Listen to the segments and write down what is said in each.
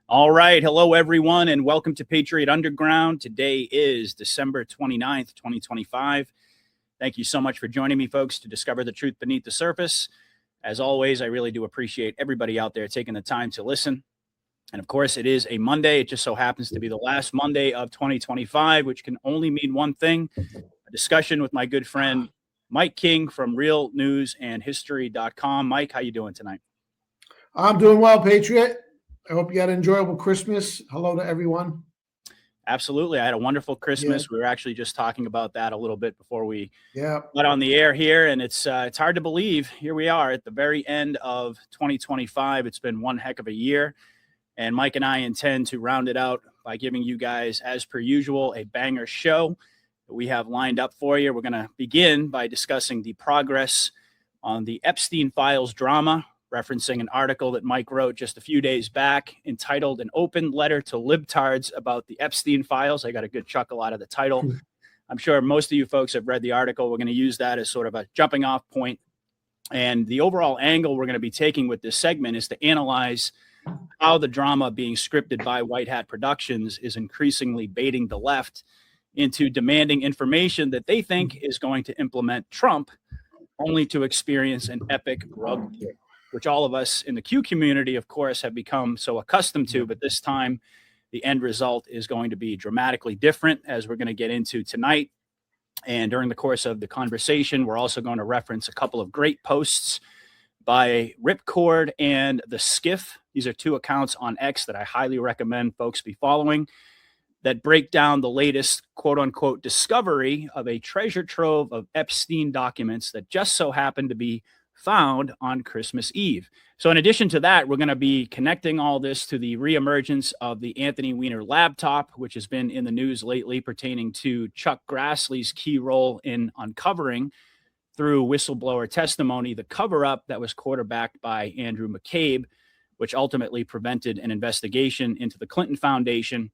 All right. Hello, everyone, and welcome to Patriot Underground. Today is December 29th, 2025. Thank you so much for joining me, folks, to discover the truth beneath the surface. As always, I really do appreciate everybody out there taking the time to listen. And of course, it is a Monday. It just so happens to be the last Monday of 2025, which can only mean one thing: a discussion with my good friend Mike King from realnewsandhistory.com. Mike, how you doing tonight? I'm doing well, Patriot. I hope you had an enjoyable Christmas. Hello to everyone. Absolutely. I had a wonderful Christmas. Yeah. We were actually just talking about that a little bit before we got on the air here. And it's hard to believe. Here we are at the very end of 2025. It's been one heck of a year. And Mike and I intend to round it out by giving you guys, as per usual, a banger show that we have lined up for you. We're going to begin by discussing the progress on the Epstein files drama, referencing an article that Mike wrote just a few days back entitled "An Open Letter to Libtards About the Epstein Files." I got a good chuckle out of the title. I'm sure most of you folks have read the article. We're going to use that as sort of a jumping off point. And the overall angle we're going to be taking with this segment is to analyze how the drama being scripted by White Hat Productions is increasingly baiting the left into demanding information that they think is going to implement Trump, only to experience an epic rug pull, which all of us in the Q community, of course, have become so accustomed to. But this time, the end result is going to be dramatically different, as we're going to get into tonight. And during the course of the conversation, we're also going to reference a couple of great posts by Ripcord and The Skiff. These are two accounts on X that I highly recommend folks be following, that break down the latest quote-unquote discovery of a treasure trove of Epstein documents that just so happened to be found on Christmas Eve. So in addition to that, we're going to be connecting all this to the reemergence of the Anthony Weiner laptop, which has been in the news lately, pertaining to Chuck Grassley's key role in uncovering, through whistleblower testimony, the cover-up that was quarterbacked by Andrew McCabe, which ultimately prevented an investigation into the Clinton Foundation.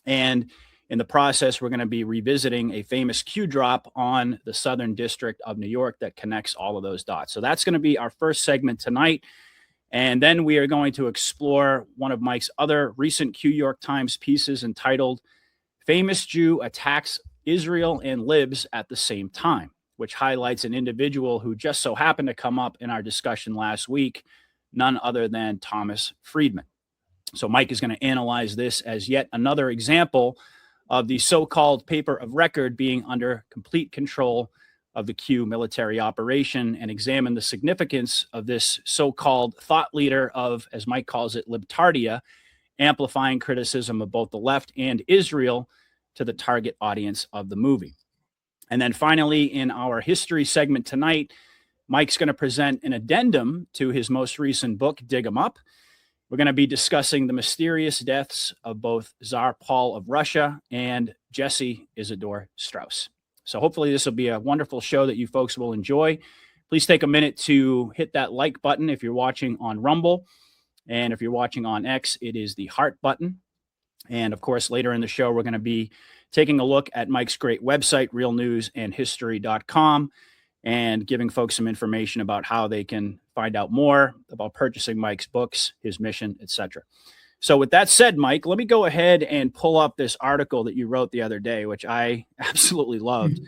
And in the process, we're going to be revisiting a famous Q drop on the Southern District of New York that connects all of those dots. So that's going to be our first segment tonight. And then we are going to explore one of Mike's other recent Q York Times pieces entitled "Famous Jew Attacks Israel and Libs at the Same Time," which highlights an individual who just so happened to come up in our discussion last week, none other than Thomas Friedman. So Mike is going to analyze this as yet another example of the so-called paper of record being under complete control of the Q military operation, and examine the significance of this so-called thought leader of, as Mike calls it, libtardia, amplifying criticism of both the left and Israel to the target audience of the movie. And then finally, in our history segment tonight, Mike's going to present an addendum to his most recent book, Dig 'Em Up. We're going to be discussing the mysterious deaths of both Tsar Paul of Russia and Jesse Isidore Strauss. So hopefully this will be a wonderful show that you folks will enjoy. Please take a minute to hit that like button if you're watching on Rumble. And if you're watching on X, it is the heart button. And of course, later in the show, we're going to be taking a look at Mike's great website, realnewsandhistory.com, and giving folks some information about how they can find out more about purchasing Mike's books, his mission, etc. So with that said, Mike, let me go ahead and pull up this article that you wrote the other day, which I absolutely loved.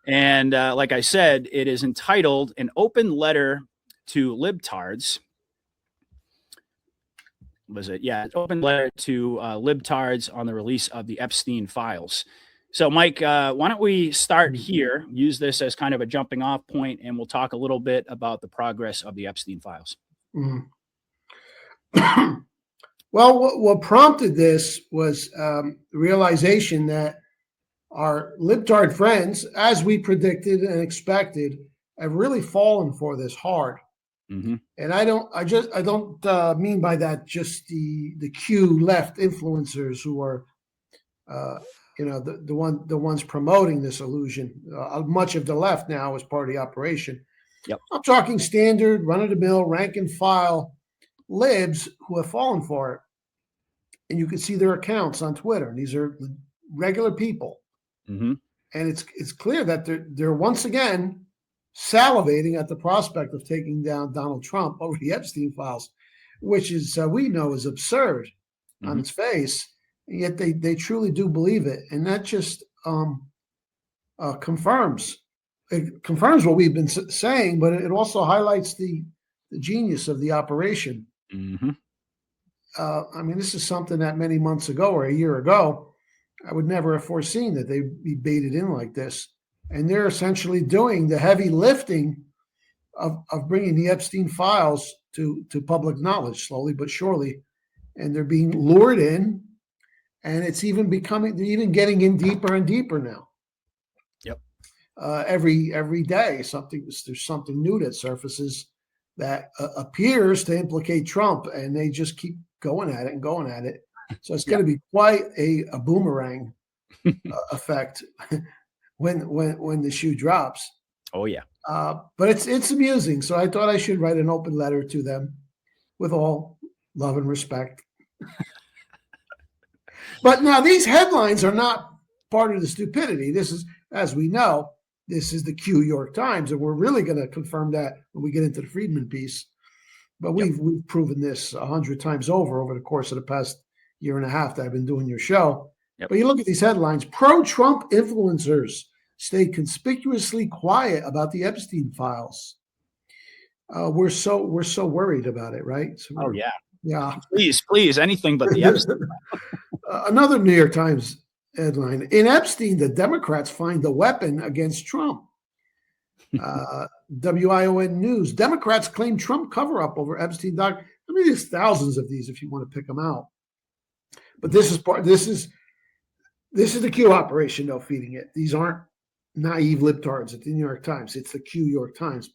And like I said, it is entitled "An Open Letter to Libtards." Was it? Yeah, an open letter to libtards on the release of the Epstein files. So, Mike, why don't we start here, use this as kind of a jumping off point, and we'll talk a little bit about the progress of the Epstein files. Well, what prompted this was the realization that our libtard friends, as we predicted and expected, have really fallen for this hard. And I don't mean by that just the Q left influencers who are, the ones promoting this illusion. Much of the left now is part of the operation. Yep. I'm talking standard, run-of-the-mill, rank-and-file libs who have fallen for it. And you can see their accounts on Twitter. And these are regular people. And it's clear that they're once again salivating at the prospect of taking down Donald Trump over the Epstein files, which is we know is absurd. on its face, and yet they truly do believe it, and that just confirms what we've been saying, but it also highlights the genius of the operation. I mean, this is something that many months ago or a year ago, I would never have foreseen that they'd be baited in like this. And they're essentially doing the heavy lifting of bringing the Epstein files to public knowledge slowly but surely. And they're being lured in, and it's even they're even getting in deeper and deeper now. Yep. Every day, there's something new that surfaces that appears to implicate Trump, and they just keep going at it and going at it. So it's going to be quite a boomerang effect when the shoe drops. Oh yeah. But it's amusing. So I thought I should write an open letter to them with all love and respect. But now these headlines are not part of the stupidity. This is, as we know, this is the Q York Times, and we're really going to confirm that when we get into the Friedman piece. But we've proven this 100 times over the course of the past year and a half that I've been doing your show. But you look at these headlines: pro-Trump influencers stay conspicuously quiet about the Epstein files. We're so worried about it, right? So yeah. Please, anything but the Epstein. Another New York Times headline: in Epstein, the Democrats find the weapon against Trump. WION News: Democrats claim Trump cover-up over Epstein doc. I mean, there's thousands of these if you want to pick them out. But this is the Q operation, though, feeding it. These aren't naive libtards at the New York Times. It's the Q York Times.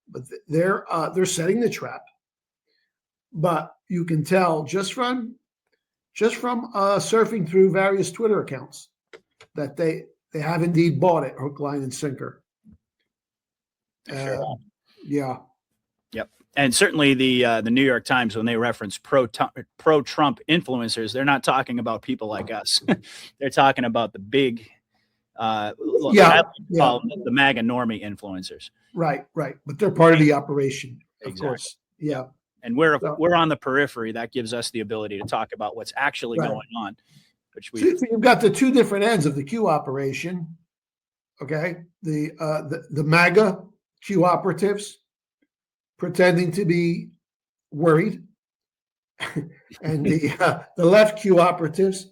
But they're setting the trap. But you can tell just from surfing through various Twitter accounts that they have indeed bought it hook, line, and sinker. Yeah. Yep. And certainly the New York Times, when they reference pro-Trump influencers, they're not talking about people like us. They're talking about the big, the MAGA normie influencers. Right. But they're part of the operation, of course. Yeah. And we're on the periphery. That gives us the ability to talk about what's actually going on. Which so you've got the two different ends of the Q operation. Okay, the MAGA Q operatives pretending to be worried, and the left Q operatives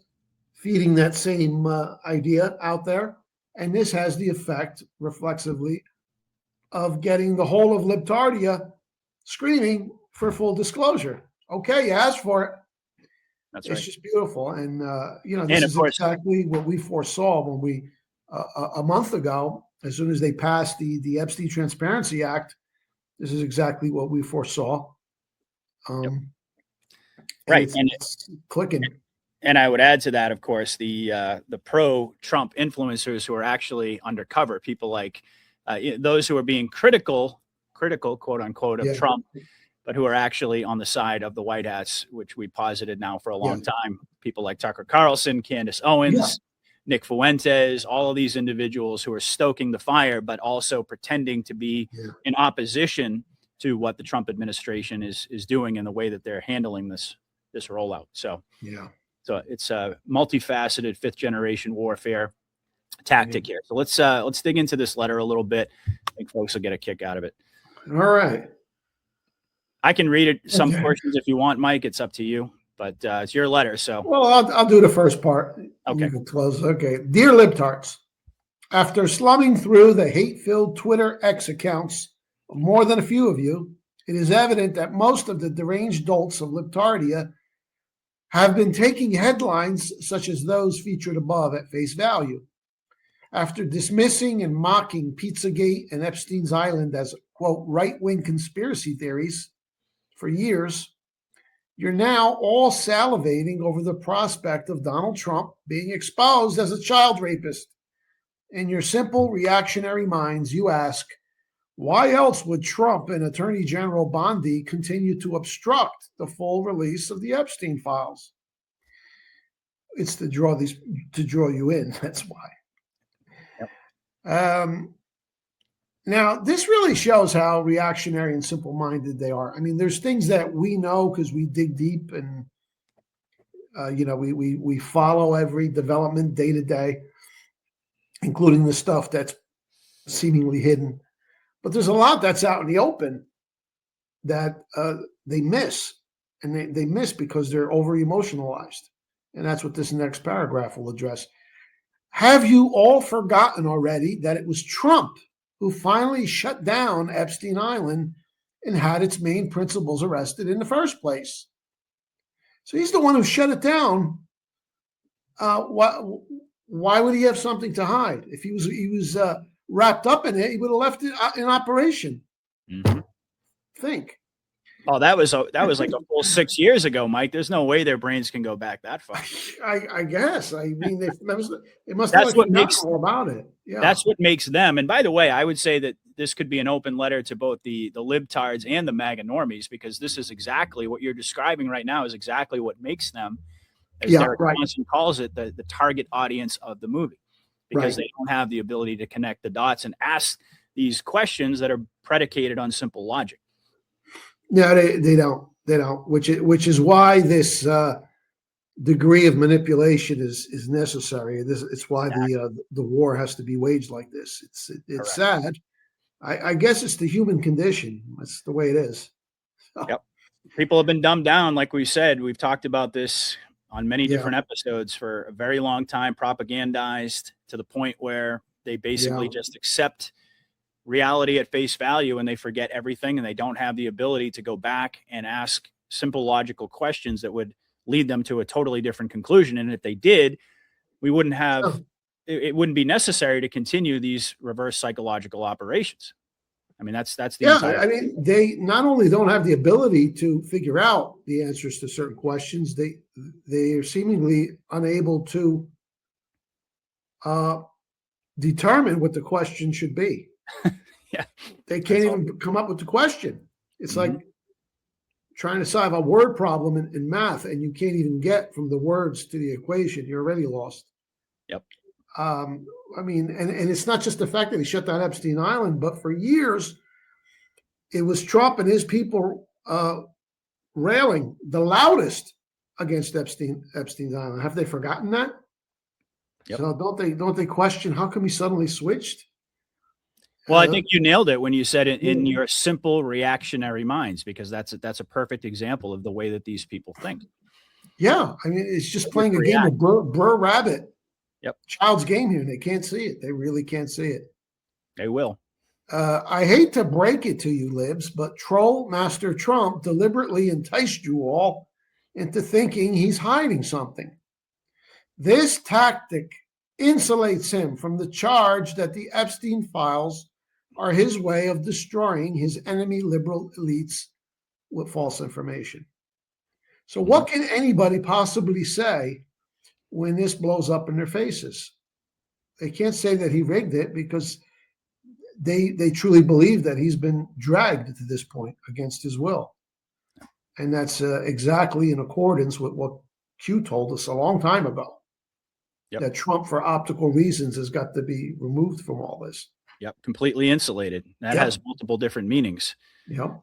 feeding that same idea out there. And this has the effect, reflexively, of getting the whole of Libtardia screaming for full disclosure. Okay, you asked for it. That's right. It's just beautiful. And, this is exactly what we foresaw when we, a month ago, as soon as they passed the Epstein Transparency Act, this is exactly what we foresaw. Right. And it's clicking. And I would add to that, of course, the pro-Trump influencers who are actually undercover, people like those who are being critical, quote unquote, of Trump, but who are actually on the side of the White Hats, which we posited now for a long time. People like Tucker Carlson, Candace Owens, Nick Fuentes, all of these individuals who are stoking the fire, but also pretending to be in opposition to what the Trump administration is doing in the way that they're handling this rollout. So it's a multifaceted fifth generation warfare tactic here. So let's dig into this letter a little bit. I think folks will get a kick out of it. All right. I can read it some portions if you want, Mike. It's up to you, but it's your letter. So I'll do the first part. Okay. Close. Okay. Dear Libtards, after slumming through the hate-filled Twitter X accounts of more than a few of you, it is evident that most of the deranged dolts of Libtardia have been taking headlines such as those featured above at face value. After dismissing and mocking Pizzagate and Epstein's Island as, quote, right-wing conspiracy theories for years, you're now all salivating over the prospect of Donald Trump being exposed as a child rapist. In your simple reactionary minds, you ask, why else would Trump and Attorney General Bondi continue to obstruct the full release of the Epstein files? It's to draw you in. That's why. Now, this really shows how reactionary and simple-minded they are. I mean, there's things that we know because we dig deep and We follow every development day to day, including the stuff that's seemingly hidden. But there's a lot that's out in the open that they miss, and they miss because they're over emotionalized. And that's what this next paragraph will address. Have you all forgotten already that it was Trump who finally shut down Epstein Island and had its main principals arrested in the first place? So he's the one who shut it down. Why would he have something to hide? If he was wrapped up in it, he would have left it in operation. Mm-hmm. Think. Oh, that was like a full 6 years ago, Mike. There's no way their brains can go back that far. I guess. I mean, they must that's have what makes all about it. Yeah. That's what makes them. And by the way, I would say that this could be an open letter to both the libtards and the MAGA normies, because this is exactly what you're describing right now is exactly what makes them, as Derek Johnson calls it, the target audience of the movie, because they don't have the ability to connect the dots and ask these questions that are predicated on simple logic. No, they don't. They don't. Which is why this degree of manipulation is necessary. It's why the war has to be waged like this. It's sad. I guess it's the human condition. That's the way it is. So. Yep. People have been dumbed down, like we said. We've talked about this on many different episodes for a very long time, propagandized to the point where they basically just accept reality at face value, and they forget everything, and they don't have the ability to go back and ask simple logical questions that would lead them to a totally different conclusion. And if they did, we wouldn't have it wouldn't be necessary to continue these reverse psychological operations. I mean, that's the entire I mean, they not only don't have the ability to figure out the answers to certain questions, they are seemingly unable to determine what the question should be. They can't even come up with the question. It's like trying to solve a word problem in math, and you can't even get from the words to the equation. You're already lost. Yep. I mean, and it's not just the fact that he shut down Epstein Island, but for years, it was Trump and his people railing the loudest against Epstein's Island. Have they forgotten that? Yep. So don't they question how come he suddenly switched? Well, I think you nailed it when you said it in your simple reactionary minds, because that's a perfect example of the way that these people think. Yeah, I mean, it's just playing a game of Burr Rabbit. Yep. Child's game here, and they can't see it. They really can't see it. They will. I hate to break it to you, Libs, but Troll Master Trump deliberately enticed you all into thinking he's hiding something. This tactic insulates him from the charge that the Epstein files are his way of destroying his enemy liberal elites with false information. So what can anybody possibly say when this blows up in their faces? They can't say that he rigged it, because they truly believe that he's been dragged to this point against his will. And that's exactly in accordance with what Q told us a long time ago. Yep. That Trump, for optical reasons, has got to be removed from all this. Yep, completely insulated. That has multiple different meanings. Yep,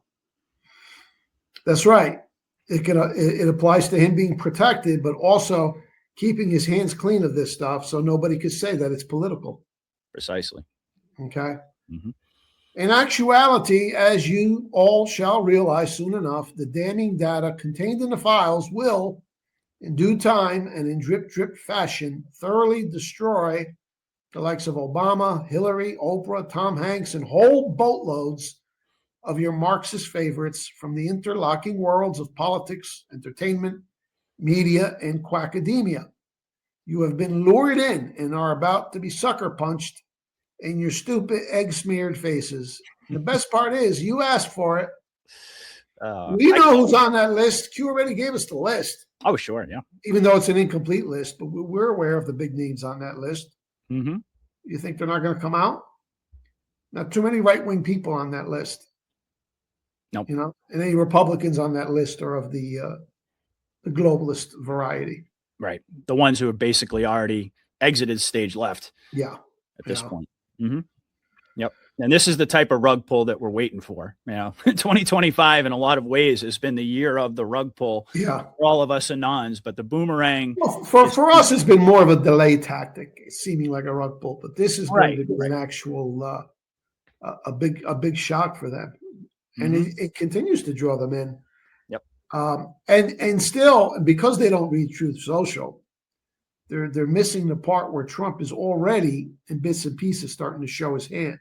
that's right. It applies to him being protected, but also keeping his hands clean of this stuff, so nobody could say that it's political. Precisely. Okay. In actuality, as you all shall realize soon enough, the damning data contained in the files will, in due time and in drip fashion, thoroughly destroy the likes of Obama, Hillary, Oprah, Tom Hanks, and whole boatloads of your Marxist favorites from the interlocking worlds of politics, entertainment, media, and quackademia. You have been lured in and are about to be sucker punched in your stupid egg-smeared faces. And the best part is you asked for it. We know who's on that list. Q already gave us the list. Oh, sure, yeah. Even though it's an incomplete list, but we're aware of the big names on that list. You think they're not going to come out? Not too many right-wing people on that list. Nope. You know, and any Republicans on that list are of the globalist variety. Right. The ones who have basically already exited stage left. Yeah. At this point. Yep. And this is the type of rug pull that we're waiting for. 2025 in a lot of ways has been the year of the rug pull for all of us Anons, but the boomerang. Well, for us, it's been more of a delay tactic, seeming like a rug pull, but this is going to be an actual, a big shock for them. And it continues to draw them in. Yep. And still, because they don't read Truth Social, they're missing the part where Trump is already in bits and pieces starting to show his hand.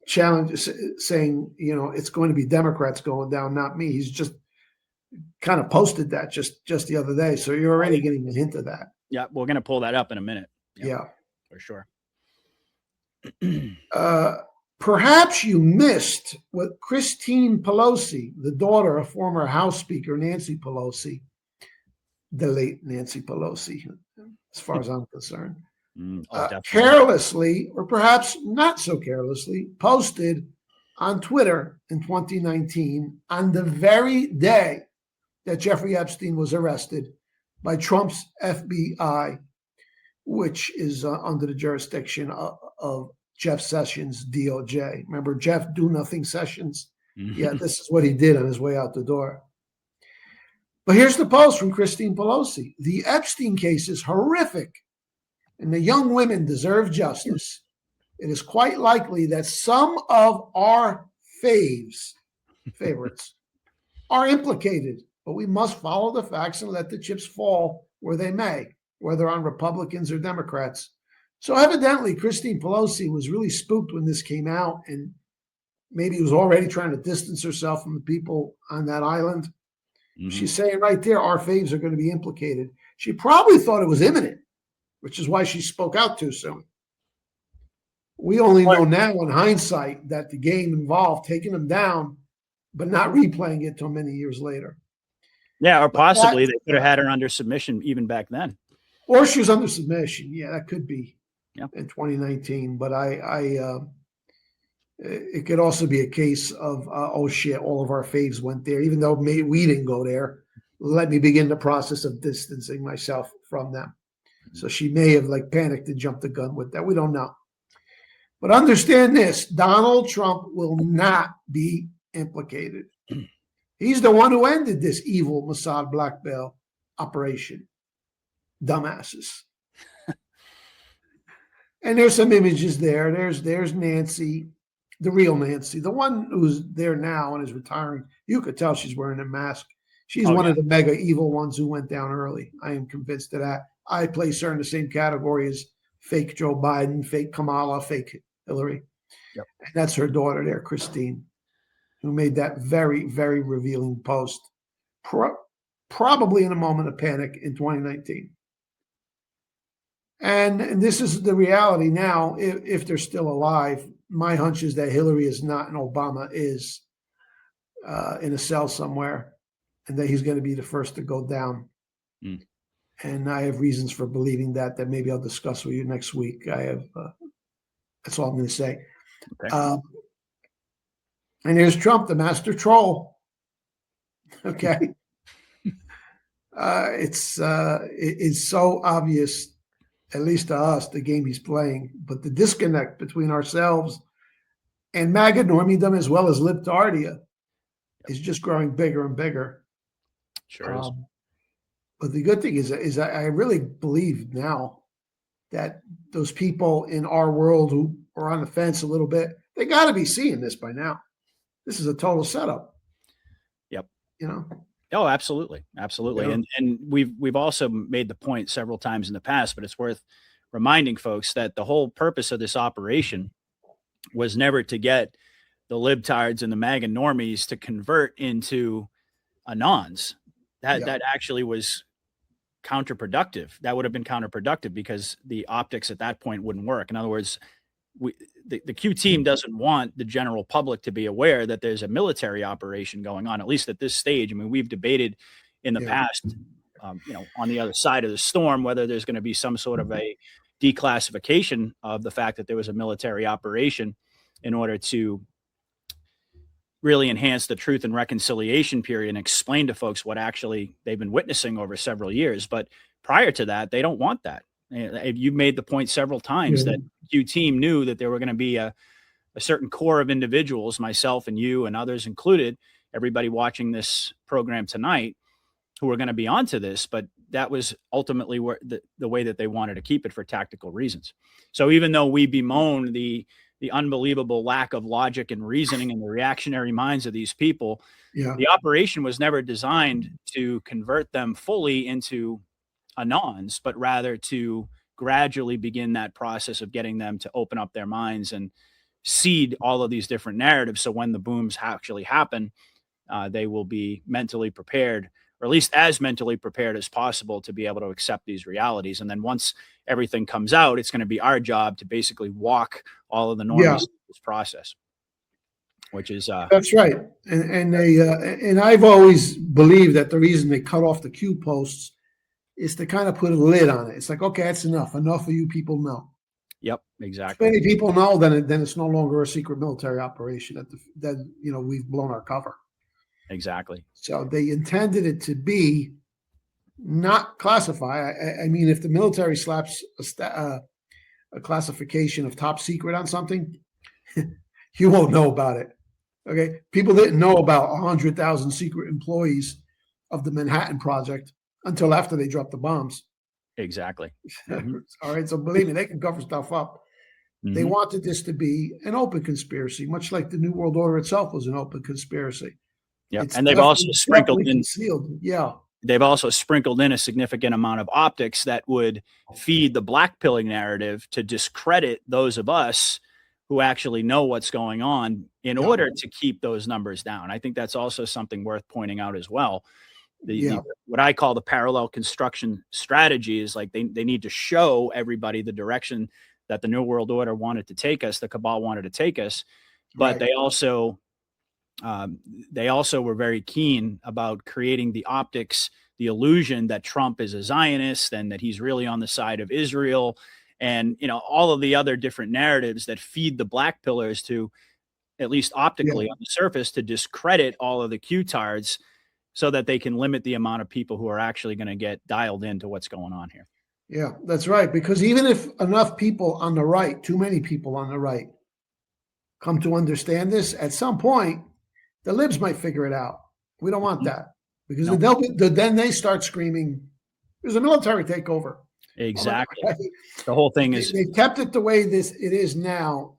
Challenge, saying, it's going to be Democrats going down, not me. He's just kind of posted that just the other day. So you're already getting a hint of that. Yeah, we're going to pull that up in a minute. Yeah, for sure. Perhaps you missed what Christine Pelosi, the daughter of former House Speaker Nancy Pelosi, the late Nancy Pelosi, as far as I'm concerned, carelessly, or perhaps not so carelessly, posted on Twitter in 2019, on the very day that Jeffrey Epstein was arrested by Trump's FBI, which is under the jurisdiction of Jeff Sessions, DOJ. Remember Jeff Do Nothing Sessions? Yeah, this is what he did on his way out the door. But here's the post from Christine Pelosi. The Epstein case is horrific, and the young women deserve justice. It is quite likely that some of our favorites are implicated, but we must follow the facts and let the chips fall where they may, whether on Republicans or Democrats. So evidently, Christine Pelosi was really spooked when this came out, and maybe was already trying to distance herself from the people on that island. She's saying right there, our faves are going to be implicated. She probably thought it was imminent, which is why she spoke out too soon. We only know now in hindsight that the game involved taking them down, but not replaying it till many years later. Yeah, or possibly they could have had her under submission even back then. Or she was under submission. Yeah, that could be in 2019. But it could also be a case of, oh shit, all of our faves went there, even though we didn't go there. Let me begin the process of distancing myself from them. So she may have panicked and jumped the gun with that. We don't know. But understand this, Donald Trump will not be implicated. He's the one who ended this evil Mossad blackmail operation. Dumbasses. And there's some images there. There's Nancy, the real Nancy, the one who's there now and is retiring. You could tell she's wearing a mask. She's one of the mega evil ones who went down early. I am convinced of that. I place her in the same category as fake Joe Biden, fake Kamala, fake Hillary. Yep. And that's her daughter there, Christine, who made that very, very revealing post, probably in a moment of panic in 2019. And this is the reality now, if they're still alive. My hunch is that Hillary is not, and Obama is in a cell somewhere, and that he's going to be the first to go down. And I have reasons for believing that maybe I'll discuss with you next week. That's all I'm going to say. Okay. And here's Trump, the master troll. Okay. It's so obvious, at least to us, the game he's playing, but the disconnect between ourselves and MAGA normie as well as libtardia is just growing bigger and bigger. Sure is. But the good thing is I really believe now that those people in our world who are on the fence a little bit, they got to be seeing this by now. This is a total setup. Yep. Oh, absolutely. Absolutely. Yeah. And we've also made the point several times in the past, but it's worth reminding folks that the whole purpose of this operation was never to get the libtards and the MAGA normies to convert into Anons. That actually was counterproductive. That would have been counterproductive because the optics at that point wouldn't work. In other words, the Q team doesn't want the general public to be aware that there's a military operation going on, at least at this stage. I mean, we've debated in the past, on the other side of the storm, whether there's going to be some sort of a declassification of the fact that there was a military operation in order to really enhance the truth and reconciliation period and explain to folks what actually they've been witnessing over several years. But prior to that, they don't want that. You made the point several times that Q team knew that there were going to be a certain core of individuals, myself and you and others included, everybody watching this program tonight, who were going to be onto this, but that was ultimately where the way that they wanted to keep it for tactical reasons. So even though we bemoan the unbelievable lack of logic and reasoning in the reactionary minds of these people, the operation was never designed to convert them fully into anons, but rather to gradually begin that process of getting them to open up their minds and seed all of these different narratives. So when the booms actually happen, they will be mentally prepared, or at least as mentally prepared as possible, to be able to accept these realities. And then once everything comes out, it's going to be our job to basically walk all of the normies through this process, which is that's right. And I've always believed that the reason they cut off the Q posts is to kind of put a lid on it. It's like, okay, that's enough. Enough of you people know. Yep, exactly. If many people know, then it's no longer a secret military operation. That we've blown our cover. Exactly. So they intended it to be not classify. I mean, if the military slaps a classification of top secret on something, you won't know about it. Okay, people didn't know about 100,000 secret employees of the Manhattan Project until after they dropped the bombs. Exactly. Mm-hmm. All right, so believe me, they can cover stuff up. Mm-hmm. They wanted this to be an open conspiracy, much like the New World Order itself was an open conspiracy. Yeah, and they've also sprinkled in concealed. Yeah. They've also sprinkled in a significant amount of optics that would feed the black pilling narrative to discredit those of us who actually know what's going on in order to keep those numbers down. I think that's also something worth pointing out as well. What I call the parallel construction strategy is like they need to show everybody the direction that the New World Order wanted to take us, the cabal wanted to take us, but they also were very keen about creating the optics, the illusion that Trump is a Zionist and that he's really on the side of Israel, and all of the other different narratives that feed the black pillars to, at least optically on the surface, to discredit all of the Q-tards so that they can limit the amount of people who are actually going to get dialed into what's going on here. Yeah, that's right. Because even if enough people on the right, too many people on the right, come to understand this, at some point, the libs might figure it out. We don't want that, because then they start screaming, there's a military takeover. Exactly. The whole thing is they kept it the way it is now.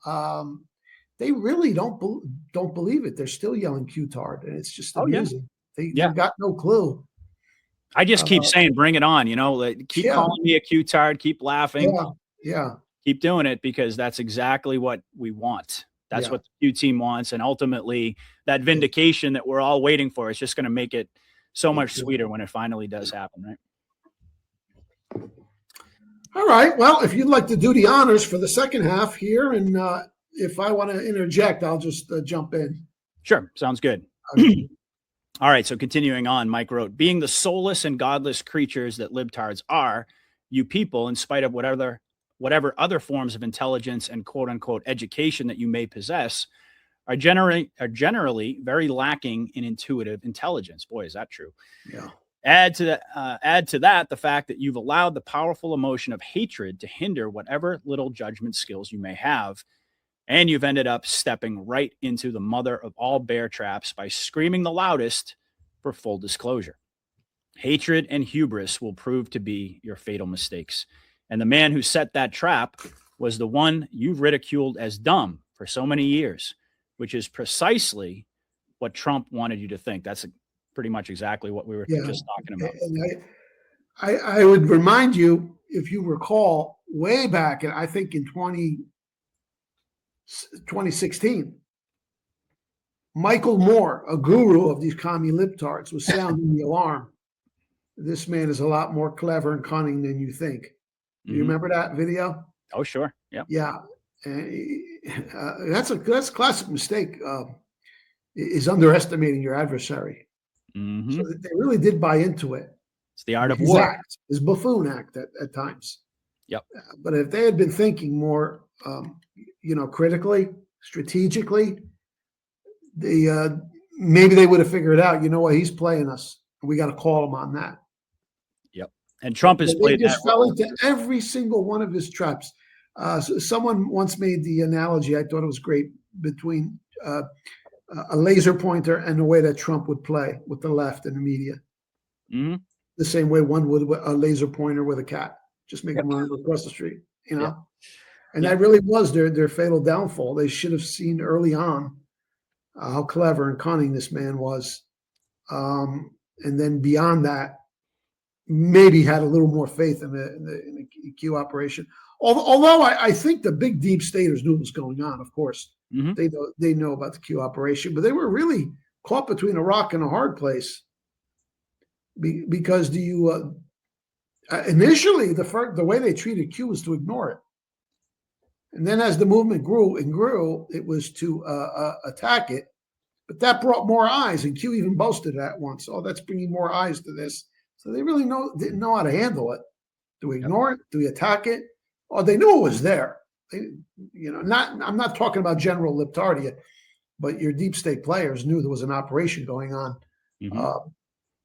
They really don't believe it. They're still yelling Q-tard, and it's just amazing. They've got no clue. I just keep saying, bring it on. Keep calling me a Q-tard. Keep laughing. Yeah. Keep doing it, because that's exactly what we want. That's what the Q team wants. And ultimately, that vindication that we're all waiting for is just going to make it so much sweeter when it finally does happen, right? All right. Well, if you'd like to do the honors for the second half here, and if I want to interject, I'll just jump in. Sure. Sounds good. All right. So continuing on, Mike wrote, being the soulless and godless creatures that libtards are, you people, in spite of whatever other forms of intelligence and quote unquote education that you may possess, are generally very lacking in intuitive intelligence. Boy, is that true. Yeah. Add to that the fact that you've allowed the powerful emotion of hatred to hinder whatever little judgment skills you may have. And you've ended up stepping right into the mother of all bear traps by screaming the loudest for full disclosure. Hatred and hubris will prove to be your fatal mistakes. And the man who set that trap was the one you've ridiculed as dumb for so many years, which is precisely what Trump wanted you to think. That's pretty much exactly what we were just talking about. And I would remind you, if you recall, way back, and I think in 2016, Michael Moore, a guru of these commie libtards, was sounding the alarm. This man is a lot more clever and cunning than you think. Do you remember that video? Oh, sure. Yeah. Yeah. That's a classic mistake, is underestimating your adversary. Mm-hmm. So they really did buy into it. It's the art of war. His buffoon act at times. Yep. But if they had been thinking more, critically, strategically, maybe they would have figured out, he's playing us. We got to call him on that. Yep. And Trump has They played that just fell role. into every single one of his traps. Someone once made the analogy, I thought it was great, between a laser pointer and the way that Trump would play with the left and the media. Mm-hmm. The same way one would a laser pointer with a cat, just make them run across the street, And that really was their fatal downfall. They should have seen early on how clever and cunning this man was. And then beyond that, maybe had a little more faith in the Q operation. Although I think the big deep staters knew what was going on, of course. Mm-hmm. They know about the Q operation, but they were really caught between a rock and a hard place. Because initially the way they treated Q was to ignore it. And then as the movement grew and grew, it was to attack it. But that brought more eyes, and Q even boasted that once. Oh, that's bringing more eyes to this. So they really didn't know how to handle it. Do we ignore it? Do we attack it? Oh, they knew it was there. I'm not talking about General Libtardia, but your deep state players knew there was an operation going on. Mm-hmm.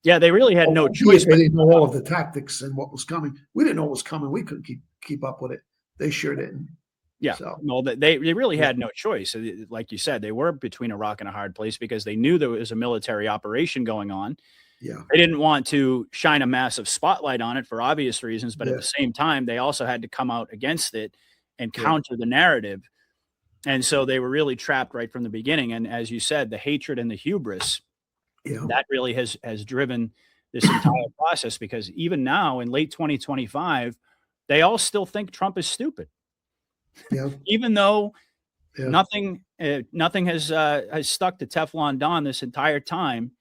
They really had no choice. They didn't know all of the tactics and what was coming. We didn't know what was coming. We couldn't keep up with it. They sure didn't. Yeah, so. No, they really had no choice. Like you said, they were between a rock and a hard place because they knew there was a military operation going on. Yeah, they didn't want to shine a massive spotlight on it for obvious reasons, but at the same time, they also had to come out against it and counter the narrative. And so they were really trapped right from the beginning. And as you said, the hatred and the hubris, that really has driven this entire process, because even now in late 2025, they all still think Trump is stupid. Yeah. Even though nothing has stuck to Teflon Don this entire time.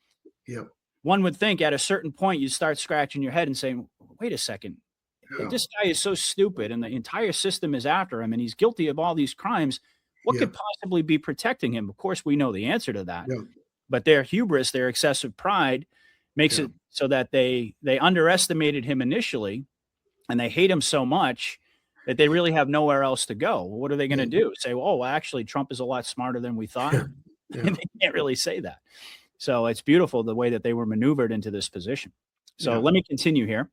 Yeah. One would think at a certain point you'd start scratching your head and saying, wait a second, this guy is so stupid and the entire system is after him and he's guilty of all these crimes. What could possibly be protecting him? Of course, we know the answer to that. But their hubris, their excessive pride makes it so that they underestimated him initially, and they hate him so much that they really have nowhere else to go. Well, what are they going to do? Say, well, actually, Trump is a lot smarter than we thought. And they can't really say that. So it's beautiful the way that they were maneuvered into this position. So let me continue here.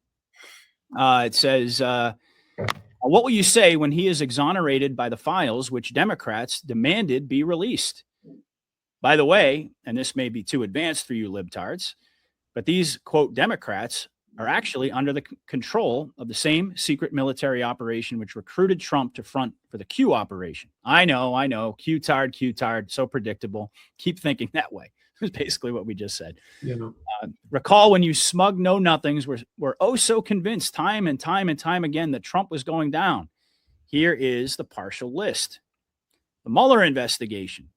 It says, what will you say when he is exonerated by the files which Democrats demanded be released? By the way, and this may be too advanced for you libtards, but these, quote, Democrats are actually under the control of the same secret military operation which recruited Trump to front for the Q operation. I know. Q-tard, so predictable. Keep thinking that way. Is basically what we just said. Recall when you smug know-nothings were oh so convinced time and time again that Trump was going down. Here is the partial list. The Mueller investigation,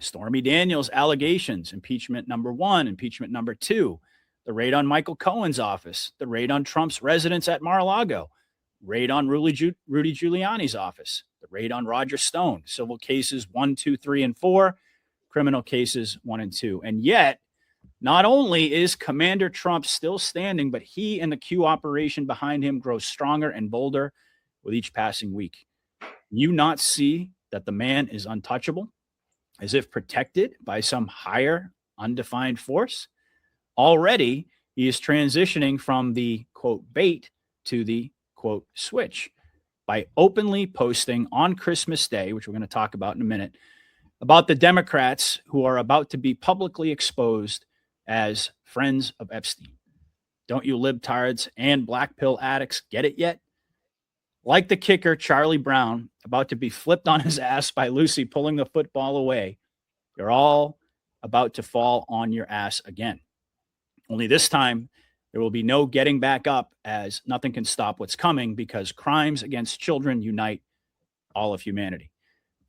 Stormy Daniels allegations, impeachment number 1, impeachment number 2, the raid on Michael Cohen's office, the raid on Trump's residence at Mar-a-Lago, raid on Rudy Giuliani's office, the raid on Roger Stone, civil cases 1, 2, 3, and 4, criminal cases 1 and 2. And yet, not only is Commander Trump still standing, but he and the Q operation behind him grows stronger and bolder with each passing week. You not see that the man is untouchable, as if protected by some higher undefined force? Already, he is transitioning from the, quote, bait to the, quote, switch by openly posting on Christmas Day, which we're going to talk about in a minute, about the Democrats who are about to be publicly exposed as friends of Epstein. Don't you libtards and black pill addicts get it yet? Like the kicker, Charlie Brown, about to be flipped on his ass by Lucy pulling the football away, you're all about to fall on your ass again. Only this time, there will be no getting back up, as nothing can stop what's coming, because crimes against children unite all of humanity.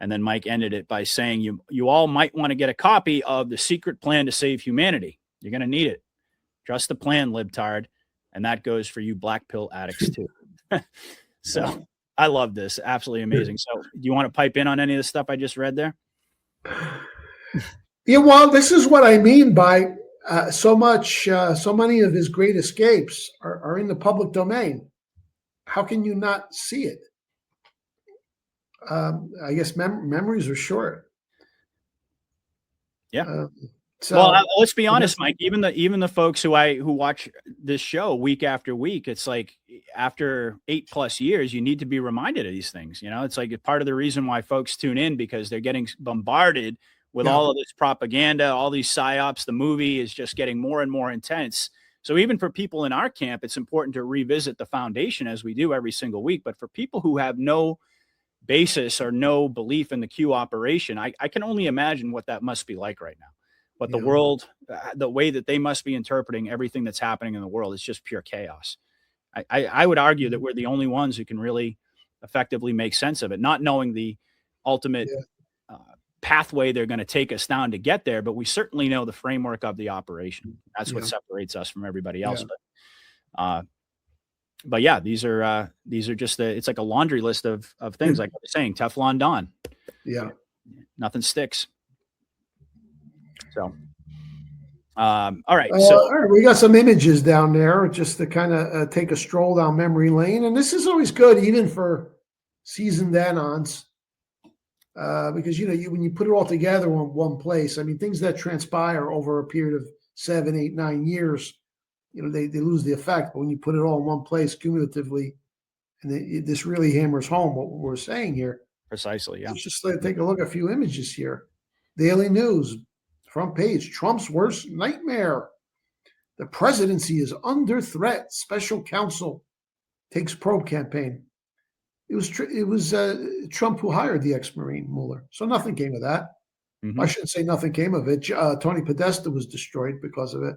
And then Mike ended it by saying, you all might want to get a copy of The Secret Plan to Save Humanity. You're going to need it. Trust the plan, libtard. And that goes for you black pill addicts too. So I love this. Absolutely amazing. So do you want to pipe in on any of the stuff I just read there? Yeah, well, this is what I mean by so many of his great escapes are in the public domain. How can you not see it? I guess memories are short. Yeah. So well, let's be honest, Mike. Even the folks who watch this show week after week, it's like after 8+ years, you need to be reminded of these things. You know, it's like part of the reason why folks tune in, because they're getting bombarded with all of this propaganda, all these psyops. The movie is just getting more and more intense. So even for people in our camp, it's important to revisit the foundation, as we do every single week. But for people who have no basis or no belief in the Q operation, I can only imagine what that must be like right now. But the world, the way that they must be interpreting everything that's happening in the world is just pure chaos. I would argue that we're the only ones who can really effectively make sense of it, not knowing the ultimate pathway they're going to take us down to get there, but we certainly know the framework of the operation. That's what separates us from everybody else. But yeah, these are just it's like a laundry list of things, like I was saying, Teflon Don. Yeah. Nothing sticks. So, all right. So all right, we got some images down there just to kind of take a stroll down memory lane. And this is always good, even for seasoned anons, because, when you put it all together in one place, I mean, things that transpire over a period of 7, 8, 9 years, they lose the effect. But when you put it all in one place cumulatively, and this really hammers home what we're saying here. Precisely, yeah. Let's just take a look at a few images here. Daily News, front page, Trump's worst nightmare. The presidency is under threat. Special counsel takes probe campaign. It was Trump who hired the ex-Marine Mueller. So nothing came of that. Mm-hmm. I shouldn't say nothing came of it. Tony Podesta was destroyed because of it.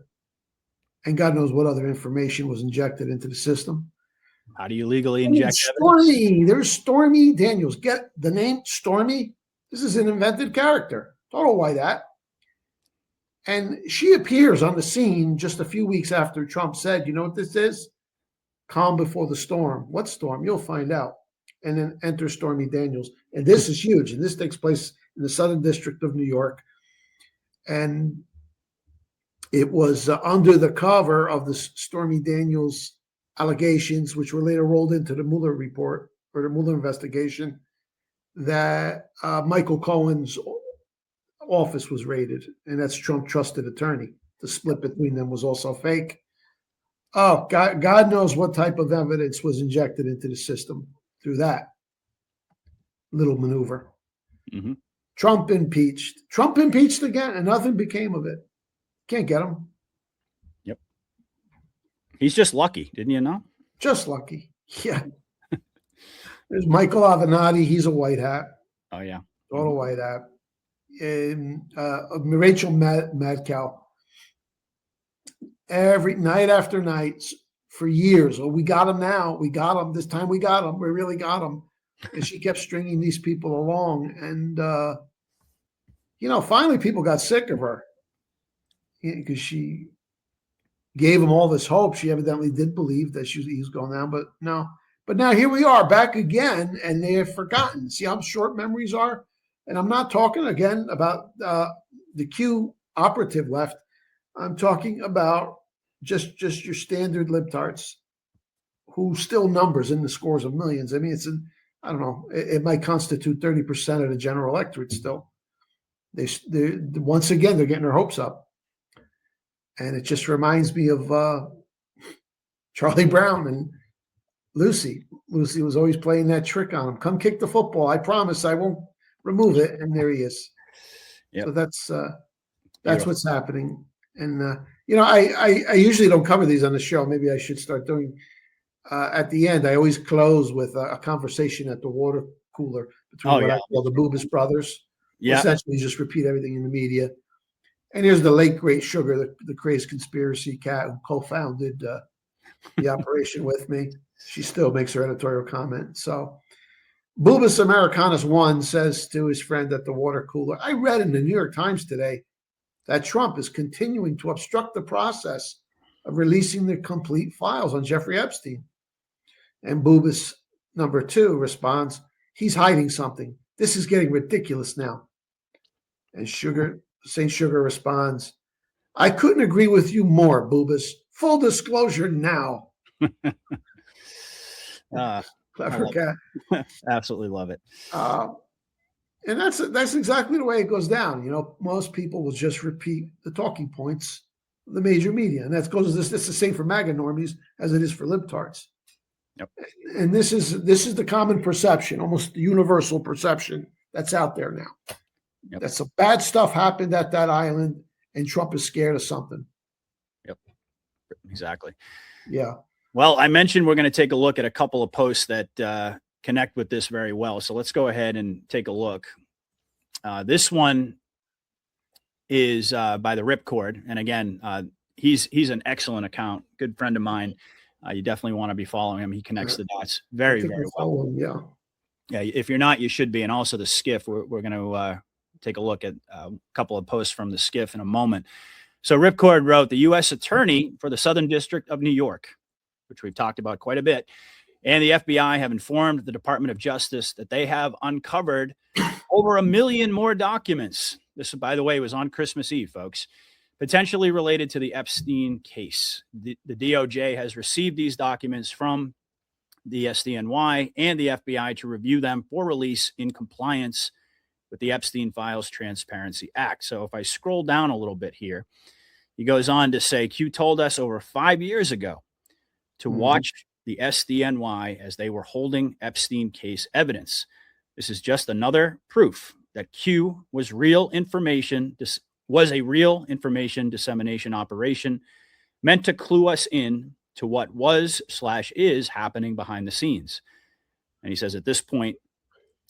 And God knows what other information was injected into the system. How do you legally inject Stormy? Evidence? There's Stormy Daniels. Get the name Stormy? This is an invented character. Don't know why that. And she appears on the scene just a few weeks after Trump said, you know what this is? Calm before the storm. What storm? You'll find out. And then enters Stormy Daniels. And this is huge. And this takes place in the Southern District of New York. And it was under the cover of the Stormy Daniels allegations, which were later rolled into the Mueller report or the Mueller investigation, that Michael Cohen's office was raided, and that's Trump trusted attorney. The split between them was also fake. Oh, God knows what type of evidence was injected into the system through that little maneuver. Mm-hmm. Trump impeached again, and nothing became of it. Can't get him. Yep. He's just lucky, didn't you know? Just lucky. Yeah. There's Michael Avenatti. He's a white hat. Oh, yeah. Total white hat. And Rachel Madcow. Every night after night for years. Oh, we got him now. We got him. This time we got him. We really got him. And she kept stringing these people along. And, finally people got sick of her because she gave him all this hope. She evidently did believe that he was going down, but no. But now here we are back again, and they have forgotten. See how short memories are? And I'm not talking again about the Q operative left. I'm talking about just your standard libtards who still numbers in the scores of millions. I mean, I don't know, it might constitute 30% of the general electorate still. They once again, they're getting their hopes up. And it just reminds me of Charlie Brown and Lucy. Lucy was always playing that trick on him. Come kick the football. I promise I won't remove it. And there he is. Yep. So that's what's happening. And, I usually don't cover these on the show. Maybe I should start doing at the end. I always close with a conversation at the water cooler between I call the Bubis brothers. Yeah. Essentially just repeat everything in the media. And here's the late, great Sugar, the crazed conspiracy cat who co-founded the operation with me. She still makes her editorial comment. So Bubis Americanus 1 says to his friend at the water cooler, I read in the New York Times today that Trump is continuing to obstruct the process of releasing the complete files on Jeffrey Epstein. And Bubis number 2 responds, he's hiding something. This is getting ridiculous now. And St. Sugar responds, I couldn't agree with you more, Bubis. Full disclosure now. Clever cat. Absolutely love it. And that's exactly the way it goes down. You know, most people will just repeat the talking points of the major media, and that's the same for MAGA normies as it is for libtards. Yep. And this is the common perception, almost the universal perception that's out there now. Yep. That some bad stuff happened at that island, and Trump is scared of something. Yep, exactly. Yeah. Well, I mentioned we're going to take a look at a couple of posts that connect with this very well. So let's go ahead and take a look. This one is by the Ripcord, and again, he's an excellent account, good friend of mine. You definitely want to be following him. He connects the dots very well. Yeah. Yeah. If you're not, you should be. And also the Skiff. We're going to take a look at a couple of posts from the Skiff in a moment. So Ripcord wrote, the U.S. Attorney for the Southern District of New York, which we've talked about quite a bit, and the FBI have informed the Department of Justice that they have uncovered over 1 million more documents. This, by the way, was on Christmas Eve, folks, potentially related to the Epstein case. The DOJ has received these documents from the SDNY and the FBI to review them for release in compliance with the Epstein Files Transparency Act. So if I scroll down a little bit here, he goes on to say, Q told us over 5 years ago to watch the SDNY as they were holding Epstein case evidence. This is just another proof that Q was real information. This was a real information dissemination operation meant to clue us in to what was/is happening behind the scenes. And he says at this point,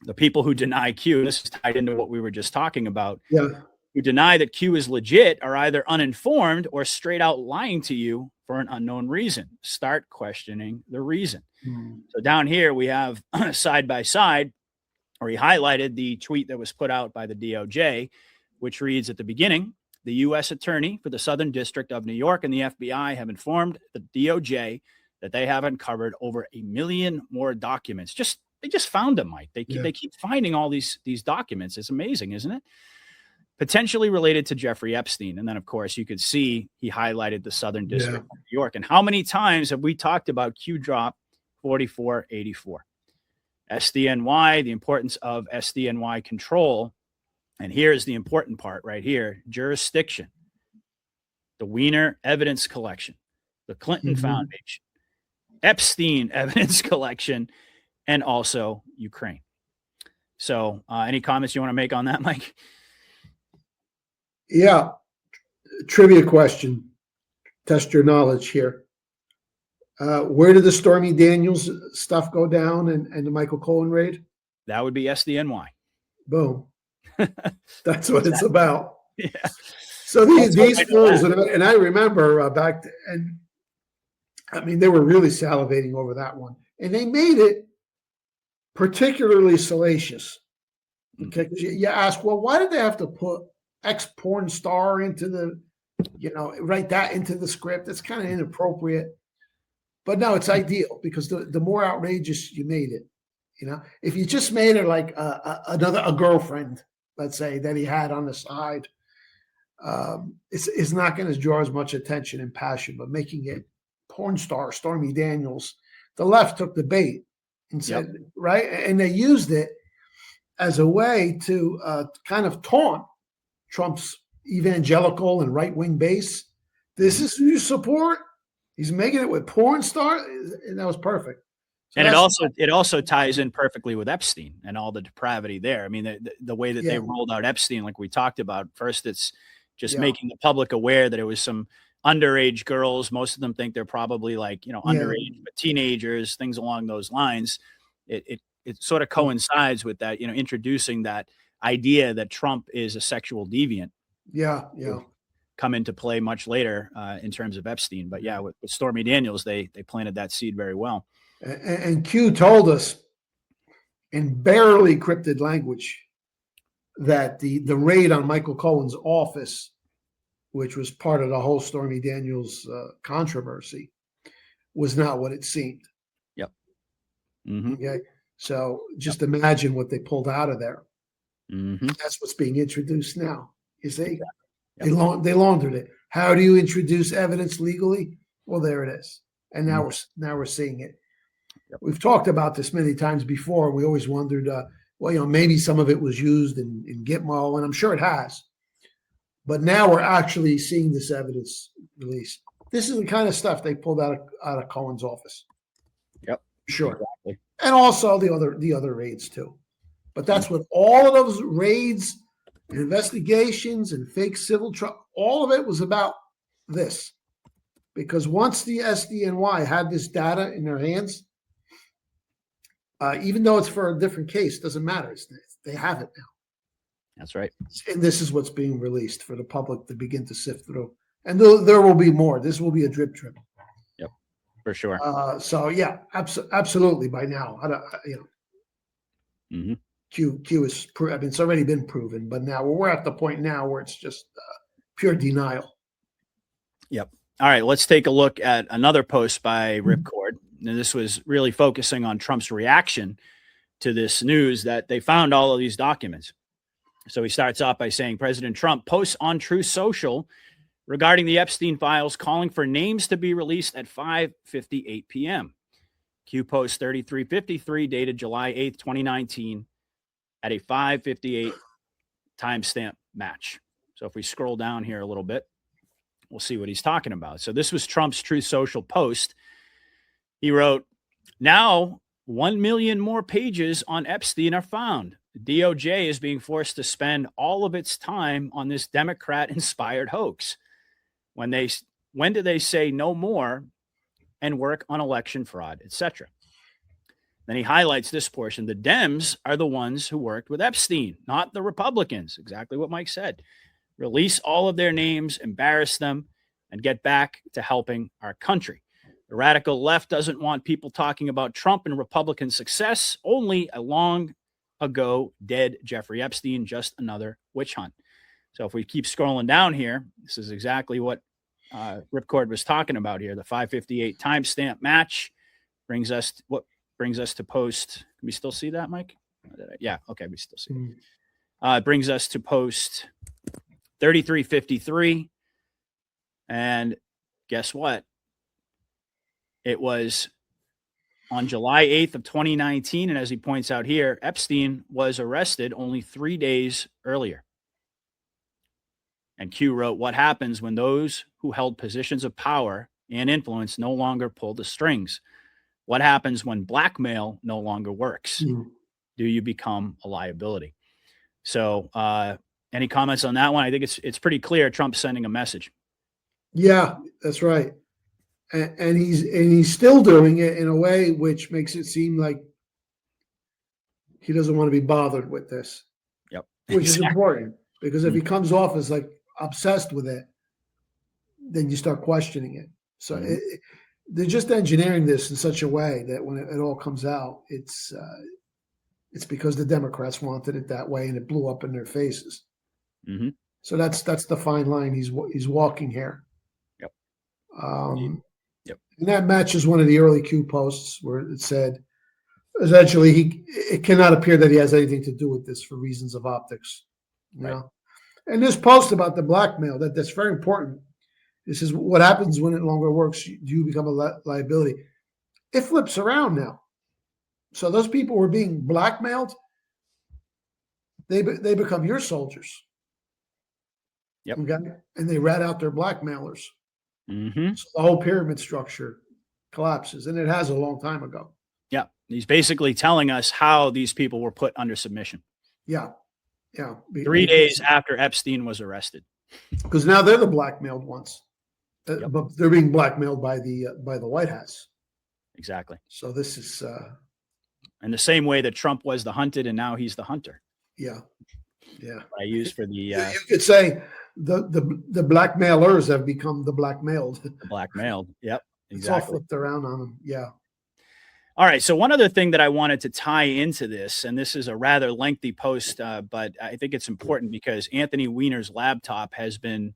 the people who deny Q, this is tied into what we were just talking about, who deny that Q is legit are either uninformed or straight out lying to you for an unknown reason. Start questioning the reason. So down here we have side by side, or he highlighted the tweet that was put out by the DOJ, which reads at the beginning, the U.S. Attorney for the Southern District of New York and the FBI have informed the DOJ that they have uncovered over 1 million more documents. They just found them, Mike. They keep finding all these documents. It's amazing, isn't it? Potentially related to Jeffrey Epstein. And then, of course, you could see he highlighted the Southern District of New York. And how many times have we talked about Q Drop 4484? SDNY, the importance of SDNY control. And here's the important part right here, jurisdiction, the Wiener evidence collection, the Clinton Foundation, Epstein evidence collection, and also Ukraine. So any comments you want to make on that, Mike? Yeah. Trivia question. Test your knowledge here. Where did the Stormy Daniels stuff go down and the Michael Cohen raid? That would be SDNY. Boom. That's what it's about. Yeah. So these fools, and I remember back, and I mean, they were really salivating over that one. And they made it particularly salacious. Okay. You ask, well, why did they have to put ex-porn star into the, write that into the script? It's kind of inappropriate. But no, it's ideal because the more outrageous you made it, if you just made it like a girlfriend, let's say, that he had on the side, it's not going to draw as much attention and passion. But making it porn star Stormy Daniels, the left took the bait and said, right, and they used it as a way to kind of taunt Trump's evangelical and right-wing base. This is who you support. He's making it with porn star, and that was perfect. So and it also ties in perfectly with Epstein and all the depravity there. I mean, the way that they rolled out Epstein, like we talked about, first it's just making the public aware that it was some underage girls. Most of them think they're probably like, underage, but teenagers, things along those lines. It sort of coincides with that, introducing that idea that Trump is a sexual deviant. Yeah. Come into play much later in terms of Epstein. But yeah, with Stormy Daniels, they planted that seed very well. And Q told us in barely cryptic language that the raid on Michael Cohen's office, which was part of the whole Stormy Daniels controversy, was not what it seemed. Yep. Okay. So just imagine what they pulled out of there. That's what's being introduced now. You see? They laundered it. How do you introduce evidence legally? Well, there it is. And now we're seeing it. We've talked about this many times before. We always wondered, well, maybe some of it was used in Gitmo, and I'm sure it has. But now we're actually seeing this evidence released. This is the kind of stuff they pulled out of Cohen's office. Yep. Sure. Exactly. And also the other raids too. But that's what all of those raids and investigations and fake civil trial, all of it was about this. Because once the SDNY had this data in their hands, even though it's for a different case, doesn't matter. They have it now. That's right. And this is what's being released for the public to begin to sift through. And there will be more. This will be a drip. Yep, for sure. So yeah, absolutely. By now, Mm-hmm. Q is it's already been proven, but now we're at the point now where it's just pure denial. Yep. All right, let's take a look at another post by Ripcord. And this was really focusing on Trump's reaction to this news that they found all of these documents. So he starts off by saying President Trump posts on Truth Social regarding the Epstein files, calling for names to be released at 5:58 p.m. Q post 3353 dated July 8th, 2019 at a 5:58 timestamp match. So if we scroll down here a little bit, we'll see what he's talking about. So this was Trump's Truth Social post. He wrote, now 1 million more pages on Epstein are found. The DOJ is being forced to spend all of its time on this Democrat-inspired hoax. When do they say no more and work on election fraud, etc.? Then he highlights this portion. The Dems are the ones who worked with Epstein, not the Republicans. Exactly what Mike said. Release all of their names, embarrass them, and get back to helping our country. The radical left doesn't want people talking about Trump and Republican success, only a long ago dead Jeffrey Epstein, just another witch hunt. So if we keep scrolling down here, this is exactly what Ripcord was talking about here. The 5:58 timestamp match brings us to post. Can we still see that, Mike? Yeah. Okay. We still see it. It brings us to post 3353. And guess what? It was on July 8th of 2019. And as he points out here, Epstein was arrested only 3 days earlier. And Q wrote, what happens when those who held positions of power and influence no longer pull the strings? What happens when blackmail no longer works? Do you become a liability? So any comments on that one? I think it's pretty clear Trump's sending a message. Yeah, that's right. And he's still doing it in a way which makes it seem like he doesn't want to be bothered with this. Yep. Which is important, because if he comes off as like obsessed with it, then you start questioning it. So they're just engineering this in such a way that when it all comes out, it's because the Democrats wanted it that way and it blew up in their faces. Mm-hmm. So that's the fine line he's walking here. Yep. And that matches one of the early Q posts where it said, essentially, it cannot appear that he has anything to do with this for reasons of optics. You know? And this post about the blackmail, that's very important. This is what happens when it no longer works. You become a liability. It flips around now. So those people who were being blackmailed, they become your soldiers. Yep. Okay? And they rat out their blackmailers. Mm-hmm. So the whole pyramid structure collapses, and it has a long time ago. Yeah. He's basically telling us how these people were put under submission. Yeah. Yeah. 3 days after Epstein was arrested. Because now they're the blackmailed ones. Yep. But they're being blackmailed by the White House. Exactly. So this is in the same way that Trump was the hunted and now he's the hunter. Yeah. I use for the you could say the blackmailers have become the blackmailed. Blackmailed. Yep. Exactly. It's all flipped around on them. Yeah. All right. So one other thing that I wanted to tie into this, and this is a rather lengthy post, but I think it's important because Anthony Weiner's laptop has been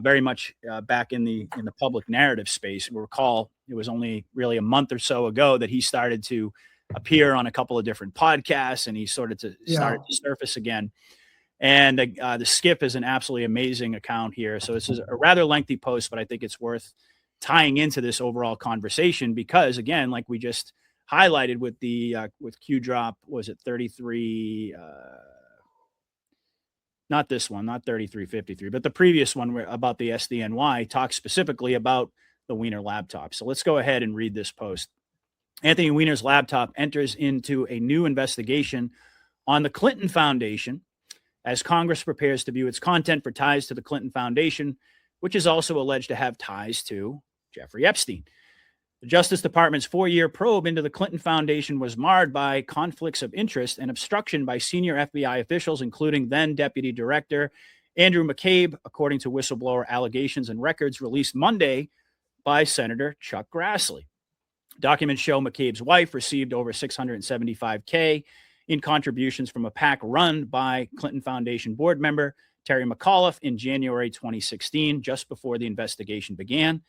very much back in the public narrative space. We recall it was only really a month or so ago that he started to appear on a couple of different podcasts, and he started to surface again. And the Skip is an absolutely amazing account here. So this is a rather lengthy post, but I think it's worth tying into this overall conversation because, again, like we just highlighted with the with Q drop. Was it 33? Not this one, not 3353, but the previous one about the SDNY talks specifically about the Weiner laptop. So let's go ahead and read this post. Anthony Weiner's laptop enters into a new investigation on the Clinton Foundation as Congress prepares to view its content for ties to the Clinton Foundation, which is also alleged to have ties to Jeffrey Epstein. The Justice Department's 4-year probe into the Clinton Foundation was marred by conflicts of interest and obstruction by senior FBI officials, including then Deputy Director Andrew McCabe, according to whistleblower allegations and records released Monday by Senator Chuck Grassley. Documents show McCabe's wife received over $675K in contributions from a PAC run by Clinton Foundation board member Terry McAuliffe in January 2016, just before the investigation began.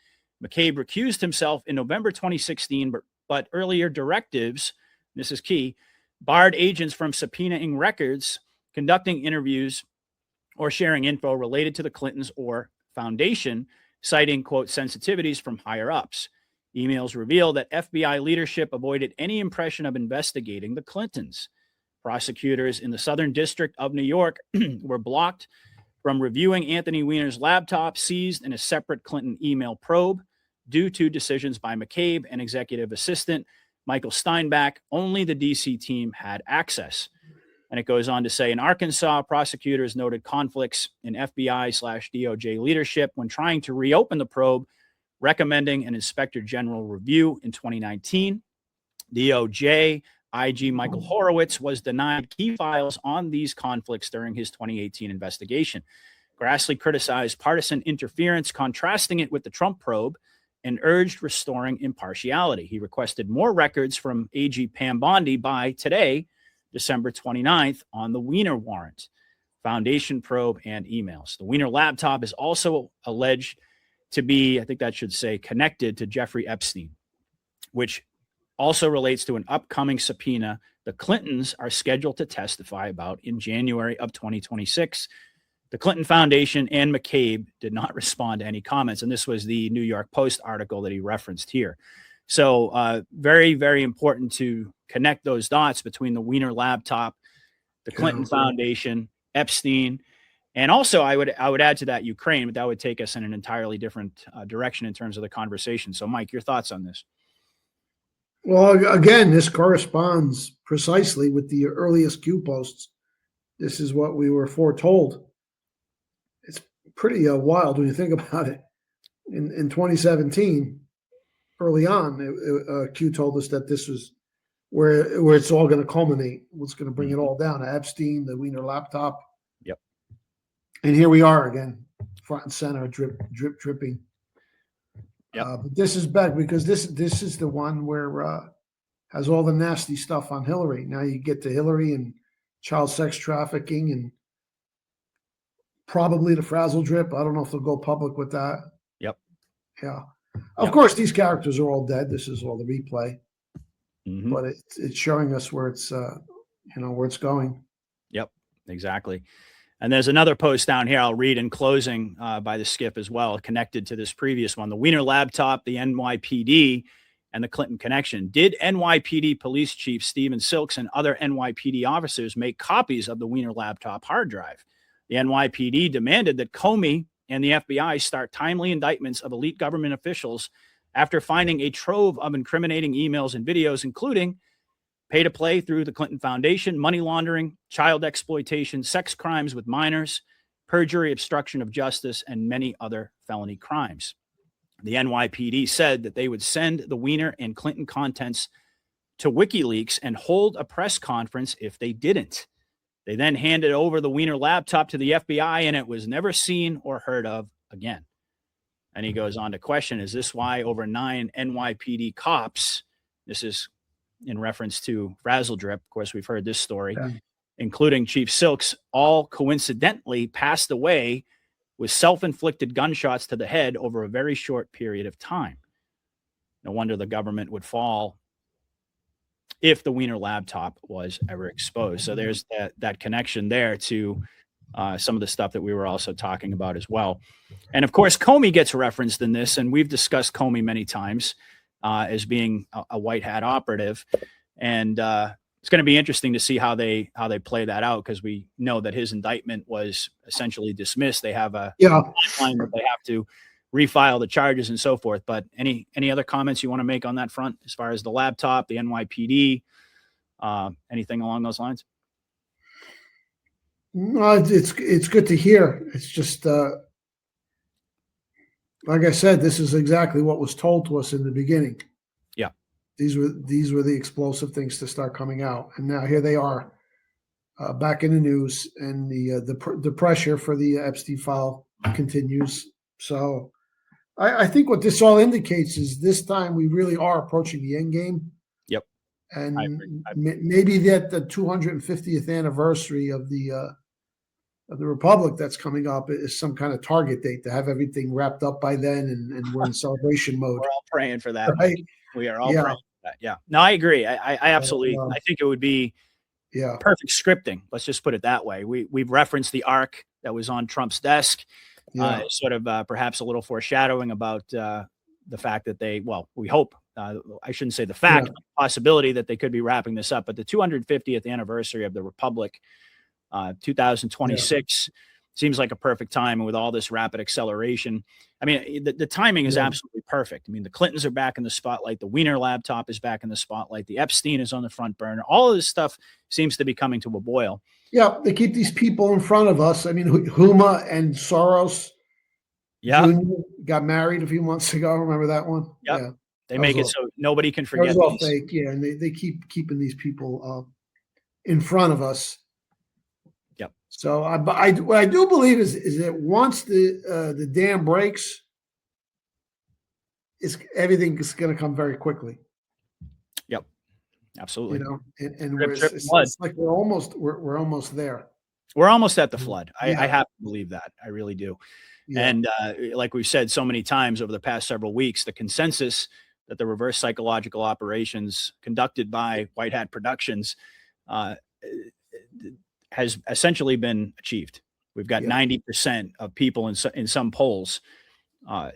McCabe recused himself in November 2016, but earlier directives, this is key, barred agents from subpoenaing records, conducting interviews, or sharing info related to the Clintons or Foundation, citing, quote, sensitivities from higher ups. Emails reveal that FBI leadership avoided any impression of investigating the Clintons. Prosecutors in the Southern District of New York were blocked from reviewing Anthony Weiner's laptop, seized in a separate Clinton email probe due to decisions by McCabe and executive assistant Michael Steinbach. Only the DC team had access. And it goes on to say, in Arkansas, prosecutors noted conflicts in FBI/DOJ leadership when trying to reopen the probe, recommending an inspector general review in 2019. DOJ IG Michael Horowitz was denied key files on these conflicts during his 2018 investigation. Grassley criticized partisan interference, contrasting it with the Trump probe, and urged restoring impartiality. He requested more records from AG Pam Bondi by today, December 29th, on the Weiner warrant, Foundation probe, and emails. The Weiner laptop is also alleged to be, I think that should say, connected to Jeffrey Epstein, which also relates to an upcoming subpoena the Clintons are scheduled to testify about in January of 2026. The Clinton Foundation and McCabe did not respond to any comments. And this was the New York Post article that he referenced here. So very, very important to connect those dots between the Weiner laptop, the Clinton Foundation, Epstein, and also I would add to that Ukraine, but that would take us in an entirely different direction in terms of the conversation. So Mike, your thoughts on this? Well, again, this corresponds precisely with the earliest Q posts. This is what we were foretold. It's pretty wild when you think about it. In 2017, early on, Q told us that this was where it's all going to culminate. What's going to bring it all down? Epstein, the Weiner laptop. Yep. And here we are again, front and center, dripping. Yep. But this is back because this is the one where has all the nasty stuff on Hillary. Now you get to Hillary and child sex trafficking and probably the frazzle drip. I don't know if they'll go public with that. Yep. Yeah. Of course, these characters are all dead. This is all the replay, but it's showing us where it's where it's going. Yep. Exactly. And there's another post down here I'll read in closing by the Skip as well, connected to this previous one. The Weiner laptop, the NYPD, and the Clinton connection. Did NYPD Police Chief Stephen Silks and other NYPD officers make copies of the Weiner laptop hard drive? The NYPD demanded that Comey and the FBI start timely indictments of elite government officials after finding a trove of incriminating emails and videos, including pay to play through the Clinton Foundation, money laundering, child exploitation, sex crimes with minors, perjury, obstruction of justice, and many other felony crimes. The NYPD said that they would send the Weiner and Clinton contents to WikiLeaks and hold a press conference if they didn't. They then handed over the Weiner laptop to the FBI, and it was never seen or heard of again. And he goes on to question, is this why over 9 NYPD cops, this is in reference to Frazzle Drip, of course, we've heard this story, including Chief Silks, all coincidentally passed away with self-inflicted gunshots to the head over a very short period of time. No wonder the government would fall if the Weiner laptop was ever exposed. So there's that connection there to some of the stuff that we were also talking about as well. And of course, Comey gets referenced in this, and we've discussed Comey many times. as being a white hat operative. And it's going to be interesting to see how they play that out, because we know that his indictment was essentially dismissed. They have a timeline that they have to refile the charges and so forth. But any other comments you want to make on that front as far as the laptop, the NYPD, anything along those lines? No, it's good to hear. It's just like I said, this is exactly what was told to us in the beginning. Yeah, these were the explosive things to start coming out, and now here they are, back in the news, and the pressure for the Epstein file continues. So I think what this all indicates is this time we really are approaching the end game. Yep. And maybe that the 250th anniversary of the Republic that's coming up is some kind of target date to have everything wrapped up by then, and we're in celebration mode. We're all praying for that. Right? We are all praying for that. Yeah. No, I agree. I absolutely, I think it would be perfect scripting. Let's just put it that way. We've referenced the arc that was on Trump's desk, sort of perhaps a little foreshadowing about the fact that we hope, I shouldn't say the fact, but the possibility that they could be wrapping this up. But the 250th anniversary of the Republic, 2026 seems like a perfect time. And with all this rapid acceleration, I mean, the timing is absolutely perfect. I mean, the Clintons are back in the spotlight. The Wiener laptop is back in the spotlight. The Epstein is on the front burner. All of this stuff seems to be coming to a boil. Yeah, they keep these people in front of us. I mean, Huma and Soros Jr. got married a few months ago. Remember that one? Yep. Yeah. They make it so nobody can forget these. All fake. Yeah, and they keep keeping these people in front of us. Yep. So what I do believe is that once the dam breaks, everything is going to come very quickly. Yep. Absolutely. You know, and it's like we're almost there. We're almost at the flood. I have to believe that. I really do. Yeah. And like we've said so many times over the past several weeks, the consensus that the reverse psychological operations conducted by White Hat Productions has essentially been achieved. We've got 90% of people in some polls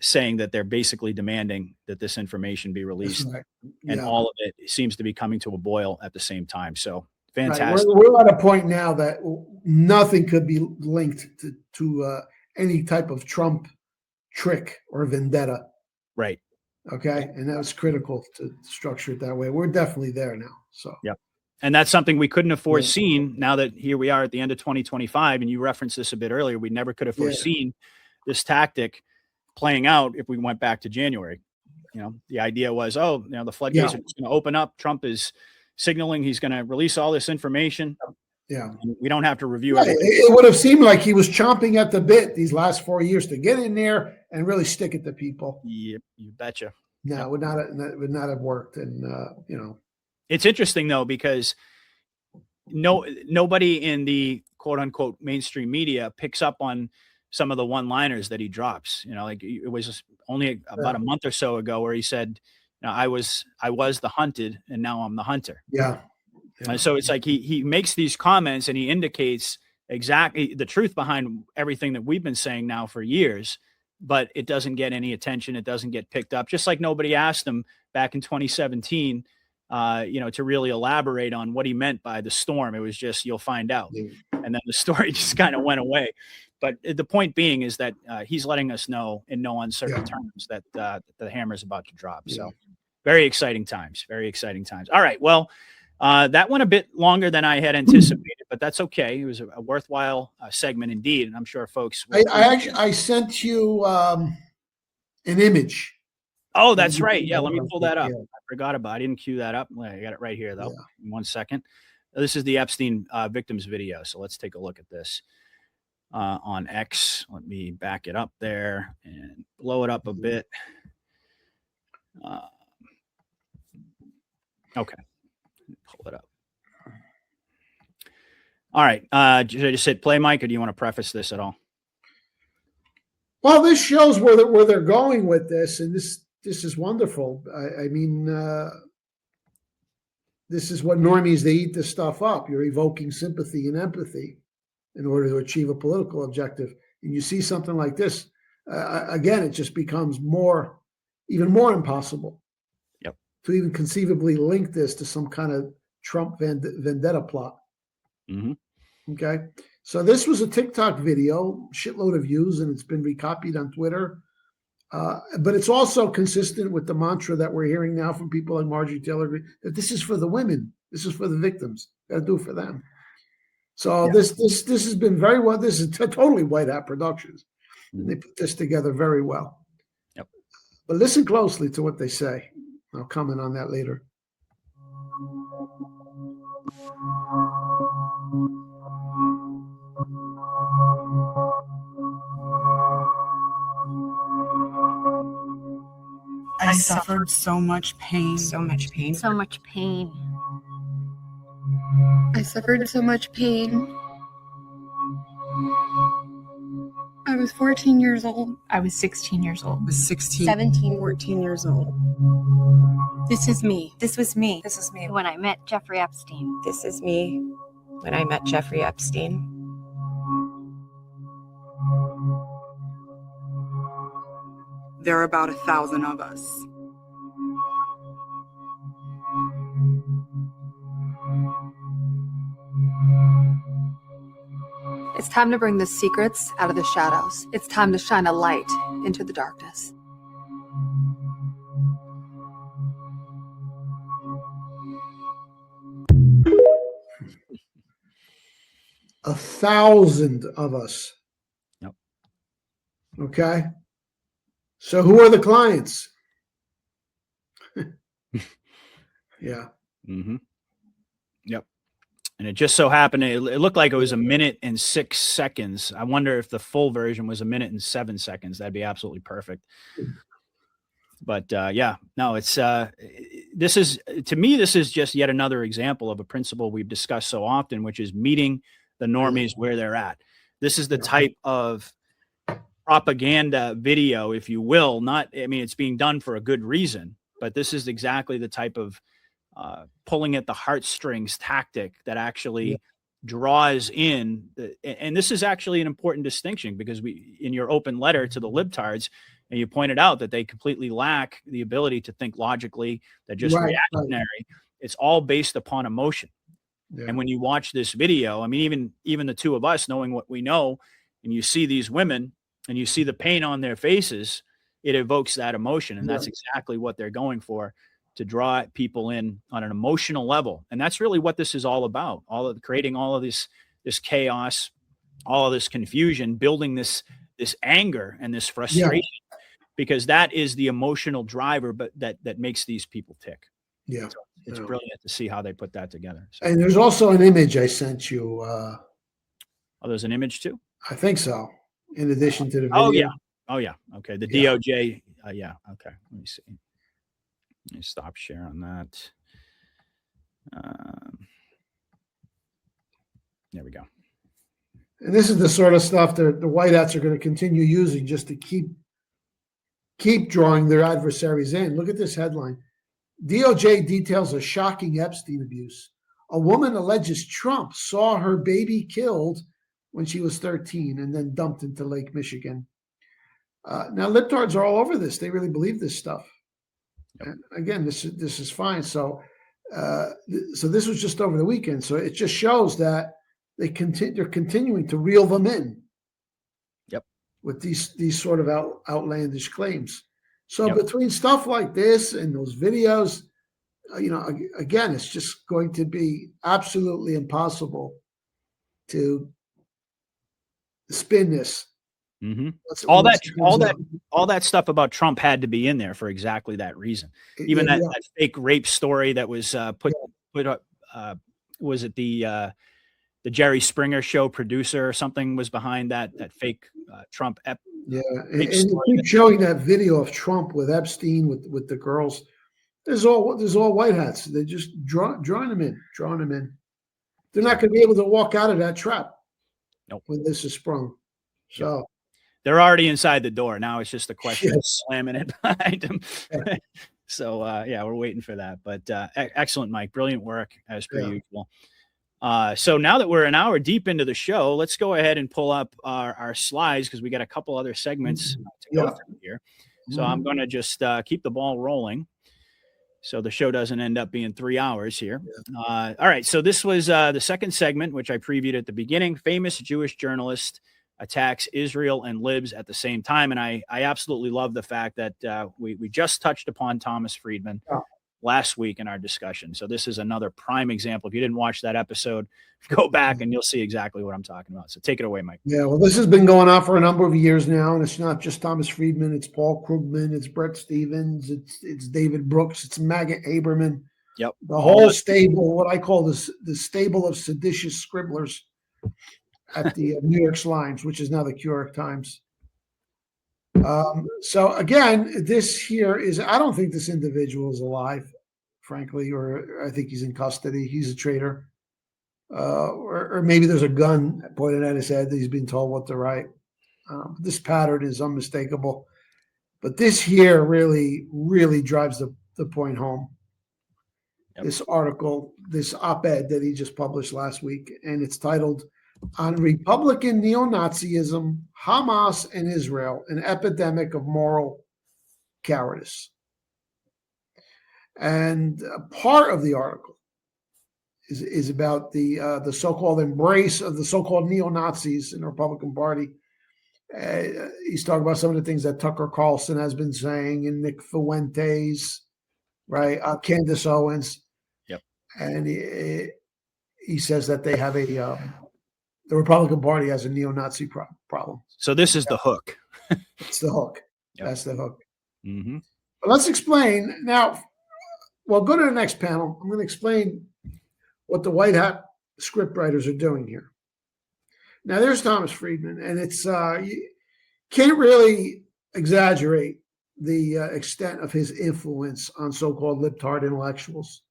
saying that they're basically demanding that this information be released. Right. And all of it seems to be coming to a boil at the same time. So fantastic. Right. We're at a point now that nothing could be linked to any type of Trump trick or vendetta. Right. Okay. And that was critical to structure it that way. We're definitely there now. So, and that's something we couldn't have foreseen now that here we are at the end of 2025. And you referenced this a bit earlier. We never could have foreseen this tactic playing out if we went back to January. You know, the idea was, the floodgates are going to open up. Trump is signaling he's going to release all this information. Yeah. And we don't have to review everything. It would have seemed like he was chomping at the bit these last 4 years to get in there and really stick it to people. Yep, you betcha. No, it would not have worked. And, it's interesting, though, because nobody in the quote unquote mainstream media picks up on some of the one-liners that he drops. You know, like it was only about a month or so ago where he said, I was the hunted and now I'm the hunter. Yeah. And so it's like he makes these comments and he indicates exactly the truth behind everything that we've been saying now for years, but it doesn't get any attention. It doesn't get picked up. Just like nobody asked him back in 2017, to really elaborate on what he meant by the storm. It was just, you'll find out. And then the story just kind of went away. But the point being is that he's letting us know in no uncertain terms that the hammer is about to drop. So very exciting times, very exciting times. All right. Well, that went a bit longer than I had anticipated, but that's okay. It was a worthwhile segment indeed. And I'm sure folks. I sent you an image. Oh, that's right. Yeah. Let me pull that up. I forgot about it. I didn't cue that up. I got it right here though. In 1 second. This is the Epstein victims video. So let's take a look at this on X. Let me back it up there and blow it up a bit. Okay. Pull it up. All right. Should I just hit play, Mike, or do you want to preface this at all? Well, this shows where they're going with this, and this is wonderful. I mean, this is what normies, they eat this stuff up. You're evoking sympathy and empathy in order to achieve a political objective. And you see something like this, again, it just becomes even more impossible. to even conceivably link this to some kind of Trump vendetta plot. Okay. So this was a TikTok video, shitload of views, and it's been recopied on Twitter. But it's also consistent with the mantra that we're hearing now from people like Marjorie Taylor Greene, that this is for the women. This is for the victims. Got to do it for them. So this has been very well. This is totally White Hat Productions. They put this together very well. Yep. But listen closely to what they say. I'll comment on that later. I suffered so much pain. So much pain. So much pain. I suffered so much pain. I was 14 years old. I was 16 years old. I was 16. 17. 14 years old. This is me. This was me. This is me when I met Jeffrey Epstein. This is me when I met Jeffrey Epstein. There are about 1,000 of us. It's time to bring the secrets out of the shadows. It's time to shine a light into the darkness. A 1,000 of us. Yep. Okay. So who are the clients? Yeah. Yep. And it just so happened, it looked like it was 1 minute and 6 seconds. I wonder if the full version was 1 minute and 7 seconds. That'd be absolutely perfect. But yeah, no, it's this is, to me, this is just yet another example of a principle we've discussed so often, which is meeting the normies where they're at. This is the type of propaganda video, if you will. Not, I mean, it's being done for a good reason, but this is exactly the type of pulling at the heartstrings tactic that actually draws in. And this is actually an important distinction, because in your open letter to the libtards, and you pointed out that they completely lack the ability to think logically, they're just reactionary. Right. It's all based upon emotion. Yeah. And when you watch this video, I mean, even the two of us knowing what we know, and you see these women and you see the pain on their faces, it evokes that emotion. And that's exactly what they're going for, to draw people in on an emotional level. And that's really what this is all about. Creating all of this chaos, all of this confusion, building this anger and this frustration, because that is the emotional driver, but that makes these people tick. Yeah. So it's brilliant to see how they put that together. So. And there's also an image I sent you. Oh, there's an image too? I think so. In addition to the video. Oh, yeah. Oh, yeah. Okay. The DOJ. Yeah. Okay. Let me see. Let me stop sharing that. There we go. And this is the sort of stuff that the White Hats are going to continue using just to keep drawing their adversaries in. Look at this headline. DOJ details a shocking Epstein abuse. A woman alleges Trump saw her baby killed when she was 13 and then dumped into Lake Michigan. Now, libtards are all over this. They really believe this stuff. Yep. And again, this is fine. So this was just over the weekend. So it just shows that they're continuing to reel them in. Yep. With these sort of outlandish claims. So between stuff like this and those videos, again, it's just going to be absolutely impossible to spin this. Mm-hmm. All that stuff about Trump had to be in there for exactly that reason. Even that fake rape story that was put up. Was it the Jerry Springer show producer or something was behind that fake Trump? And they keep showing that video of Trump with Epstein with the girls. There's all White Hats. They're just drawing them in. They're not going to be able to walk out of that trap when this is sprung. So they're already inside the door. Now it's just a question of slamming it behind them. So we're waiting for that. But excellent, Mike. Brilliant work as per usual. So now that we're an hour deep into the show, let's go ahead and pull up our slides, because we got a couple other segments to go through here. So I'm going to just keep the ball rolling. so the show doesn't end up being 3 hours here. All right. So this was the second segment, which I previewed at the beginning. Famous Jewish journalist attacks Israel and Libs at the same time. And I absolutely love the fact that we just touched upon Thomas Friedman last week in our discussion. So this is another prime example. If you didn't watch that episode, go back and you'll see exactly what I'm talking about. So take it away, Mike. Yeah, well, this has been going on for a number of years now, and it's not just Thomas Friedman. It's Paul Krugman, it's Brett Stevens, it's David Brooks, it's Maggot Haberman. Yep. The whole stable, what I call the stable of seditious scribblers at the New York Slimes, which is now the New York Times. So again, this here is, I don't think this individual is alive, frankly, or I think he's in custody. He's a traitor. Or maybe there's a gun pointed at his head that he's been told what to write. This pattern is unmistakable. But this here really, really drives the point home. Yep. This article, this op-ed that he just published last week, and it's titled, "On Republican Neo-Nazism, Hamas and Israel, an Epidemic of Moral Cowardice." And part of the article is about the so-called embrace of the so-called neo-Nazis in the Republican Party. He's talking about some of the things that Tucker Carlson has been saying, and Nick Fuentes, right? Candace Owens. Yep. And he says that they have the Republican Party has a neo-Nazi problem. So this is the hook. It's the hook. Yep. That's the hook. Mm-hmm. But let's explain now. Well, go to the next panel. I'm going to explain what the white hat scriptwriters are doing here. Now, there's Thomas Friedman, and it's you can't really exaggerate the extent of his influence on so-called libtard intellectuals.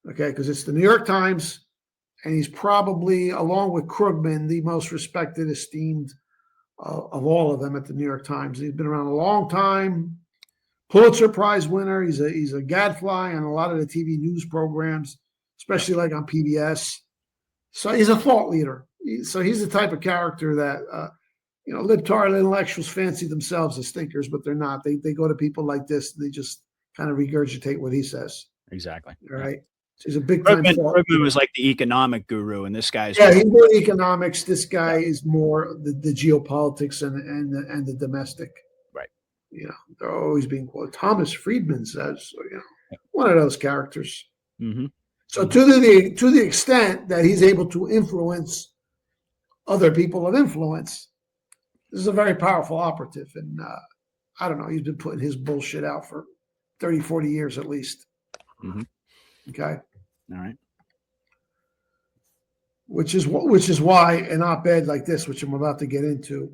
Okay, because it's the New York Times, and he's probably, along with Krugman, the most respected, esteemed of all of them at the New York Times. He's been around a long time. Pulitzer Prize winner. He's a gadfly on a lot of the TV news programs, especially like on PBS. So he's a thought leader. So he's the type of character that, libtard intellectuals fancy themselves as thinkers, but they're not. They go to people like this, and they just kind of regurgitate what he says. Exactly. All right. So he's a big time. Krugman was like the economic guru, and this guy's he's more economics. This guy is more the geopolitics and the domestic. Right. They're always being quoted. Thomas Friedman says, one of those characters. Mm-hmm. So to the extent that he's able to influence other people of influence, this is a very powerful operative. And I don't know, he's been putting his bullshit out for 30, 40 years at least. Mm-hmm. Okay. All right. Which is why an op-ed like this, which I'm about to get into,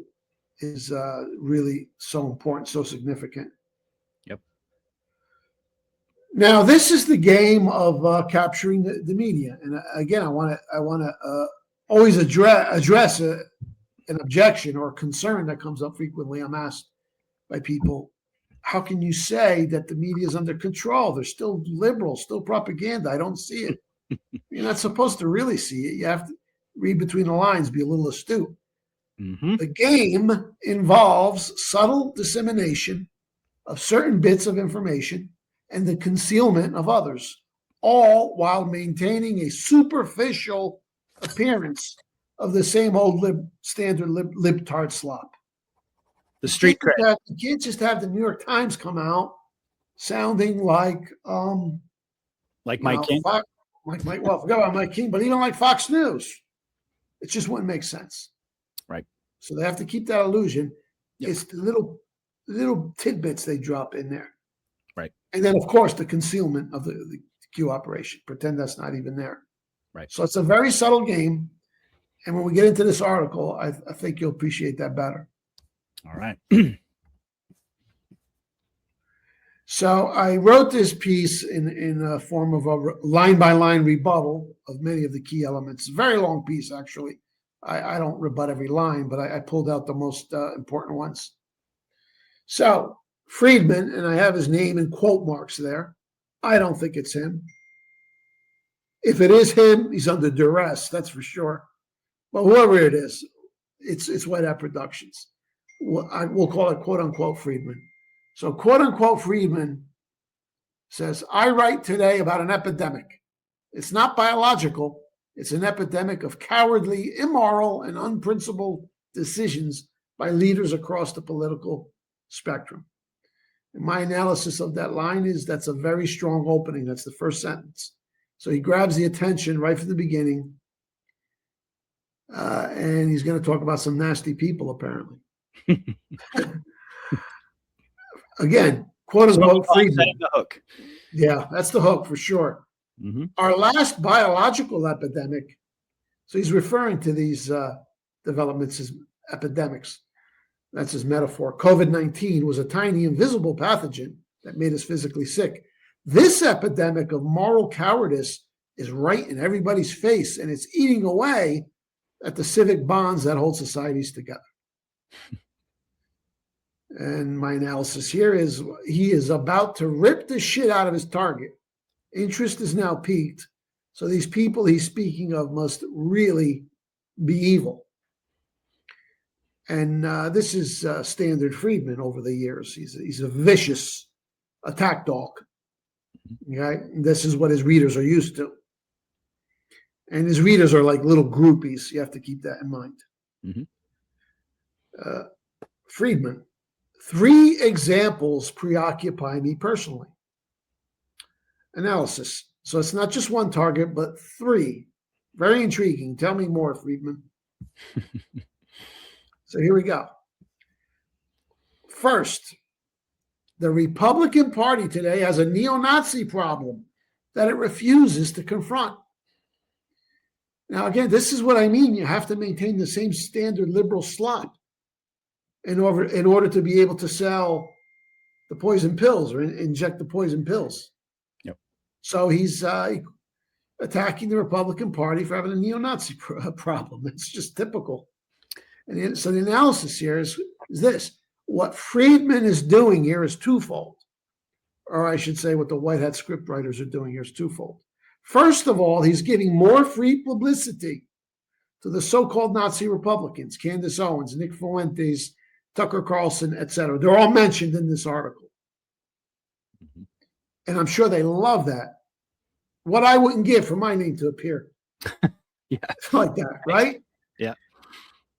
is really so important, so significant. Yep. Now, this is the game of capturing the media, and again, I want to always address an objection or concern that comes up frequently. I'm asked by people, how can you say that the media is under control? They're still liberal, still propaganda. I don't see it. You're not supposed to really see it. You have to read between the lines, be a little astute. Mm-hmm. The game involves subtle dissemination of certain bits of information and the concealment of others, all while maintaining a superficial appearance of the same old standard libtard slop. The street cred. You can't just have the New York Times come out sounding like Mike King. Forgot about Mike King, but even like Fox News. It just wouldn't make sense. Right. So they have to keep that illusion. Yep. It's the little tidbits they drop in there. Right. And then, of course, the concealment of the Q operation. Pretend that's not even there. Right. So it's a very subtle game. And when we get into this article, I think you'll appreciate that better. All right. So I wrote this piece in a form of a line-by-line rebuttal of many of the key elements. It's a very long piece, actually. I don't rebut every line, but I pulled out the most important ones. So Friedman, and I have his name in quote marks there. I don't think it's him. If it is him, he's under duress, that's for sure. But whoever it is, it's White Hat Productions. We'll call it quote-unquote Friedman. So quote-unquote Friedman says, I write today about an epidemic. It's not biological. It's an epidemic of cowardly, immoral, and unprincipled decisions by leaders across the political spectrum. And my analysis of that line is that's a very strong opening. That's the first sentence. So he grabs the attention right from the beginning. And he's going to talk about some nasty people, apparently. Again, quote unquote, Friedman. The hook. Yeah, that's the hook for sure. Mm-hmm. Our last biological epidemic, so he's referring to these developments as epidemics. That's his metaphor. COVID-19 was a tiny, invisible pathogen that made us physically sick. This epidemic of moral cowardice is right in everybody's face, and it's eating away at the civic bonds that hold societies together. And my analysis here is he is about to rip the shit out of his target. Interest is now peaked. So these people he's speaking of must really be evil. And this is standard Friedman over the years. He's a vicious attack dog. Okay? This is what his readers are used to. And his readers are like little groupies. You have to keep that in mind. Mm-hmm. Friedman. 3 examples preoccupy me personally. Analysis. So it's not just one target, but 3. Very intriguing. Tell me more, Friedman. So here we go. First, the Republican Party today has a neo-Nazi problem that it refuses to confront. Now, again, this is what I mean. You have to maintain the same standard liberal slop in order to be able to sell the poison pills or inject the poison pills. Yep. So he's attacking the Republican Party for having a neo-Nazi problem. It's just typical. And so the analysis here is this. What Friedman is doing here is twofold. Or I should say what the White Hat scriptwriters are doing here is twofold. First of all, he's giving more free publicity to the so-called Nazi Republicans, Candace Owens, Nick Fuentes, Tucker Carlson, etc. They're all mentioned in this article. And I'm sure they love that. What I wouldn't give for my name to appear. Yeah. Like that, right? Yeah.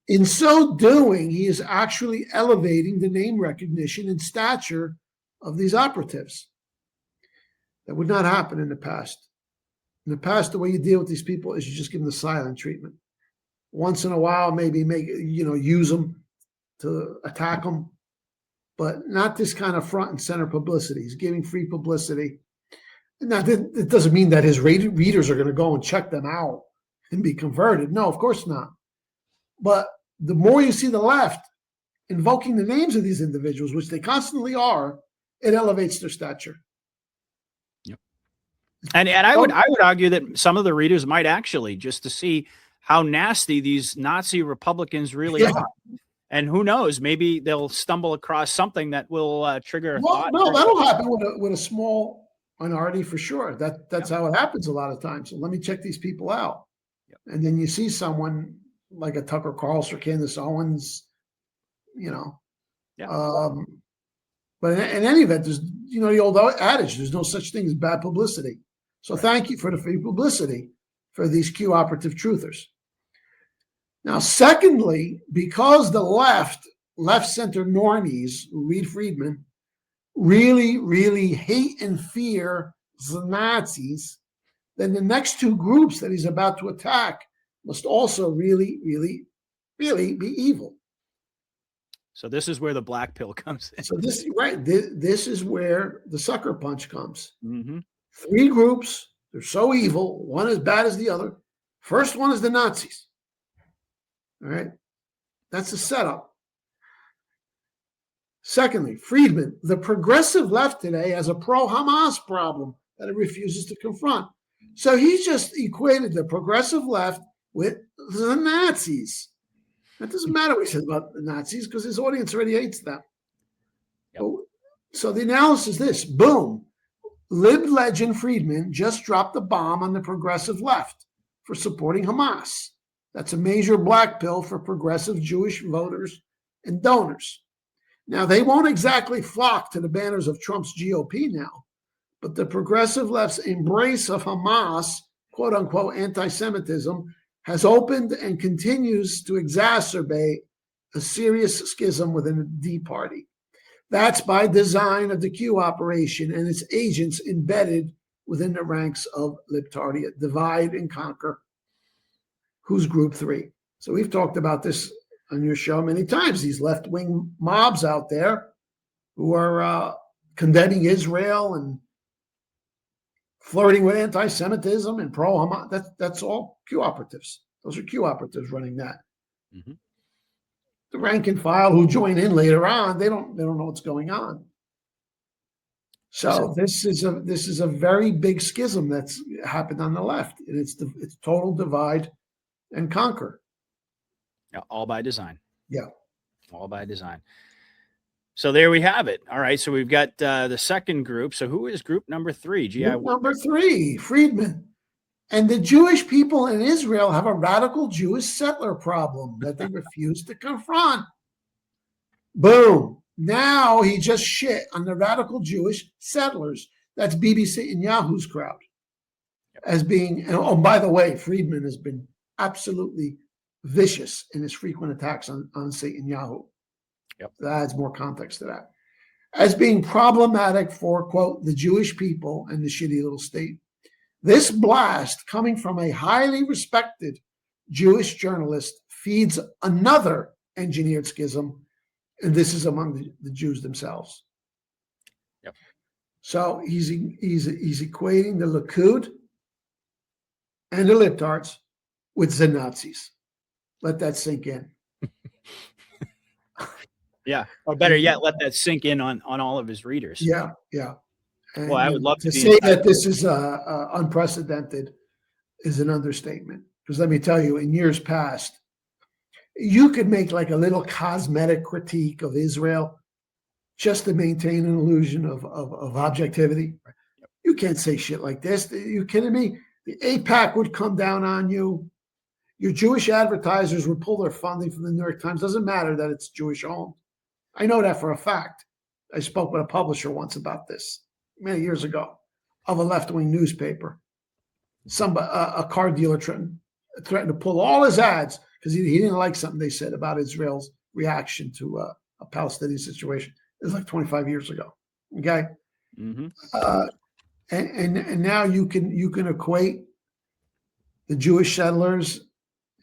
In so doing, he is actually elevating the name recognition and stature of these operatives. That would not happen in the past. In the past, the way you deal with these people is you just give them the silent treatment. Once in a while, maybe use them to attack them, but not this kind of front and center publicity. He's giving free publicity. Now, it doesn't mean that his readers are going to go and check them out and be converted. No, of course not. But the more you see the left invoking the names of these individuals, which they constantly are, it elevates their stature. Yep. And I would argue that some of the readers might actually, just to see how nasty these Nazi Republicans really are. And who knows, maybe they'll stumble across something that will trigger a thought. No, that'll happen with a small minority for sure. That's how it happens a lot of times. So let me check these people out. Yep. And then you see someone like a Tucker Carlson or Candace Owens, Yeah. But in any event, there's the old adage, there's no such thing as bad publicity. So Thank you for the free publicity for these Q operative truthers. Now, secondly, because the left-center normies who read Friedman really, really hate and fear the Nazis, then the next 2 groups that he's about to attack must also really, really, really be evil. So this is where the black pill comes in. So this is where the sucker punch comes. Mm-hmm. 3 groups, they're so evil, one as bad as the other. First one is the Nazis. All right, that's the setup. Secondly, Friedman, the progressive left today has a pro-Hamas problem that it refuses to confront. So he just equated the progressive left with the Nazis. That doesn't matter what he says about the Nazis because his audience already hates them. Yep. So the analysis is this, boom, lib legend Friedman just dropped the bomb on the progressive left for supporting Hamas. That's a major black pill for progressive Jewish voters and donors. Now, they won't exactly flock to the banners of Trump's GOP now, but the progressive left's embrace of Hamas, quote unquote, anti-Semitism, has opened and continues to exacerbate a serious schism within the D Party. That's by design of the Q operation and its agents embedded within the ranks of Libtardia. Divide and conquer. Who's group 3? So we've talked about this on your show many times. These left-wing mobs out there who are condemning Israel and flirting with anti-Semitism and pro-Hamas. That's all Q operatives. Those are Q operatives running that. Mm-hmm. The rank and file who join in later on, they don't know what's going on. So this is a very big schism that's happened on the left, and it's total divide and conquer. Yeah, all by design. Yeah, all by design. So there we have it. All right, so we've got the second group. So who is group number 3? Group number 3, Friedman. And the Jewish people in Israel have a radical Jewish settler problem that they refuse to confront. Boom. Now he just shit on the radical Jewish settlers. That's BBC and Yahoo's crowd. As being, oh, by the way, Friedman has been absolutely vicious in his frequent attacks on Satan Yahoo. Yep. That adds more context to that. As being problematic for, quote, the Jewish people and the shitty little state. This blast coming from a highly respected Jewish journalist feeds another engineered schism, and this is among the Jews themselves. Yep. So he's equating the Likud and the libtards with the Nazis. Let that sink in. Yeah, or better yet, let that sink in on all of his readers. Yeah, yeah. And well, I would love to say that this is unprecedented is an understatement. Because let me tell you, in years past, you could make like a little cosmetic critique of Israel just to maintain an illusion of objectivity. You can't say shit like this. Are you kidding me? The AIPAC would come down on you. Your Jewish advertisers would pull their funding from the New York Times. Doesn't matter that it's Jewish owned. I know that for a fact. I spoke with a publisher once about this many years ago of a left-wing newspaper. A car dealer threatened to pull all his ads because he didn't like something they said about Israel's reaction to a Palestinian situation. It was like 25 years ago. Okay. Mm-hmm. And now you can equate the Jewish settlers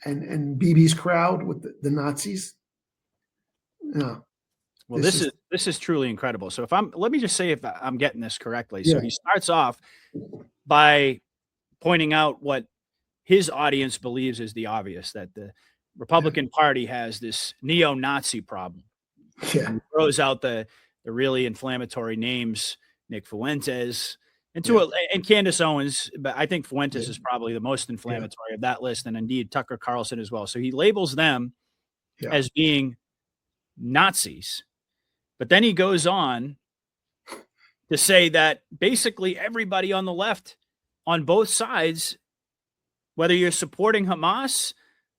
and Bibi's crowd with the Nazis. No. Well, this is truly incredible. So let me just say if I'm getting this correctly. So he starts off by pointing out what his audience believes is the obvious, that the Republican Party has this neo-Nazi problem. Yeah. He throws out the really inflammatory names, Nick Fuentes, and Candace Owens, but I think Fuentes is probably the most inflammatory of that list, and indeed Tucker Carlson as well. So he labels them as being Nazis. But then he goes on to say that basically everybody on the left, on both sides, whether you're supporting Hamas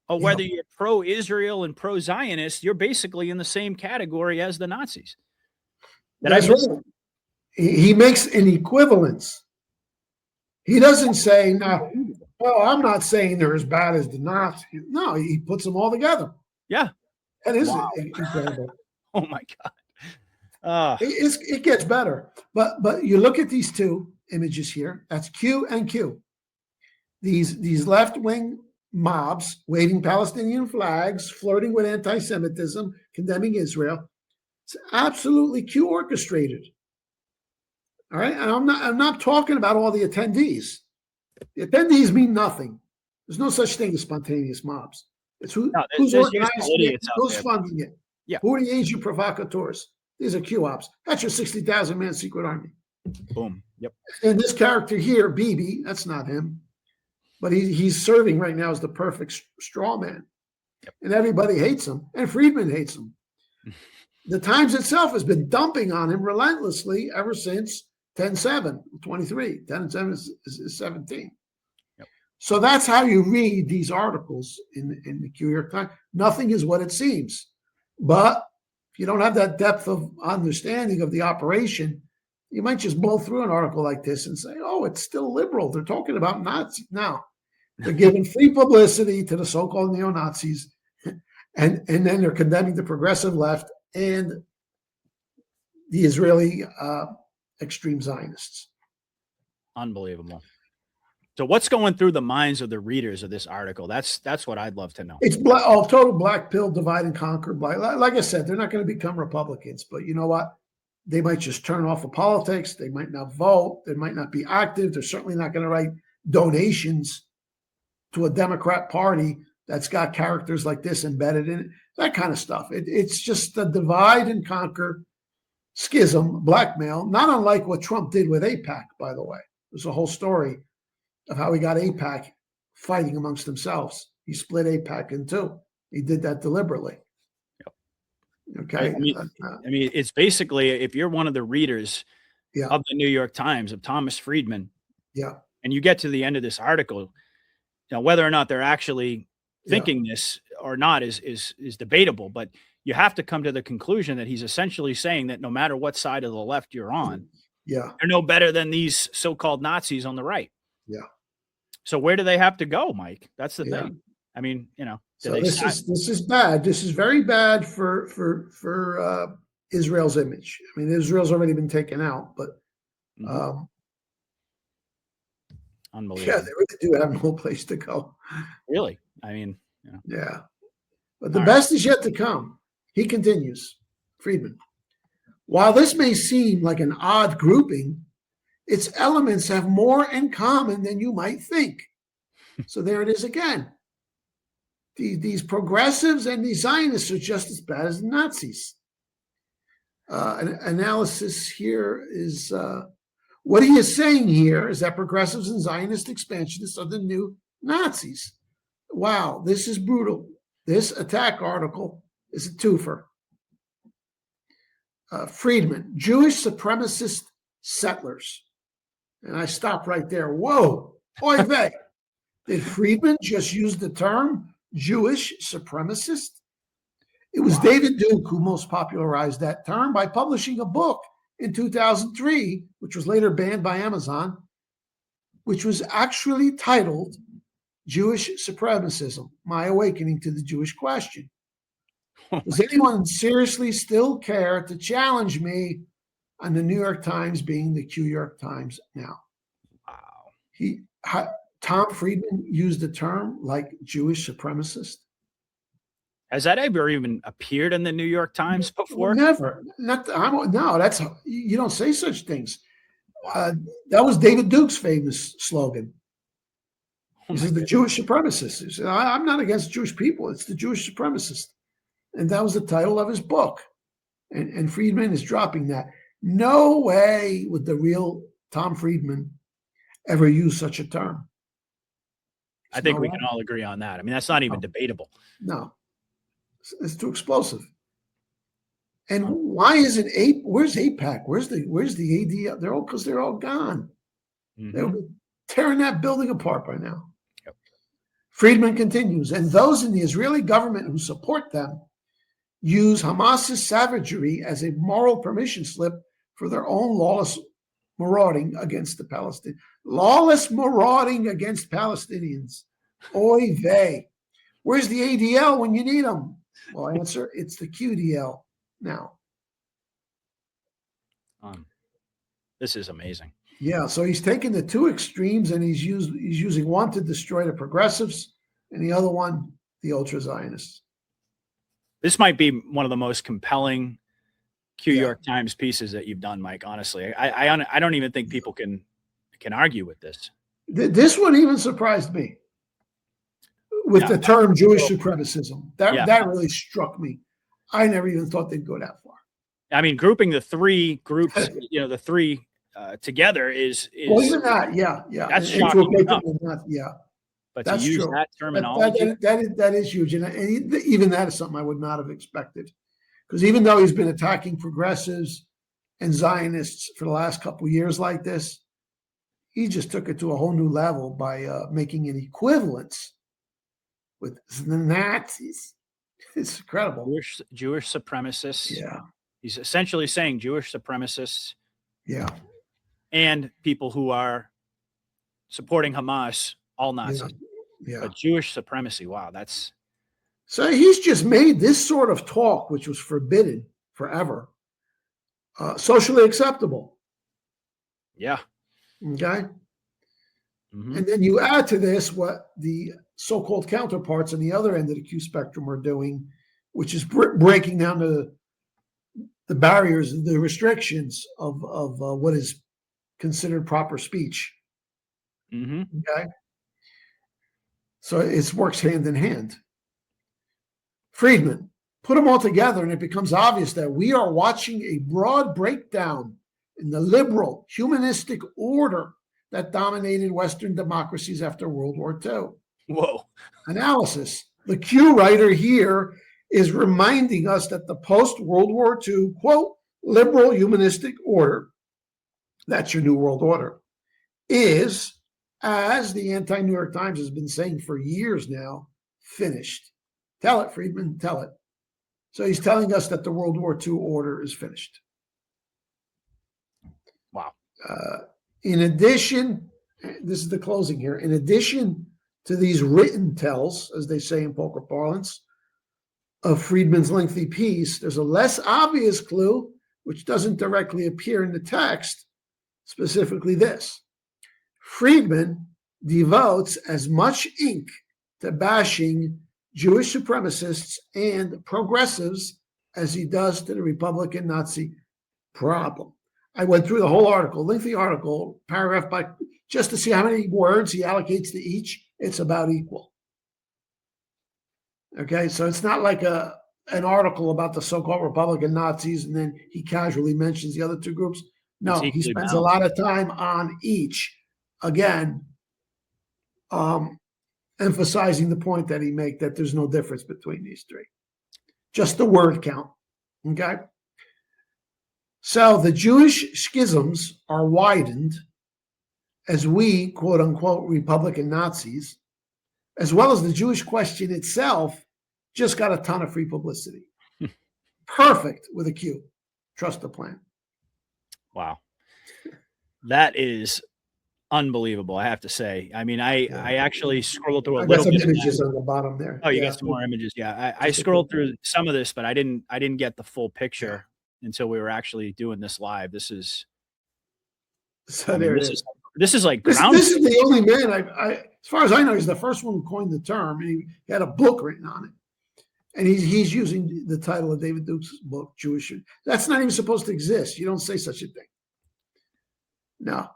or whether you're pro-Israel and pro-Zionist, you're basically in the same category as the Nazis. That's right. He makes an equivalence. He doesn't say, no, well, I'm not saying they're as bad as the Nazis. No, he puts them all together. Yeah. That is incredible. Oh, my God. It gets better. But you look at these two images here. That's Q and Q. These left-wing mobs waving Palestinian flags, flirting with anti-Semitism, condemning Israel. It's absolutely Q orchestrated. All right, and I'm not talking about all the attendees. The attendees mean nothing. There's no such thing as spontaneous mobs. It's who's organizing it, who's funding it. Yeah. Who are the agent provocateurs? These are Q ops. That's your 60,000 man secret army. Boom. Yep. And this character here, Bibi, that's not him, but he's serving right now as the perfect straw man. Yep. And everybody hates him, and Friedman hates him. The Times itself has been dumping on him relentlessly ever since 10/7, 23. 10 and 7 is 17. Yep. So that's how you read these articles in the New York Times. Nothing is what it seems. But if you don't have that depth of understanding of the operation, you might just blow through an article like this and say, oh, it's still liberal. They're talking about Nazis now. They're giving free publicity to the so-called neo-Nazis, and then they're condemning the progressive left and the Israeli extreme Zionists. Unbelievable. So what's going through the minds of the readers of this article? That's what I'd love to know. It's total black pill, divide and conquer. Like I said, they're not going to become Republicans, but you know what? They might just turn off of politics. They might not vote. They might not be active. They're certainly not going to write donations to a Democrat Party that's got characters like this embedded in it, that kind of stuff. It's just a divide and conquer, schism, blackmail, not unlike what Trump did with AIPAC, by the way. There's a whole story of how he got AIPAC fighting amongst themselves. He split AIPAC in two. He did that deliberately. Yep. Okay. I mean, it's basically, if you're one of the readers of the New York Times, of Thomas Friedman, and you get to the end of this article, whether or not they're actually thinking this or not is debatable, but you have to come to the conclusion that he's essentially saying that no matter what side of the left you're on, you're no better than these so-called Nazis on the right. Yeah. So where do they have to go, Mike? That's the thing. I mean, so this is bad. This is very bad for Israel's image. I mean, Israel's already been taken out, but unbelievable. Yeah, they really do have no place to go. Really? I mean, yeah. But the best is yet to come. He continues, Friedman. While this may seem like an odd grouping, its elements have more in common than you might think. So there it is again. These progressives and these Zionists are just as bad as the Nazis. An analysis here is what he is saying here is that progressives and Zionist expansionists are the new Nazis. Wow, this is brutal. This attack article is a twofer. Friedman, Jewish supremacist settlers. And I stop right there. Whoa, oy vey. Did Friedman just use the term Jewish supremacist? It was David Duke who most popularized that term by publishing a book in 2003, which was later banned by Amazon, which was actually titled Jewish Supremacism, My Awakening to the Jewish Question. Does anyone seriously still care to challenge me on the New York Times being the Q York Times now? Wow. Tom Friedman used the term like Jewish supremacist. Has that ever even appeared in the New York Times before? Never. No, that's, you don't say such things. That was David Duke's famous slogan. He says the Jewish supremacist. He said, I'm not against Jewish people. It's the Jewish supremacist. And that was the title of his book. And Friedman is dropping that. No way would the real Tom Friedman ever use such a term. I think we can all agree on that. I mean, that's not even debatable. No, it's too explosive. And why isn't where's AIPAC? Where's the AD? They're all gone. They'll be tearing that building apart by now. Yep. Friedman continues, and those in the Israeli government who support them use Hamas's savagery as a moral permission slip for their own lawless marauding against the Palestinians. Lawless marauding against Palestinians. Oy vey. Where's the ADL when you need them? Well, answer, it's the QDL now. This is amazing. Yeah, so he's taken the two extremes and he's using one to destroy the progressives and the other one, the ultra-Zionists. This might be one of the most compelling Q York Times pieces that you've done, Mike. Honestly, I don't even think people can argue with this. This one even surprised me with the term Jewish supremacism. That really struck me. I never even thought they'd go that far. I mean, grouping the three groups, the three together is well, even that, yeah. That's shocking. But that's to use true. that terminology, that is huge, and even that is something I would not have expected. Because even though he's been attacking progressives and Zionists for the last couple of years like this, he just took it to a whole new level by making an equivalence with the Nazis. It's incredible. Jewish supremacists. Yeah. He's essentially saying Jewish supremacists Yeah. And people who are supporting Hamas, all Nazis. Yeah. But Jewish supremacy, wow, that's... So he's just made this sort of talk, which was forbidden forever, socially acceptable. Yeah. Okay. Mm-hmm. And then you add to this what the so-called counterparts on the other end of the Q spectrum are doing, which is breaking down the barriers, the restrictions of what is considered proper speech. Mm-hmm. Okay. So it works hand in hand. Friedman, put them all together, and it becomes obvious that we are watching a broad breakdown in the liberal, humanistic order that dominated Western democracies after World War II. Whoa. Analysis. The Q writer here is reminding us that the post-World War II, quote, liberal humanistic order, that's your New World Order, is, as the anti-New York Times has been saying for years now, finished. Tell it, Friedman, tell it. So he's telling us that the World War II order is finished. Wow. In addition, this is the closing here, in addition to these written tells, as they say in poker parlance, of Friedman's lengthy piece, there's a less obvious clue, which doesn't directly appear in the text, specifically this. Friedman devotes as much ink to bashing Jewish supremacists and progressives as he does to the Republican Nazi problem. I went through the whole article, lengthy article, paragraph by, just to see how many words he allocates to each. It's about equal. Okay, so it's not like an article about the so-called Republican Nazis and then he casually mentions the other two groups. No, he spends a lot of time on each. Again, emphasizing the point that he made that there's no difference between these three. Just the word count. Okay? So the Jewish schisms are widened as we, quote unquote, Republican Nazis, as well as the Jewish question itself, just got a ton of free publicity. Perfect with a Q. Trust the plan. Wow. That is unbelievable, I have to say. I mean, I actually scrolled through a little bit. I got some images on the bottom there. Oh, you got some more images. Yeah. I scrolled through some of this, but I didn't get the full picture until we were actually doing this live. This is this is like ground. This is the only man I as far as I know, he's the first one who coined the term, and he had a book written on it. And he's using the title of David Duke's book, Jewish. That's not even supposed to exist. You don't say such a thing. No,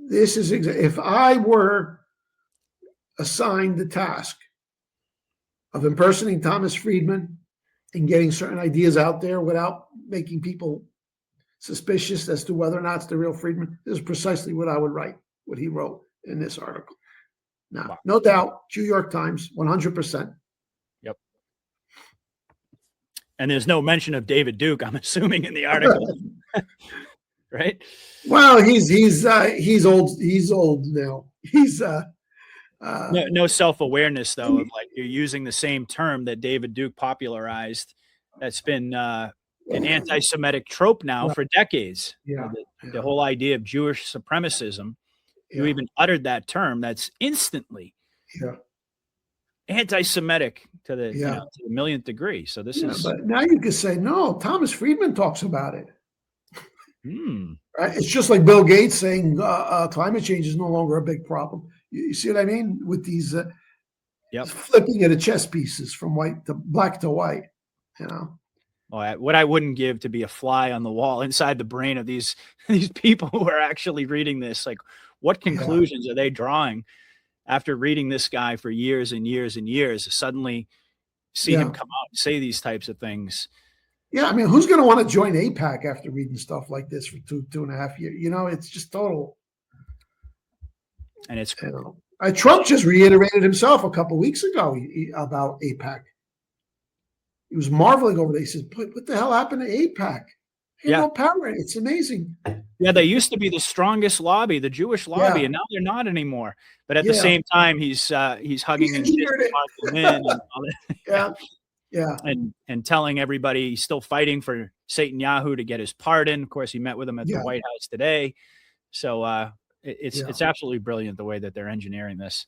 this is if I were assigned the task of impersonating Thomas Friedman and getting certain ideas out there without making people suspicious as to whether or not it's the real Friedman, this is precisely what I would write, what he wrote in this article. Now, no doubt, New York Times, 100%. Yep. And there's no mention of David Duke, I'm assuming, in the article. Right? Well, he's old. He's old now. He's no self-awareness though of like you're using the same term that David Duke popularized. That's been an anti-Semitic trope now for decades. Yeah, the whole idea of Jewish supremacism. You even uttered that term. That's instantly anti-Semitic to the to the millionth degree. So this is. But now you could say no. Thomas Friedman talks about it. Right? It's just like Bill Gates saying climate change is no longer a big problem. You see what I mean with these flipping it at chess pieces from white to black to white. You know. Well, what I wouldn't give to be a fly on the wall inside the brain of these people who are actually reading this. Like, what conclusions are they drawing after reading this guy for years and years and years? Suddenly, see him come out and say these types of things. Yeah, I mean, who's going to want to join AIPAC after reading stuff like this for two and a half years? You know, it's just total. And it's Trump just reiterated himself a couple of weeks ago about AIPAC. He was marveling over it. He said, "What the hell happened to AIPAC? No power. It's amazing." Yeah, they used to be the strongest lobby, the Jewish lobby, and now they're not anymore. But at the same time, he's hugging and kissing and all that. Yeah. And telling everybody he's still fighting for Netanyahu to get his pardon. Of course, he met with him at the White House today. So it's absolutely brilliant the way that they're engineering this.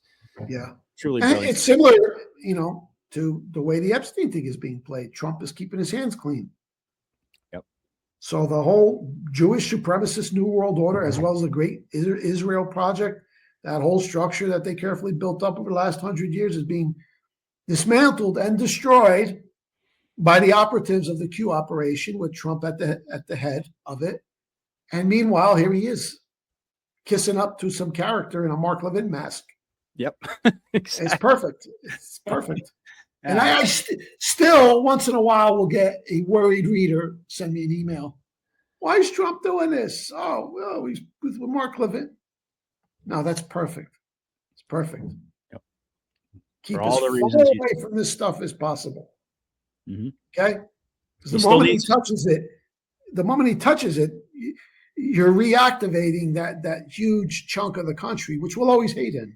Yeah. Truly brilliant. It's similar, to the way the Epstein thing is being played. Trump is keeping his hands clean. Yep. So the whole Jewish supremacist New World Order, as well as the Great Israel Project, that whole structure that they carefully built up over the last 100 years is being dismantled and destroyed by the operatives of the Q operation, with Trump at the head of it. And meanwhile, here he is, kissing up to some character in a Mark Levin mask. Yep. Exactly. It's perfect. It's perfect. And I still, once in a while, will get a worried reader send me an email. Why is Trump doing this? Oh, well, he's with Mark Levin. No, that's perfect. It's perfect. Yep. Keep For as all the far reasons away from this stuff as possible. Mm-hmm. Okay? Because the moment he touches it, you're reactivating that huge chunk of the country, which will always hate him.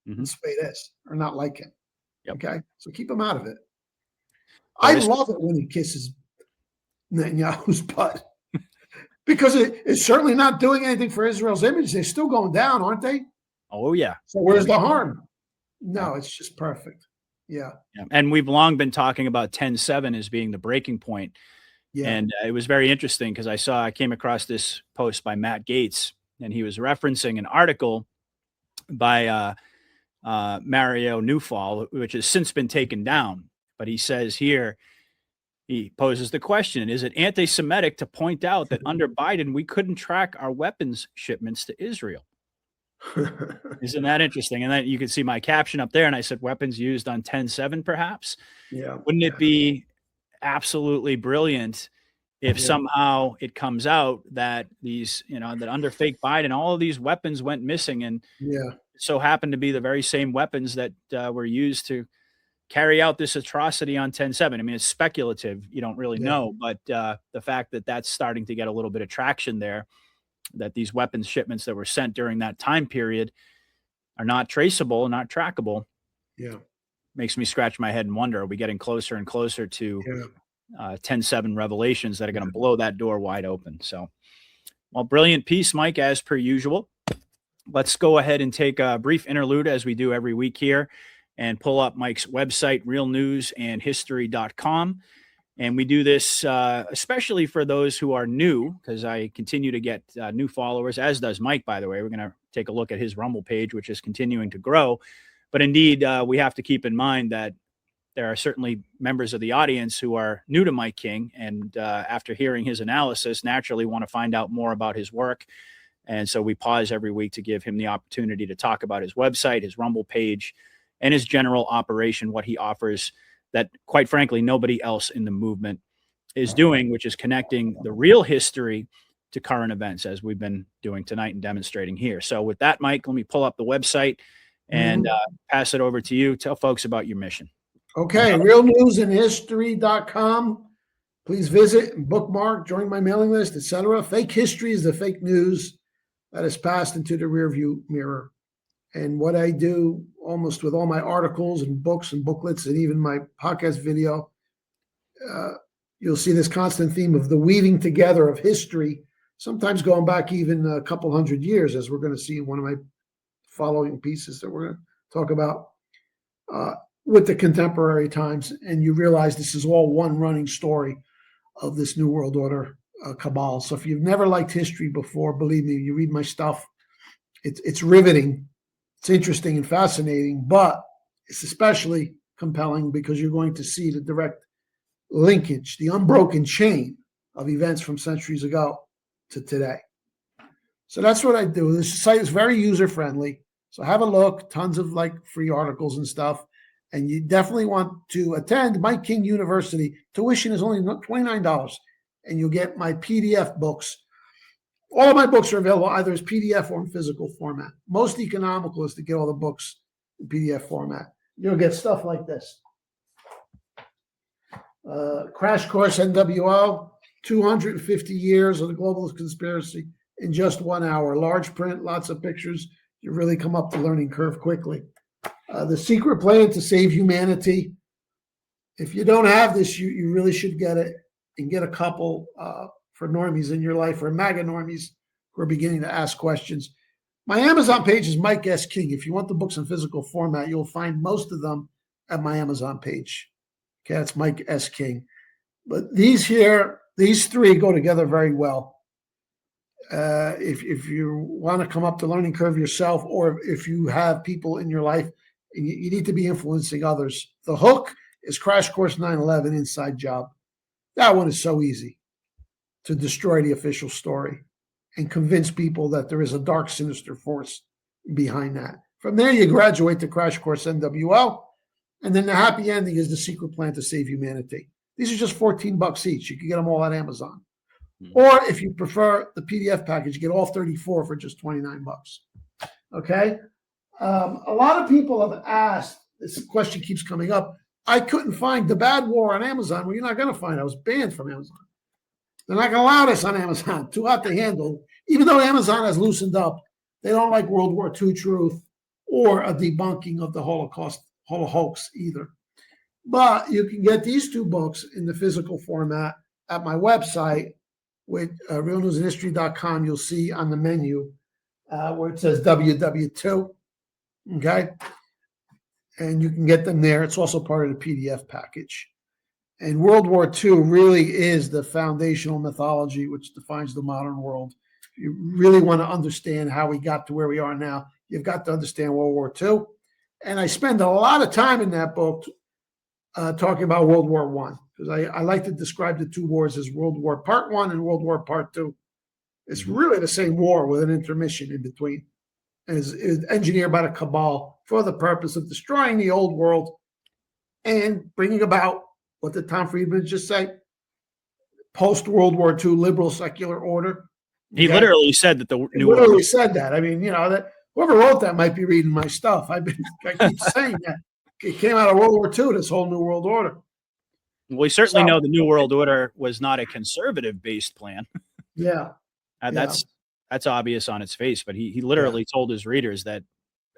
Mm-hmm. That's the way it is, or not like him. Yep. Okay? So keep him out of it. I love it when he kisses Netanyahu's butt. Because it's certainly not doing anything for Israel's image. They're still going down, aren't they? Oh, yeah. So where's the harm? No, it's just perfect. Yeah. And we've long been talking about 10/7 as being the breaking point. Yeah. And it was very interesting because I came across this post by Matt Gaetz, and he was referencing an article by Mario Newfall, which has since been taken down. But he says here, he poses the question, is it anti-Semitic to point out that under Biden, we couldn't track our weapons shipments to Israel? Isn't that interesting? And then you can see my caption up there. And I said, weapons used on 10/7, perhaps. Yeah. Wouldn't it be absolutely brilliant if somehow it comes out that these, that under fake Biden, all of these weapons went missing, and so happened to be the very same weapons that were used to carry out this atrocity on 10/7. I mean, it's speculative. You don't really know, but the fact that that's starting to get a little bit of traction there, that these weapons shipments that were sent during that time period are not traceable and not trackable, makes me scratch my head and wonder, are we getting closer and closer to 10/7 revelations that are going to blow that door wide open? So, well, brilliant piece, Mike, as per usual. Let's go ahead and take a brief interlude, as we do every week here, and pull up Mike's website, realnewsandhistory.com. And we do this especially for those who are new, because I continue to get new followers, as does Mike, by the way. We're going to take a look at his Rumble page, which is continuing to grow. But indeed, we have to keep in mind that there are certainly members of the audience who are new to Mike King, and after hearing his analysis, naturally want to find out more about his work. And so we pause every week to give him the opportunity to talk about his website, his Rumble page, and his general operation, what he offers that, quite frankly, nobody else in the movement is doing, which is connecting the real history to current events, as we've been doing tonight and demonstrating here. So with that, Mike, let me pull up the website and pass it over to you. Tell folks about your mission. Okay, realnewsandhistory.com. Please visit and bookmark, join my mailing list, etc. Fake history is the fake news that is passed into the rearview mirror. And what I do almost with all my articles and books and booklets and even my podcast video, you'll see this constant theme of the weaving together of history, sometimes going back even a couple hundred years, as we're going to see in one of my following pieces that we're going to talk about, with the contemporary times. And you realize this is all one running story of this New World Order cabal. So if you've never liked history before, believe me, you read my stuff, it's riveting. It's interesting and fascinating, but it's especially compelling because you're going to see the direct linkage, the unbroken chain of events from centuries ago to today. So that's what I do. This site is very user-friendly. So have a look, tons of free articles and stuff. And you definitely want to attend Mike King University. Tuition is only $29, and you'll get my PDF books. All of my books are available either as PDF or in physical format. Most economical is to get all the books in PDF format. You'll get stuff like this. Crash Course NWO, 250 years of the globalist conspiracy in just 1 hour. Large print, lots of pictures. You really come up the learning curve quickly. The Secret Plan to Save Humanity. If you don't have this, you really should get it. and get a couple for normies in your life, or MAGA normies who are beginning to ask questions. My Amazon page is Mike S. King. If you want the books in physical format, you'll find most of them at my Amazon page. Okay, that's Mike S. King. But these three go together very well. If you want to come up the learning curve yourself, or if you have people in your life, you need to be influencing others. The hook is Crash Course 9/11 Inside Job. That one is so easy to destroy the official story and convince people that there is a dark, sinister force behind that. From there, you graduate to Crash Course NWO, and then the happy ending is The Secret Plan to Save Humanity. These are just $14 each. You can get them all at Amazon. Or if you prefer the PDF package, you get all 34 for just $29. Okay? A lot of people have asked, this question keeps coming up, I couldn't find The Bad War on Amazon. Well, you're not going to find it. I was banned from Amazon. They're not going to allow this on Amazon. Too hot to handle. Even though Amazon has loosened up, they don't like World War II truth or a debunking of the Holocaust, hoax either. But you can get these two books in the physical format at my website with realnewsandhistory.com. You'll see on the menu where it says WW2. Okay. And you can get them there. It's also part of the PDF package. And World War II really is the foundational mythology which defines the modern world. If you really want to understand how we got to where we are now, you've got to understand World War II. And I spend a lot of time in that book talking about World War I, because I like to describe the two wars as World War Part I and World War Part II. It's really the same war with an intermission in between. Is engineered by the cabal for the purpose of destroying the old world and bringing about what did Tom Friedman just say? Post-World War II liberal secular order. He literally said that the new literally said that. I mean, that whoever wrote that might be reading my stuff. I keep saying that. It came out of World War II, this whole New World Order. We certainly know the New World Order was not a conservative-based plan. Yeah. That's obvious on its face, but he literally told his readers that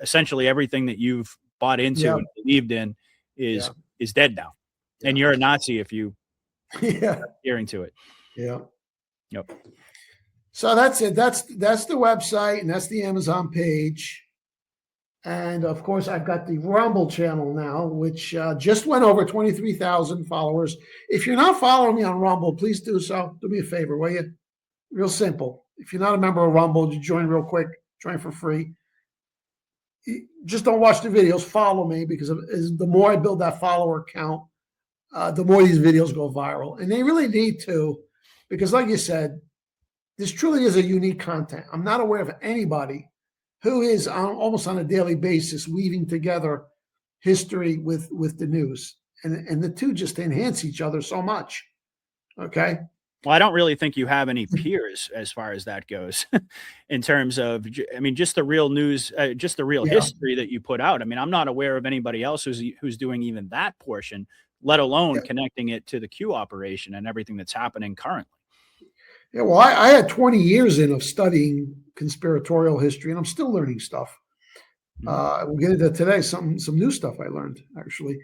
essentially everything that you've bought into and believed in is dead now. And you're a Nazi if you adhering to it. Yeah. Yep. So that's it. That's the website, and that's the Amazon page. And of course, I've got the Rumble channel now, which just went over 23,000 followers. If you're not following me on Rumble, please do so. Do me a favor, will you? Real simple. If you're not a member of Rumble, you join real quick, join for free. Just don't watch the videos. Follow me, because the more I build that follower count, the more these videos go viral. And they really need to, because like you said, this truly is a unique content. I'm not aware of anybody who is almost on a daily basis weaving together history with the news. And the two just enhance each other so much. Okay. Well, I don't really think you have any peers as far as that goes in terms of, I mean, just the real news, just the real history that you put out. I mean, I'm not aware of anybody else who's doing even that portion, let alone connecting it to the Q operation and everything that's happening currently. Yeah, well, I had 20 years of studying conspiratorial history, and I'm still learning stuff. We'll get into today some new stuff I learned, actually.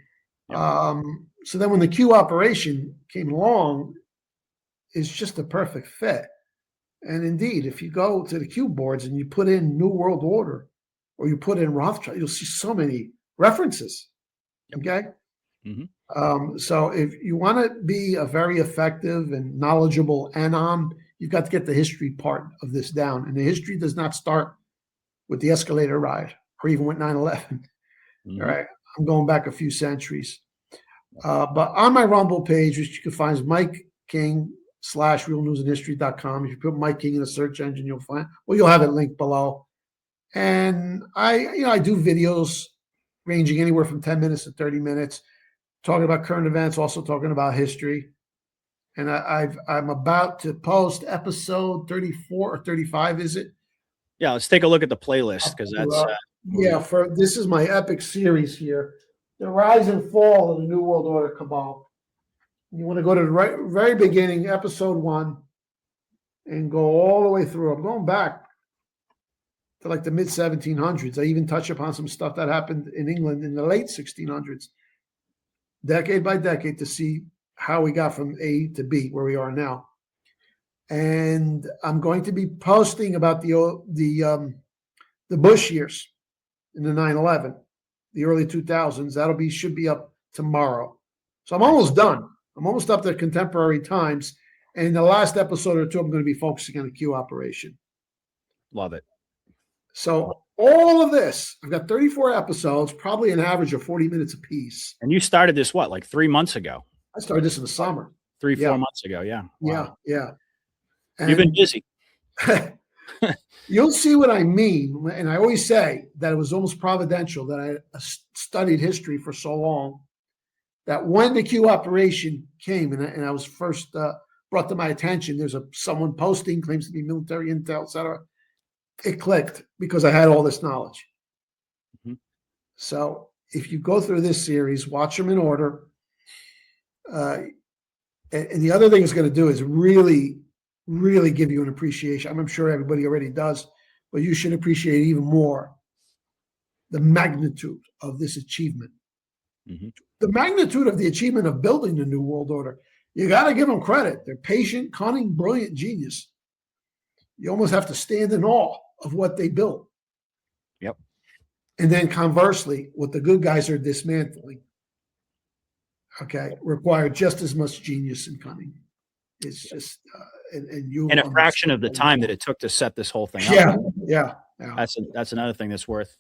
Yep. So then when the Q operation came along, it's just a perfect fit. And indeed, if you go to the Q boards and you put in New World Order or you put in Rothschild, you'll see so many references. Yep. Okay. Mm-hmm. So if you want to be a very effective and knowledgeable anon, you've got to get the history part of this down. And the history does not start with the escalator ride or even with 9/11. Mm-hmm. All right. I'm going back a few centuries. But on my Rumble page, which you can find is Mike King /realnewsandhistory.com. If you put Mike King in the search engine, you'll have it linked below. And I do videos ranging anywhere from 10 minutes to 30 minutes, talking about current events, also talking about history. And I'm about to post episode 34 or 35, is it? Yeah, let's take a look at the playlist, because that's this is my epic series here, the rise and fall of the New World Order cabal. You want to go to the very beginning, episode 1, and go all the way through. I'm going back to like the mid 1700s. I even touch upon some stuff that happened in England in the late 1600s, decade by decade, to see how we got from A to B where we are now. And I'm going to be posting about the Bush years in the 9/11, the early 2000s. Should be up tomorrow. So I'm almost done. I'm almost up to contemporary times. And in the last episode or two, I'm going to be focusing on the Q operation. Love it. So all of this, I've got 34 episodes, probably an average of 40 minutes apiece. And you started this, what, like 3 months ago? I started this in the summer. 4 months ago. Yeah. Wow. Yeah. And you've been busy. You'll see what I mean. And I always say that it was almost providential that I studied history for so long, that when the Q operation came and I was first brought to my attention, there's someone posting, claims to be military intel, et cetera. It clicked because I had all this knowledge. Mm-hmm. So if you go through this series, watch them in order. And the other thing it's going to do is really, really give you an appreciation. I'm sure everybody already does, but you should appreciate even more the magnitude of this achievement. Mm-hmm. The magnitude of the achievement of building the New World Order. You got to give them credit. They're patient, cunning, brilliant, genius. You almost have to stand in awe of what they built. Yep. And then conversely, what the good guys are dismantling, require just as much genius and cunning. It's just, and a fraction of the time that it took to set this whole thing up. Yeah. That's another thing that's worth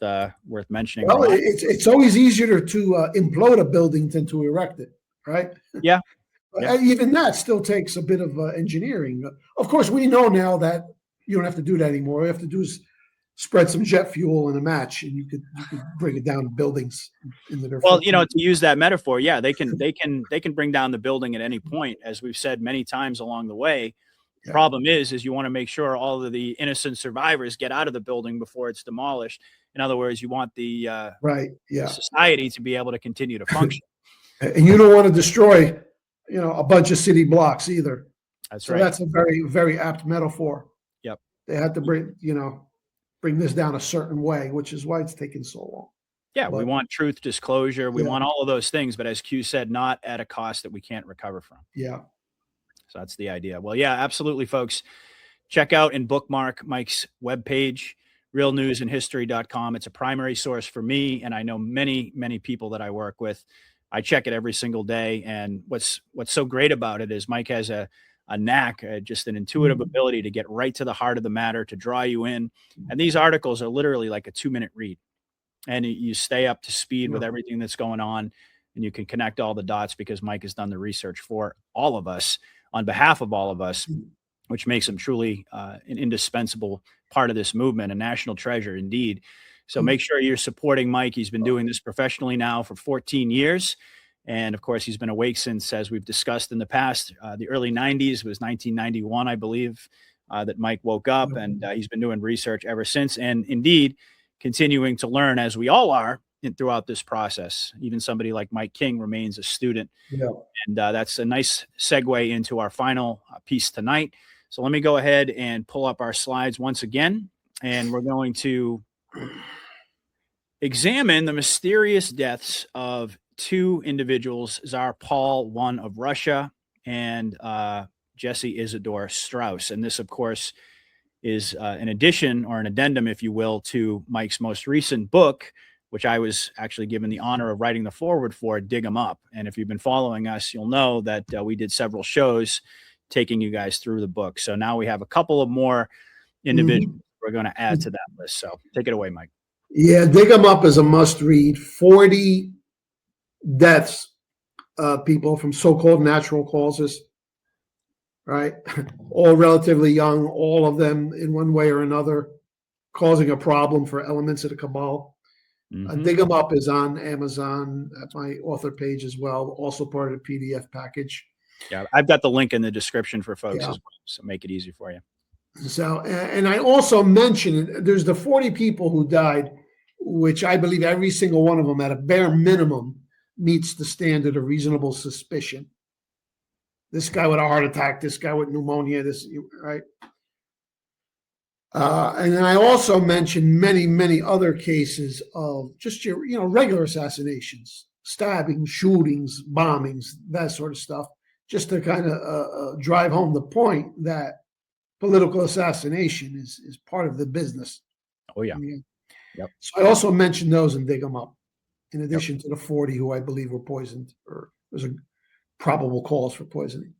mentioning. Well, it's always easier to implode a building than to erect it, right? Yeah. But even that still takes a bit of engineering. Of course, we know now that you don't have to do that anymore. All you have to do is spread some jet fuel in a match, and you could bring it down to buildings into their. Well, to use that metaphor, they can bring down the building at any point, as we've said many times along the way. The problem is you want to make sure all of the innocent survivors get out of the building before it's demolished. In other words, you want the society to be able to continue to function. And you don't want to destroy, a bunch of city blocks either. That's right. That's a very, very apt metaphor. Yep. They had to bring this down a certain way, which is why it's taken so long. Yeah, we want truth, disclosure. We want all of those things, but as Q said, not at a cost that we can't recover from. Yeah. So that's the idea. Well, yeah, absolutely, folks. Check out and bookmark Mike's webpage, realnewsandhistory.com. It's a primary source for me, and I know many, many people that I work with. I check it every single day, and what's so great about it is Mike has a knack, just an intuitive ability to get right to the heart of the matter, to draw you in. And these articles are literally like a 2-minute read, and you stay up to speed with everything that's going on, and you can connect all the dots because Mike has done the research for all of us, on behalf of all of us, which makes him truly an indispensable part of this movement, a national treasure indeed. So make sure you're supporting Mike. He's been doing this professionally now for 14 years. And of course, he's been awake since, as we've discussed in the past, the early 90s. It was 1991, I believe, that Mike woke up, and he's been doing research ever since. And indeed, continuing to learn, as we all are, throughout this process. Even somebody like Mike King remains a student. Yeah. And that's a nice segue into our final piece tonight. So let me go ahead and pull up our slides once again, and we're going to examine the mysterious deaths of 2 individuals, Tsar Paul I of Russia and Jesse Isidore Strauss. And this, of course, is an addition, or an addendum, if you will, to Mike's most recent book, which I was actually given the honor of writing the foreword for, Dig 'Em Up. And if you've been following us, you'll know that we did several shows taking you guys through the book. So now we have a couple of more individuals we're going to add to that list. So take it away, Mike. Yeah, Dig 'Em Up is a must-read. 40 deaths, people from so-called natural causes, right? All relatively young, all of them in one way or another causing a problem for elements of the cabal. Dig 'Em Up is on Amazon at my author page as well, also part of the PDF package. Yeah, I've got the link in the description for folks as well, so make it easy for you. So, and I also mentioned there's the 40 people who died, which I believe every single one of them at a bare minimum meets the standard of reasonable suspicion. This guy with a heart attack, this guy with pneumonia, right? And then I also mentioned many, many other cases of just your, regular assassinations, stabbings, shootings, bombings, that sort of stuff. just to kind of drive home the point that political assassination is part of the business. Oh, yeah. Yep. So I also mentioned those and dig them up, in addition to the 40 who I believe were poisoned, or there's a probable cause for poisoning.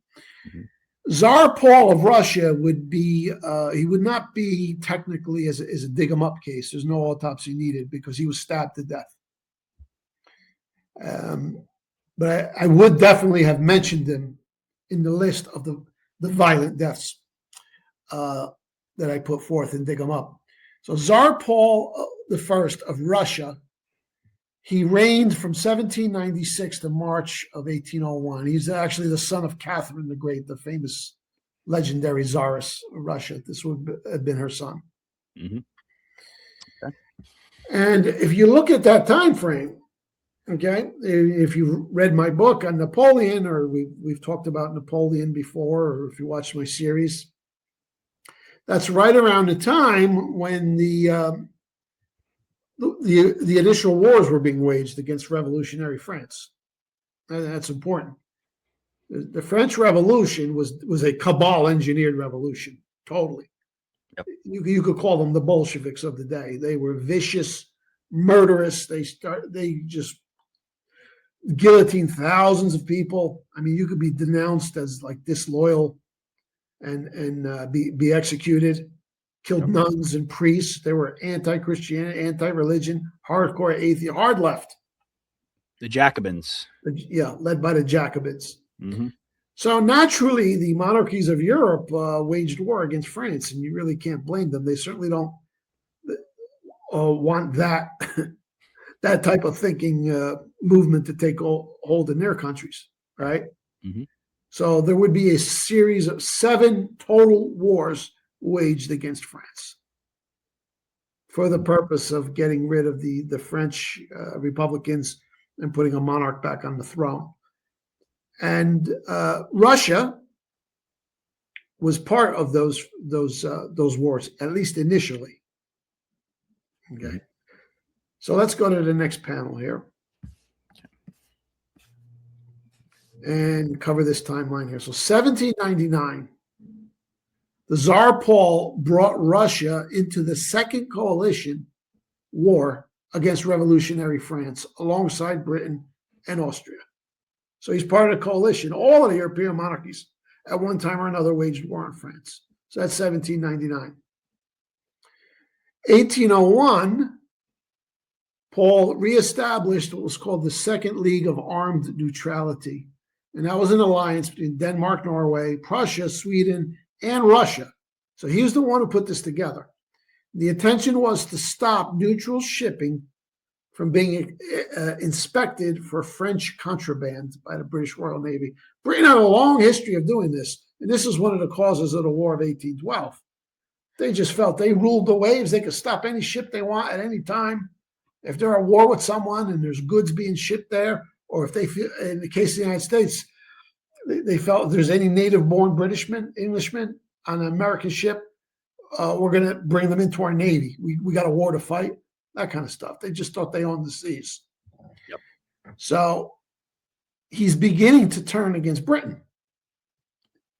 Tsar Paul of Russia would be, he would not be technically as a dig 'em up case. There's no autopsy needed because he was stabbed to death. But I would definitely have mentioned him in the list of the violent deaths that I put forth and dig 'em up. So Tsar Paul I of Russia, he reigned from 1796 to March of 1801. He's actually the son of Catherine the Great, the famous legendary Tsaress of Russia. This would have been her son. Okay. And if you look at that time frame, okay, if you read my book on Napoleon, or we've talked about Napoleon before, or if you watched my series, that's right around the time when the initial wars were being waged against revolutionary France. And that's important. The French Revolution was a cabal engineered revolution, totally. Yep. You could call them the Bolsheviks of the day. They were vicious, murderous. They just guillotined thousands of people. I mean, you could be denounced as like disloyal and be executed. Killed nuns and priests. They were anti-Christianity, anti-religion, hardcore atheist, hard left. The Jacobins. Yeah, led by the Jacobins. Mm-hmm. So naturally, the monarchies of Europe waged war against France, and you really can't blame them. They certainly don't want that that type of thinking movement to take hold in their countries, right? Mm-hmm. So there would be a series of 7 total wars waged against France for the purpose of getting rid of the French Republicans and putting a monarch back on the throne. And Russia was part of those wars, at least initially. Okay, so let's go to the next panel here and cover this timeline here. So 1799. The Tsar Paul brought Russia into the Second Coalition War against revolutionary France alongside Britain and Austria. So he's part of the coalition. All of the European monarchies at one time or another waged war on France. So that's 1799. 1801, Paul reestablished what was called the Second League of Armed Neutrality. And that was an alliance between Denmark, Norway, Prussia, Sweden, and Russia. So he was the one who put this together. The intention was to stop neutral shipping from being inspected for French contraband by the British Royal Navy. Britain had a long history of doing this, and this is one of the causes of the War of 1812. They just felt they ruled the waves. They could stop any ship they want at any time. If they're at war with someone and there's goods being shipped there, or if they feel, in the case of the United States, they felt if there's any native-born Englishmen on an American ship, we're going to bring them into our Navy. We got a war to fight, that kind of stuff. They just thought they owned the seas. Yep. So he's beginning to turn against Britain.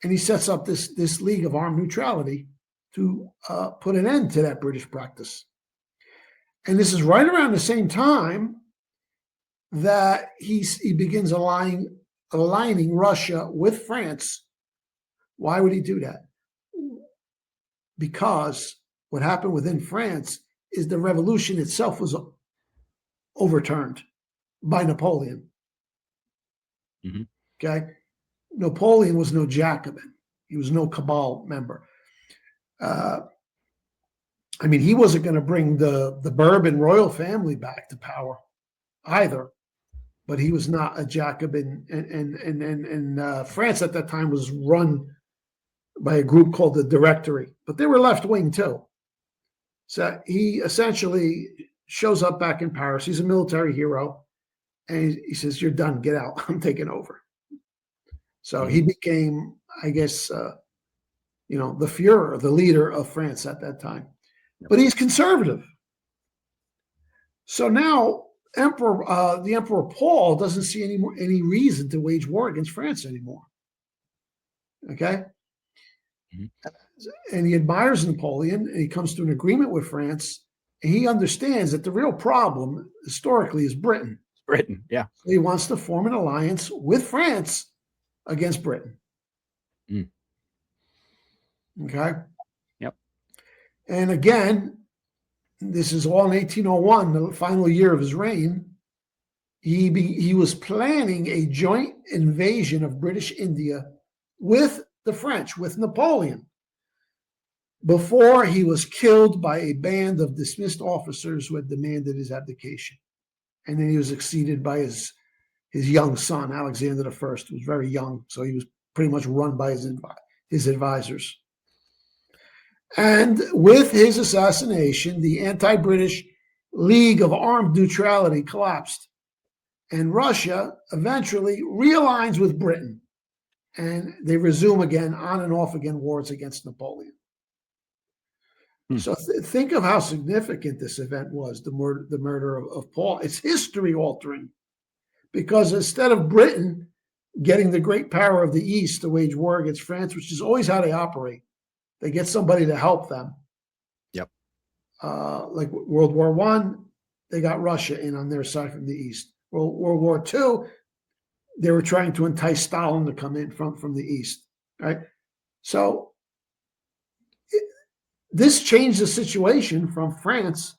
And he sets up this League of Armed Neutrality to put an end to that British practice. And this is right around the same time that he begins aligning Russia with France. Why would he do that? Because what happened within France is the revolution itself was overturned by Napoleon. Mm-hmm. Okay? Napoleon was no Jacobin. He was no cabal member. I mean, he wasn't going to bring the Bourbon royal family back to power either, but he was not a Jacobin. And France at that time was run by a group called the Directory, but they were left-wing too. So he essentially shows up back in Paris. He's a military hero. And he says, "You're done. Get out. I'm taking over." So he became, I guess, the Führer, the leader of France at that time. But he's conservative. So now the Emperor Paul doesn't see any reason to wage war against France anymore. Okay. Mhm. And he admires Napoleon, and he comes to an agreement with France, and he understands that the real problem historically is Britain. Britain, yeah. So he wants to form an alliance with France against Britain. Mm. Okay. Yep. And again, this is all in 1801, the final year of his reign. He was planning a joint invasion of British India with the French, with Napoleon, before he was killed by a band of dismissed officers who had demanded his abdication. And then he was succeeded by his young son, Alexander I, who was very young. So he was pretty much run by his advisors. And with his assassination, the anti-British League of Armed Neutrality collapsed. And Russia eventually realigns with Britain. And they resume again, on and off again, wars against Napoleon. So think of how significant this event was, the murder of Paul. It's history altering, because instead of Britain getting the great power of the East to wage war against France, which is always how they operate, they get somebody to help them. Yep. Like World War I, they got Russia in on their side from the East. World War II, they were trying to entice Stalin to come in from the East, right? So this changed the situation from France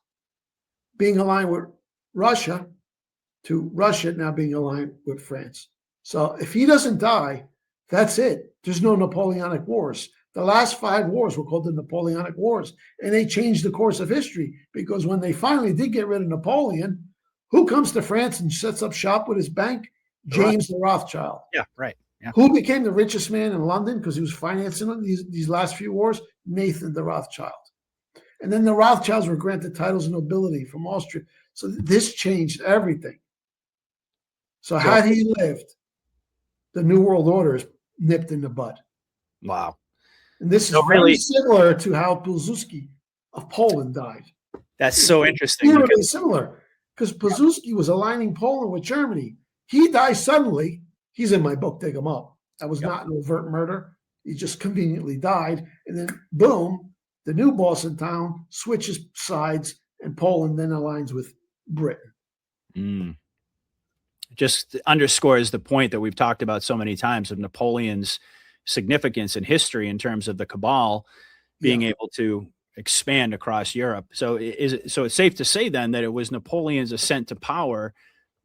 being aligned with Russia to Russia now being aligned with France. So if he doesn't die, that's it. There's no Napoleonic Wars. The last 5 wars were called the Napoleonic Wars, and they changed the course of history, because when they finally did get rid of Napoleon, who comes to France and sets up shop with his bank? James the Rothschild. Yeah, right. Yeah. Who became the richest man in London because he was financing these last few wars? Nathan the Rothschild. And then the Rothschilds were granted titles of nobility from Austria. So this changed everything. So had he lived, the New World Order is nipped in the bud. Wow. And this is very similar to how Pilsudski of Poland died. That's so interesting. Really similar, because Pilsudski was aligning Poland with Germany. He dies suddenly. He's in my book, Dig Him Up. That was not an overt murder. He just conveniently died. And then, boom, the new boss in town switches sides, and Poland then aligns with Britain. Just underscores the point that we've talked about so many times of Napoleon's significance in history in terms of the cabal being able to expand across Europe. So it's safe to say then that it was Napoleon's ascent to power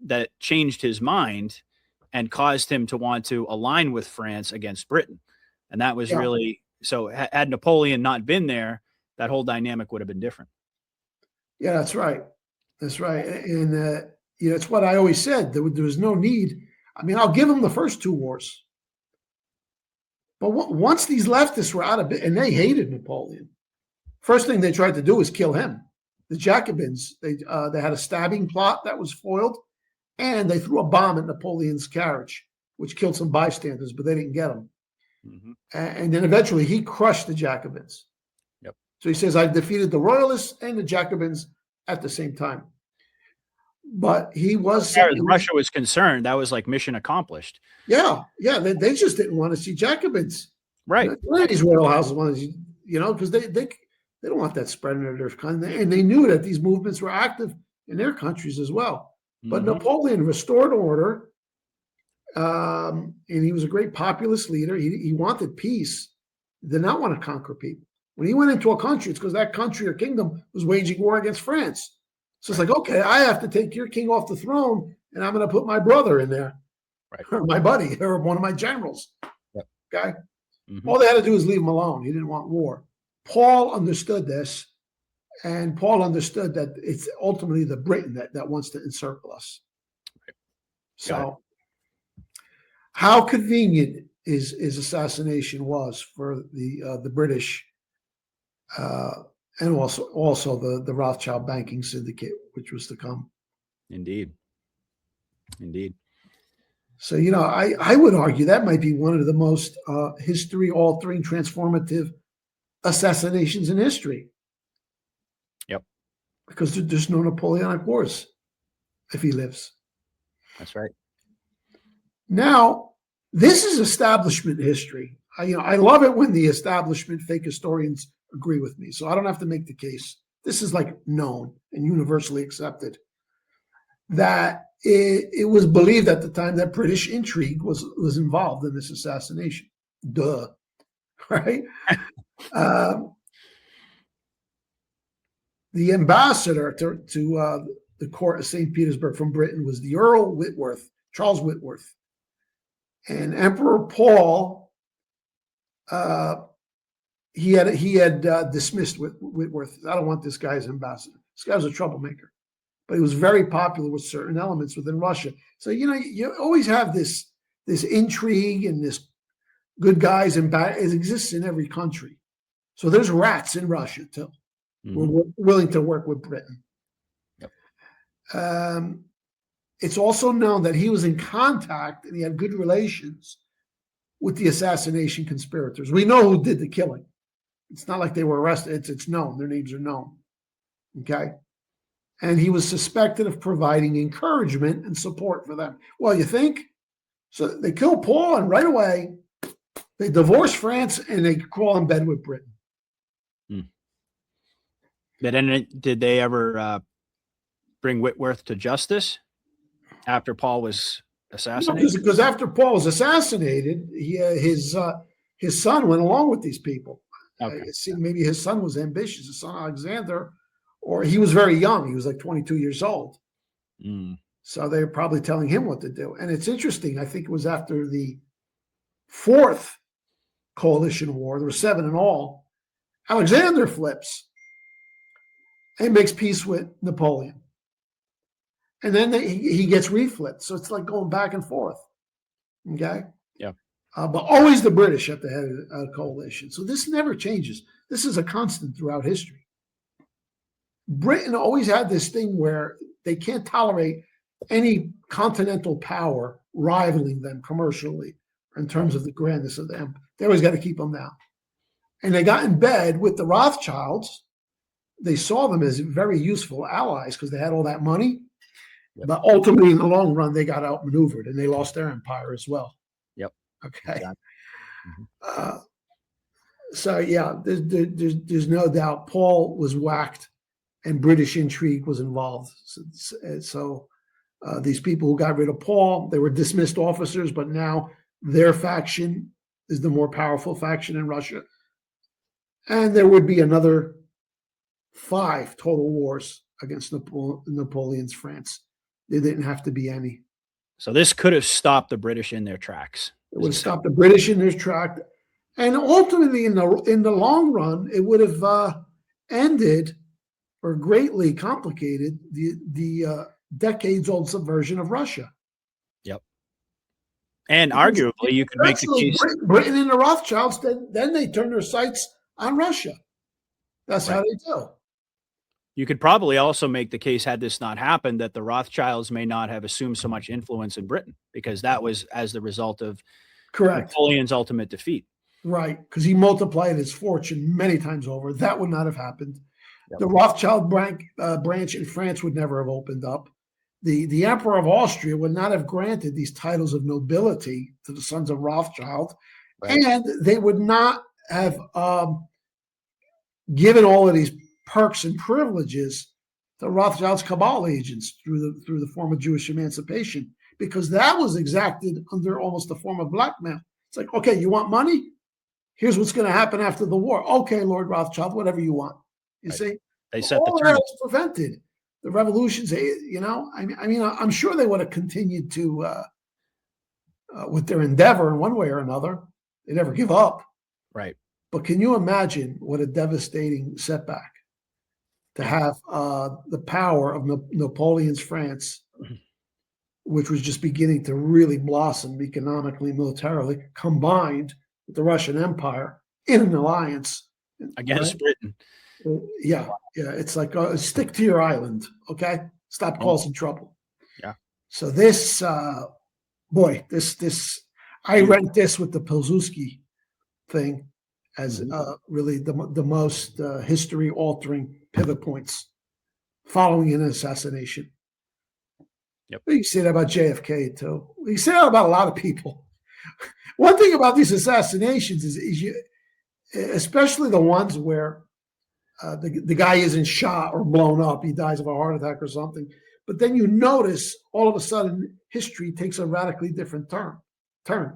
that changed his mind and caused him to want to align with France against Britain. And that was really, so had Napoleon not been there, that whole dynamic would have been different. Yeah, that's right. That's right. And, it's what I always said. There was no need. I mean, I'll give them the first 2 wars. But once these leftists were out of it, and they hated Napoleon, first thing they tried to do was kill him. The Jacobins, they had a stabbing plot that was foiled, and they threw a bomb at Napoleon's carriage, which killed some bystanders, but they didn't get him. And then eventually he crushed the Jacobins. Yep. So he says, I defeated the Royalists and the Jacobins at the same time. But he was... As far as Russia was concerned, that was like mission accomplished. Yeah. They just didn't want to see Jacobins. Right. None of these royal houses wanted to, because they don't want that spreading in their country. And they knew that these movements were active in their countries as well. But Napoleon restored order, and he was a great populist leader. He wanted peace. He did not want to conquer people. When he went into a country, it's because that country or kingdom was waging war against France. So it's like, okay, I have to take your king off the throne, and I'm going to put my brother in there, or my buddy, or one of my generals. Yep. Okay? All they had to do was leave him alone. He didn't want war. Paul understood this, and Paul understood that it's ultimately the Britain that wants to encircle us. Right. So how convenient his assassination was for the British, and also the Rothschild banking syndicate, which was to come. Indeed. So, I would argue that might be one of the most history-altering, transformative assassinations in history. Yep. Because there's no Napoleonic Wars if he lives. That's right. Now, this is establishment history. I love it when the establishment fake historians agree with me, so I don't have to make the case. This is like known and universally accepted that it was believed at the time that British intrigue was involved in this assassination. Duh, right? The ambassador to the court of St. Petersburg from Britain was the Earl Whitworth, Charles Whitworth, and Emperor Paul. He had dismissed Whitworth. I don't want this guy as ambassador. This guy was a troublemaker, but he was very popular with certain elements within Russia. So you always have this intrigue and this good guys and bad. It exists in every country. So there's rats in Russia too. Mm-hmm. We're willing to work with Britain. Yep. It's also known that he was in contact and he had good relations with the assassination conspirators. We know who did the killing. It's not like they were arrested. It's known. Their names are known. Okay. And he was suspected of providing encouragement and support for them. Well, you think? So they kill Paul, and right away they divorce France and they crawl in bed with Britain. Did they ever bring Whitworth to justice after Paul was assassinated? No, because after Paul was assassinated, his son went along with these people. Okay. Maybe his son was ambitious, his son Alexander, or he was very young. He was like 22 years old. So they were probably telling him what to do. And it's interesting. I think it was after the fourth coalition war, there were 7 in all, Alexander flips and makes peace with Napoleon. And then he gets reflipped. So it's like going back and forth. Okay? Yeah. But always the British at the head of a coalition. So this never changes. This is a constant throughout history. Britain always had this thing where they can't tolerate any continental power rivaling them commercially in terms of the grandness of them. They always got to keep them down. And they got in bed with the Rothschilds. They saw them as very useful allies because they had all that money. Yep. But ultimately, in the long run, they got outmaneuvered and they lost their empire as well. Yep. Okay. Exactly. So yeah, there's no doubt Paul was whacked, and British intrigue was involved. So these people who got rid of Paul, they were dismissed officers, but now their faction is the more powerful faction in Russia, and there would be another 5 total wars against Napoleon's France. There didn't have to be any. So this could have stopped the British in their tracks. It would have stopped the British in their track. And ultimately, in the long run, it would have ended or greatly complicated the decades-old subversion of Russia. Yep. And arguably, you could make the case. Britain and the Rothschilds, then they turn their sights on Russia. That's right. How they do. You could probably also make the case, had this not happened, that the Rothschilds may not have assumed so much influence in Britain, because that was as the result of Napoleon's ultimate defeat. Right, because he multiplied his fortune many times over. That would not have happened. Yep. The Rothschild branch in France would never have opened up. The Emperor of Austria would not have granted these titles of nobility to the sons of Rothschild, and they would not have given all of these perks and privileges to Rothschild's cabal agents through the form of Jewish emancipation, because that was exacted under almost a form of blackmail. It's like, okay, you want money? Here's what's going to happen after the war. Okay, Lord Rothschild, whatever you want. You see, they set all the that was prevented. The revolutions, I mean, I'm sure they would have continued to with their endeavor in one way or another. They never give up. Right. But can you imagine what a devastating setback to have the power of Napoleon's France, which was just beginning to really blossom economically, militarily, combined with the Russian Empire in an alliance against Britain. Yeah. It's like stick to your island, okay? Stop causing trouble. Yeah. So this, I read this with the Pilsudski thing as really the most history-altering pivot points following an assassination. Yep. You say that about JFK too. You say that about a lot of people. One thing about these assassinations is you, especially the ones where the guy isn't shot or blown up, he dies of a heart attack or something. But then you notice all of a sudden history takes a radically different turn, which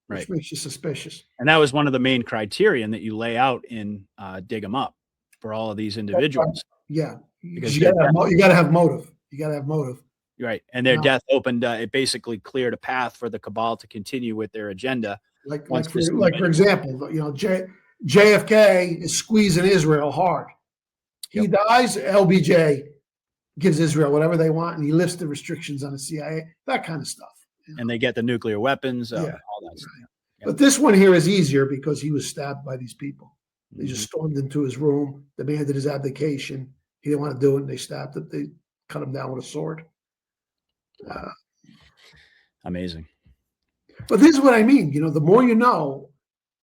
Right. makes you suspicious. And that was one of the main criterion that you lay out in Dig 'em Up for all of these individuals. Yeah, Because you got to have motive. You got to have motive. Right. And their death opened, it basically cleared a path for the cabal to continue with their agenda. Like for example, you know, JFK is squeezing Israel hard. He dies, LBJ gives Israel whatever they want, and he lifts the restrictions on the CIA, that kind of stuff. You know? And they get the nuclear weapons, all that stuff. Yep. But this one here is easier because he was stabbed by these people. They just stormed into his room, demanded his abdication. He didn't want to do it, and they stabbed it. They cut him down with a sword. Amazing. But this is what I mean. You know, the more you know,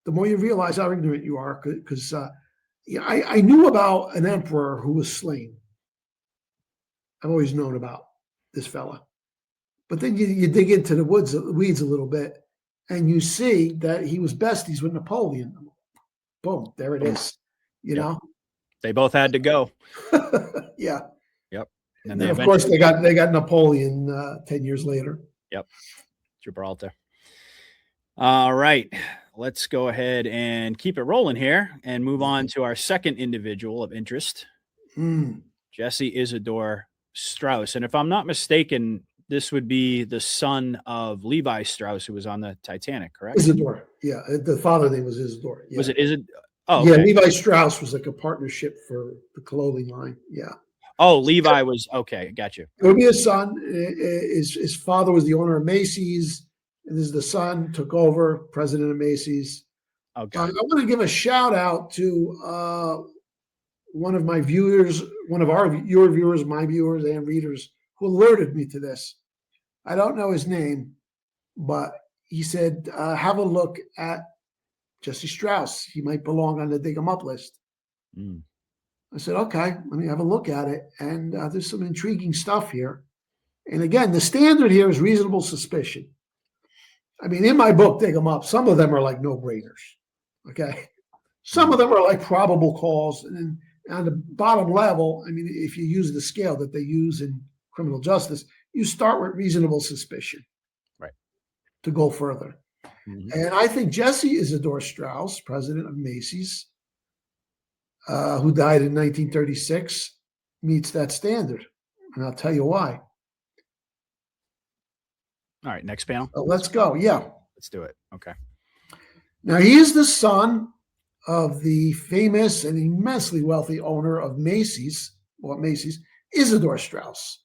the more you realize how ignorant you are. Because I knew about an emperor who was slain. I've always known about this fella. But then you dig into the weeds a little bit, and you see that he was besties with Napoleon. Boom, there it is. You know, they both had to go. Yeah. Yep. And then of course they got Napoleon 10 years later. Yep. Gibraltar. All right. Let's go ahead and keep it rolling here and move on to our second individual of interest, Jesse Isidore Strauss. And if I'm not mistaken, this would be the son of Levi Strauss, who was on the Titanic, correct? Isidore. Yeah. The father name was Isidore. Yeah. Was it? Oh, yeah. Okay. Levi Strauss was like a partnership for the clothing line. Yeah. Oh, Levi was okay. Got you. It would be his son. His father was the owner of Macy's, and this is the son took over, president of Macy's. Okay. I want to give a shout out to one of my viewers, your viewers, my viewers, and readers who alerted me to this. I don't know his name, but he said, "Have a look at Jesse Strauss. He might belong on the Dig 'em Up list." I said, okay, let me have a look at it. And there's some intriguing stuff here. And again, the standard here is reasonable suspicion. I mean, in my book, Dig 'em Up, some of them are like no-brainers, okay? Some of them are like probable cause. And then on the bottom level, I mean, if you use the scale that they use in criminal justice, you start with reasonable suspicion, right, to go further. And I think Jesse Isidore Strauss, president of Macy's, who died in 1936, meets that standard. And I'll tell you why. All right, next panel. Let's go. Yeah. Let's do it. Okay. Now, he is the son of the famous and immensely wealthy owner of Macy's, Isidore Strauss.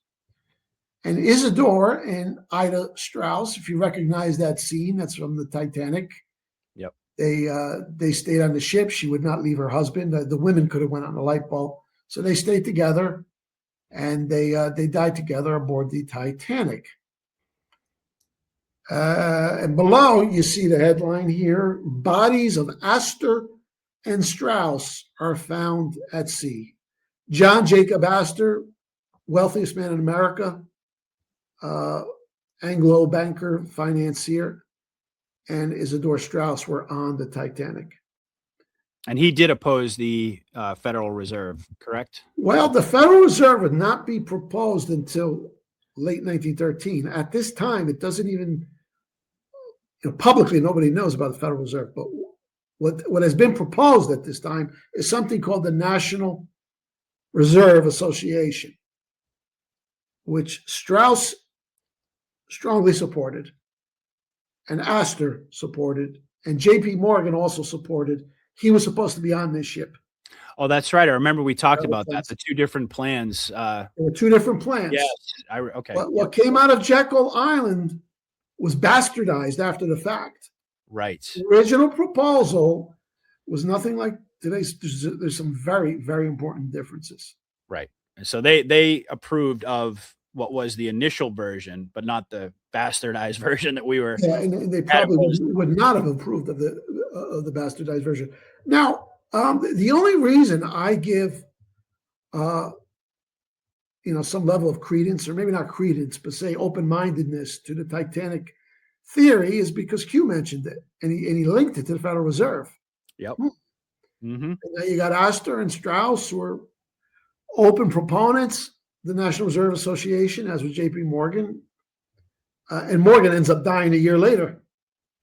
And Isidore and Ida Strauss, if you recognize that scene, that's from the Titanic. Yep. They stayed on the ship. She would not leave her husband. The women could have went on a light bulb. So they stayed together, and they died together aboard the Titanic. And below, you see the headline here: bodies of Astor and Strauss are found at sea. John Jacob Astor, wealthiest man in America, Anglo banker, financier, and Isidore Strauss were on the Titanic. And he did oppose the Federal Reserve, correct? Well, the Federal Reserve would not be proposed until late 1913. At this time, it doesn't even, publicly, nobody knows about the Federal Reserve. But what has been proposed at this time is something called the National Reserve Association, which Strauss strongly supported, and Astor supported, and J.P. Morgan also supported. He was supposed to be on this ship. Oh, that's right. I remember we talked about that. The two different plans. There were two different plans. Yes. Okay. What came out of Jekyll Island was bastardized after the fact. Right. The original proposal was nothing like today's. There's some very, very important differences. Right. So they approved of what was the initial version, but not the bastardized version that we were. Yeah, and they probably would not have approved of the bastardized version. Now, the only reason I give, some level of credence, or maybe not credence, but say open-mindedness to the Titanic theory is because Q mentioned it, and he linked it to the Federal Reserve. Yep. Mm-hmm. And now you got Astor and Strauss, who are open proponents. The National Reserve Association, as with J.P. Morgan, and Morgan ends up dying a year later.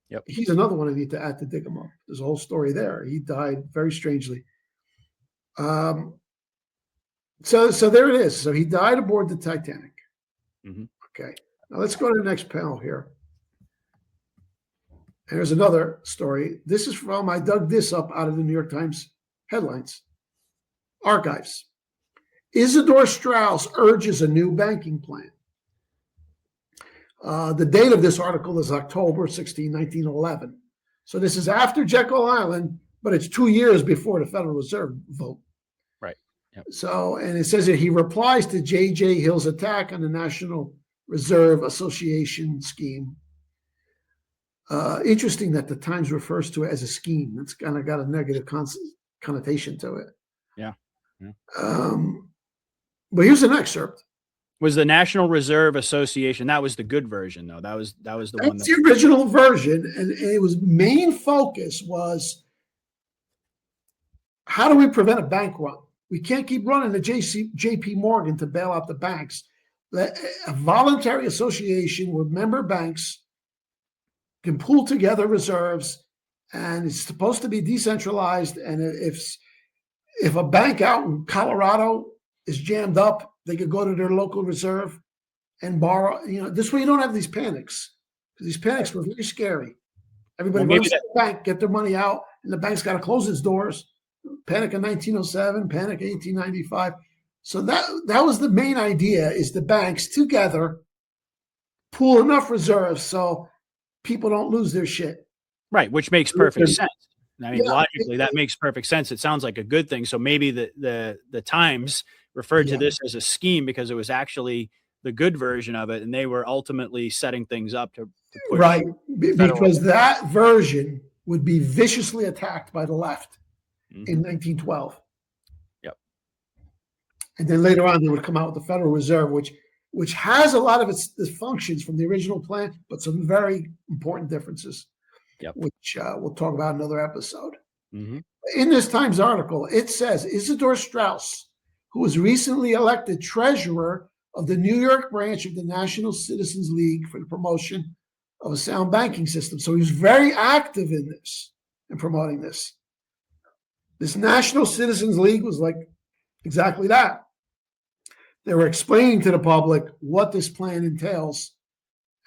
Yep. He's another one I need to add to dig him up. There's a whole story there. He died very strangely. So there it is. So he died aboard the Titanic. Mm-hmm. Okay. Now let's go to the next panel here. And here's another story. This is from, I dug this up out of the New York Times headlines. Archives. Isidor Strauss urges a new banking plan. The date of this article is October 16, 1911. So this is after Jekyll Island, but it's 2 years before the Federal Reserve vote. Right. Yep. So, and it says that he replies to J.J. Hill's attack on the National Reserve Association scheme. Interesting that the Times refers to it as a scheme. It's kind of got a negative connotation to it. Yeah. But here's an excerpt. Was the National Reserve Association, that was the good version, though. That was the one. That's the original version, and it was main focus was how do we prevent a bank run? We can't keep running the J.P. Morgan to bail out the banks. A voluntary association where member banks can pool together reserves, and it's supposed to be decentralized. And if a bank out in Colorado is jammed up, they could go to their local reserve and borrow. This way you don't have these panics, because these panics were very scary. Everybody runs to the bank, get their money out, and the bank's got to close its doors. Panic in 1907, panic 1895. So that was the main idea: is the banks together pool enough reserves so people don't lose their shit. Right, which makes perfect sense. I mean, logically, that makes perfect sense. It sounds like a good thing. So maybe the Times referred to this as a scheme because it was actually the good version of it, and they were ultimately setting things up to push. Right, because that version would be viciously attacked by the left in 1912. Yep. And then later on, they would come out with the Federal Reserve, which has a lot of its functions from the original plan, but some very important differences. Yep. Which we'll talk about in another episode. Mm-hmm. In this Times article, it says Isidor Strauss, who was recently elected treasurer of the New York branch of the National Citizens League for the promotion of a sound banking system. So he was very active in this and promoting this. This National Citizens League was like exactly that. They were explaining to the public what this plan entails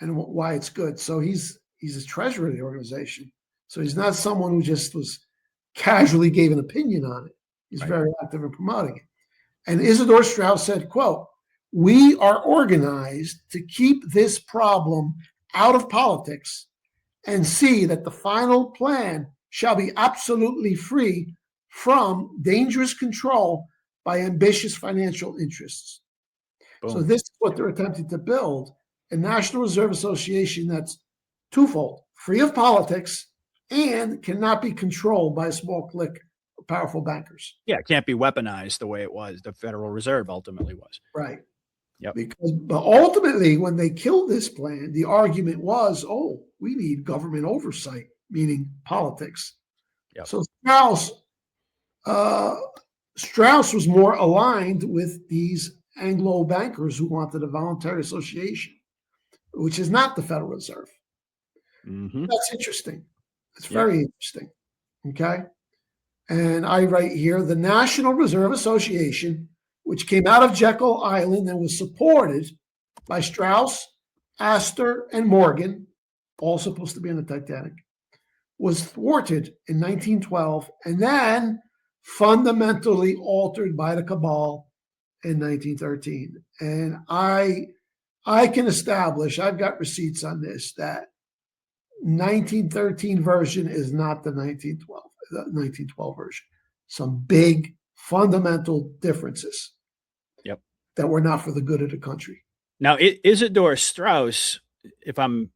and why it's good. So he's a treasurer of the organization. So he's not someone who just casually gave an opinion on it. He's very active in promoting it. And Isidor Strauss said, quote, "We are organized to keep this problem out of politics and see that the final plan shall be absolutely free from dangerous control by ambitious financial interests." Boom. So this is what they're attempting to build, a National Reserve Association that's twofold: free of politics and cannot be controlled by a small clique of powerful bankers. Yeah, it can't be weaponized the way it was. The Federal Reserve ultimately was. Right. Yep. But ultimately, when they killed this plan, the argument was, oh, we need government oversight, meaning politics. Yep. So Strauss was more aligned with these Anglo bankers who wanted a voluntary association, which is not the Federal Reserve. Mm-hmm. That's interesting. It's very interesting. Okay. And I write here, the National Reserve Association, which came out of Jekyll Island and was supported by Strauss, Astor, and Morgan, all supposed to be on the Titanic, was thwarted in 1912 and then fundamentally altered by the cabal in 1913. And I can establish, I've got receipts on this, that 1913 version is not the 1912 version. Some big fundamental differences. Yep. That were not for the good of the country. Now, Isidor Strauss, if I'm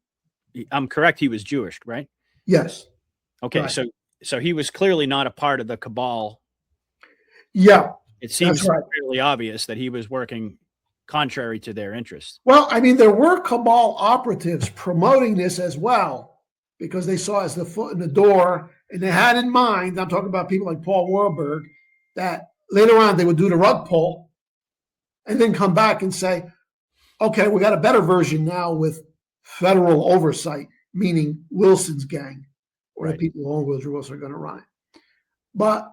correct, he was Jewish, right? Yes. Okay, right. So he was clearly not a part of the cabal. Yeah. It seems fairly obvious that he was working contrary to their interests. Well, I mean, there were cabal operatives promoting this as well because they saw it as the foot in the door, and they had in mind, I'm talking about people like Paul Warburg, that later on they would do the rug pull and then come back and say, okay, we got a better version now with federal oversight, meaning Wilson's gang, or the people who own Woodrow Wilson are going to run it. But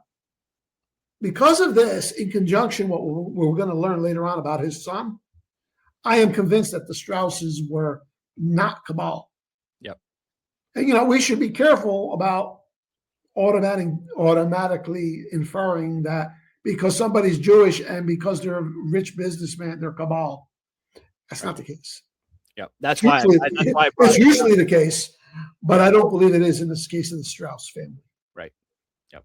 because of this, in conjunction with what we're going to learn later on about his son, I am convinced that the Strausses were not cabal. Yep. And, we should be careful about automatically inferring that because somebody's Jewish and because they're a rich businessman, they're cabal. That's not the case. Yep. That's why it's usually the case, but I don't believe it is in this case of the Strauss family. Right. Yep.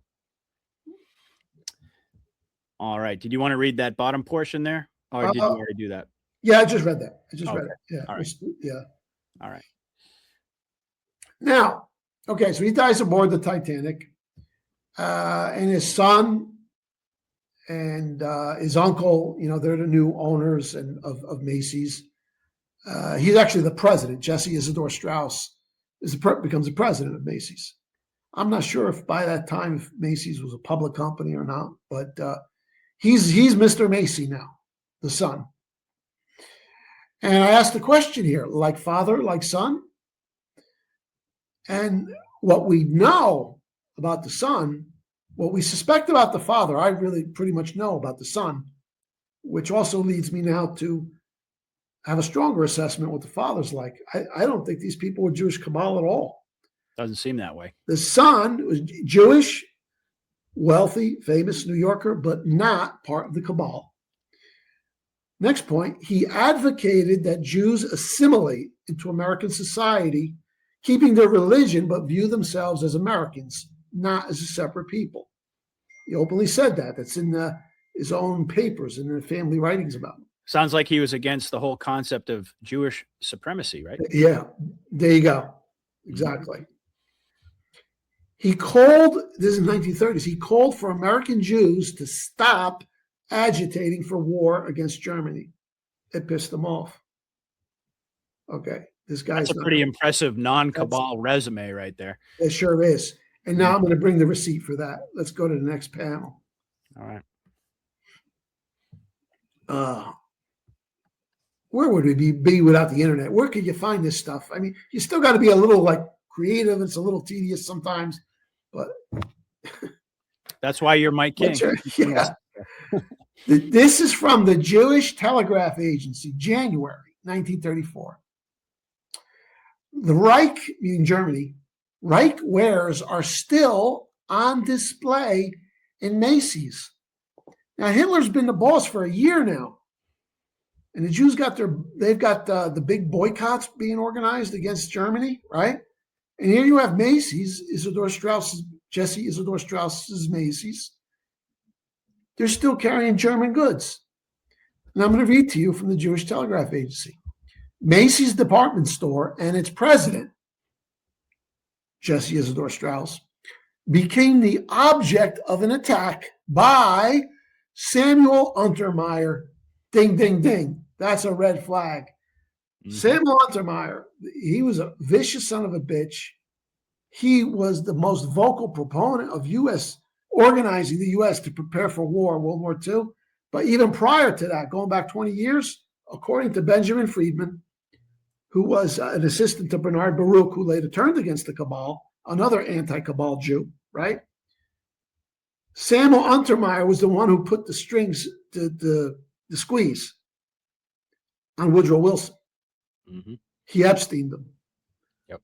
All right. Did you want to read that bottom portion there? Or did you already do that? Yeah, I just read that. Read it. Yeah. All right. Yeah. All right. Now, okay, so he dies aboard the Titanic, and his son and his uncle, they're the new owners of Macy's. He's actually the president. Jesse Isidore Strauss becomes the president of Macy's. I'm not sure if by that time if Macy's was a public company or not, but he's Mr. Macy now, the son. And I asked the question here, like father, like son? And what we know about the son, what we suspect about the father, I really pretty much know about the son, which also leads me now to have a stronger assessment what the father's like. I don't think these people were Jewish cabal at all. Doesn't seem that way. The son was Jewish, wealthy, famous New Yorker, but not part of the cabal. Next point, he advocated that Jews assimilate into American society, keeping their religion, but view themselves as Americans, not as a separate people. He openly said that. That's in his own papers and the family writings about him. Sounds like he was against the whole concept of Jewish supremacy, right? Yeah, there you go. Exactly. He called, this is in the 1930s, he called for American Jews to stop agitating for war against Germany. It pissed them off. Okay, this guy's That's a pretty impressive non-cabal resume right there. It sure is. And now I'm going to bring the receipt for that. Let's go to the next panel. All right. Where would we be without the internet? Where could you find this stuff? I mean, you still got to be a little creative. It's a little tedious sometimes, but that's why you're Mike King. Yeah. This is from the Jewish Telegraph Agency, January 1934. The Reich, meaning Germany, Reich wares are still on display in Macy's. Now, Hitler's been the boss for a year now. And the Jews they've got the big boycotts being organized against Germany, right? And here you have Macy's, Jesse Isidore Strauss's Macy's. They're still carrying German goods. And I'm going to read to you from the Jewish Telegraph Agency. Macy's department store and its president, Jesse Isidore Strauss, became the object of an attack by Samuel Untermeyer. Ding, ding, ding. That's a red flag. Mm-hmm. Samuel Untermeyer, he was a vicious son of a bitch. He was the most vocal proponent of organizing the U.S. to prepare for war, World War II. But even prior to that, going back 20 years, according to Benjamin Friedman, who was an assistant to Bernard Baruch, who later turned against the cabal, another anti-cabal Jew, right? Samuel Untermeyer was the one who put the strings to the squeeze on Woodrow Wilson. Mm-hmm. He Epsteined them. Yep.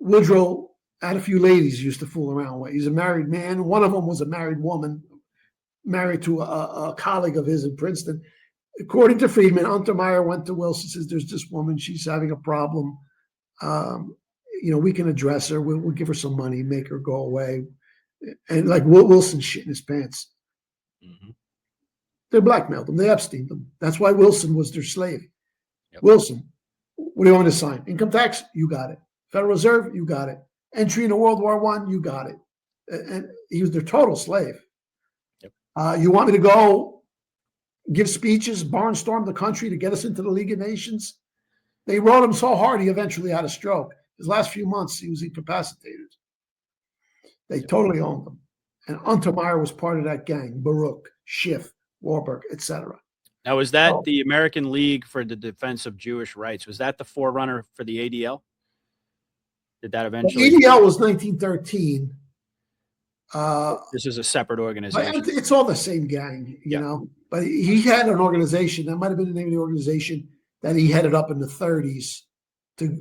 Woodrow had a few ladies he used to fool around with. He's a married man. One of them was a married woman, married to a colleague of his in Princeton. According to Friedman, Untermeyer went to Wilson, says, there's this woman, she's having a problem. We can address her. We'll give her some money, make her go away. And like Wilson shit in his pants. Mm-hmm. They blackmailed him. They Epsteined them. That's why Wilson was their slave. Yep. Wilson, what do you want me to sign? Income tax? You got it. Federal Reserve? You got it. Entry into World War I? You got it. And he was their total slave. Yep. You want me to go, give speeches, barnstorm the country to get us into the League of Nations. They rode him so hard he eventually had a stroke. His last few months, he was incapacitated. They totally owned him. And Untermeyer was part of that gang, Baruch, Schiff, Warburg, etc. Now, was that the American League for the Defense of Jewish Rights? Was that the forerunner for the ADL? Did that eventually? The ADL was 1913. This is a separate organization. It's all the same gang, you know. But he had an organization, that might have been the name of the organization, that he headed up in the 30s to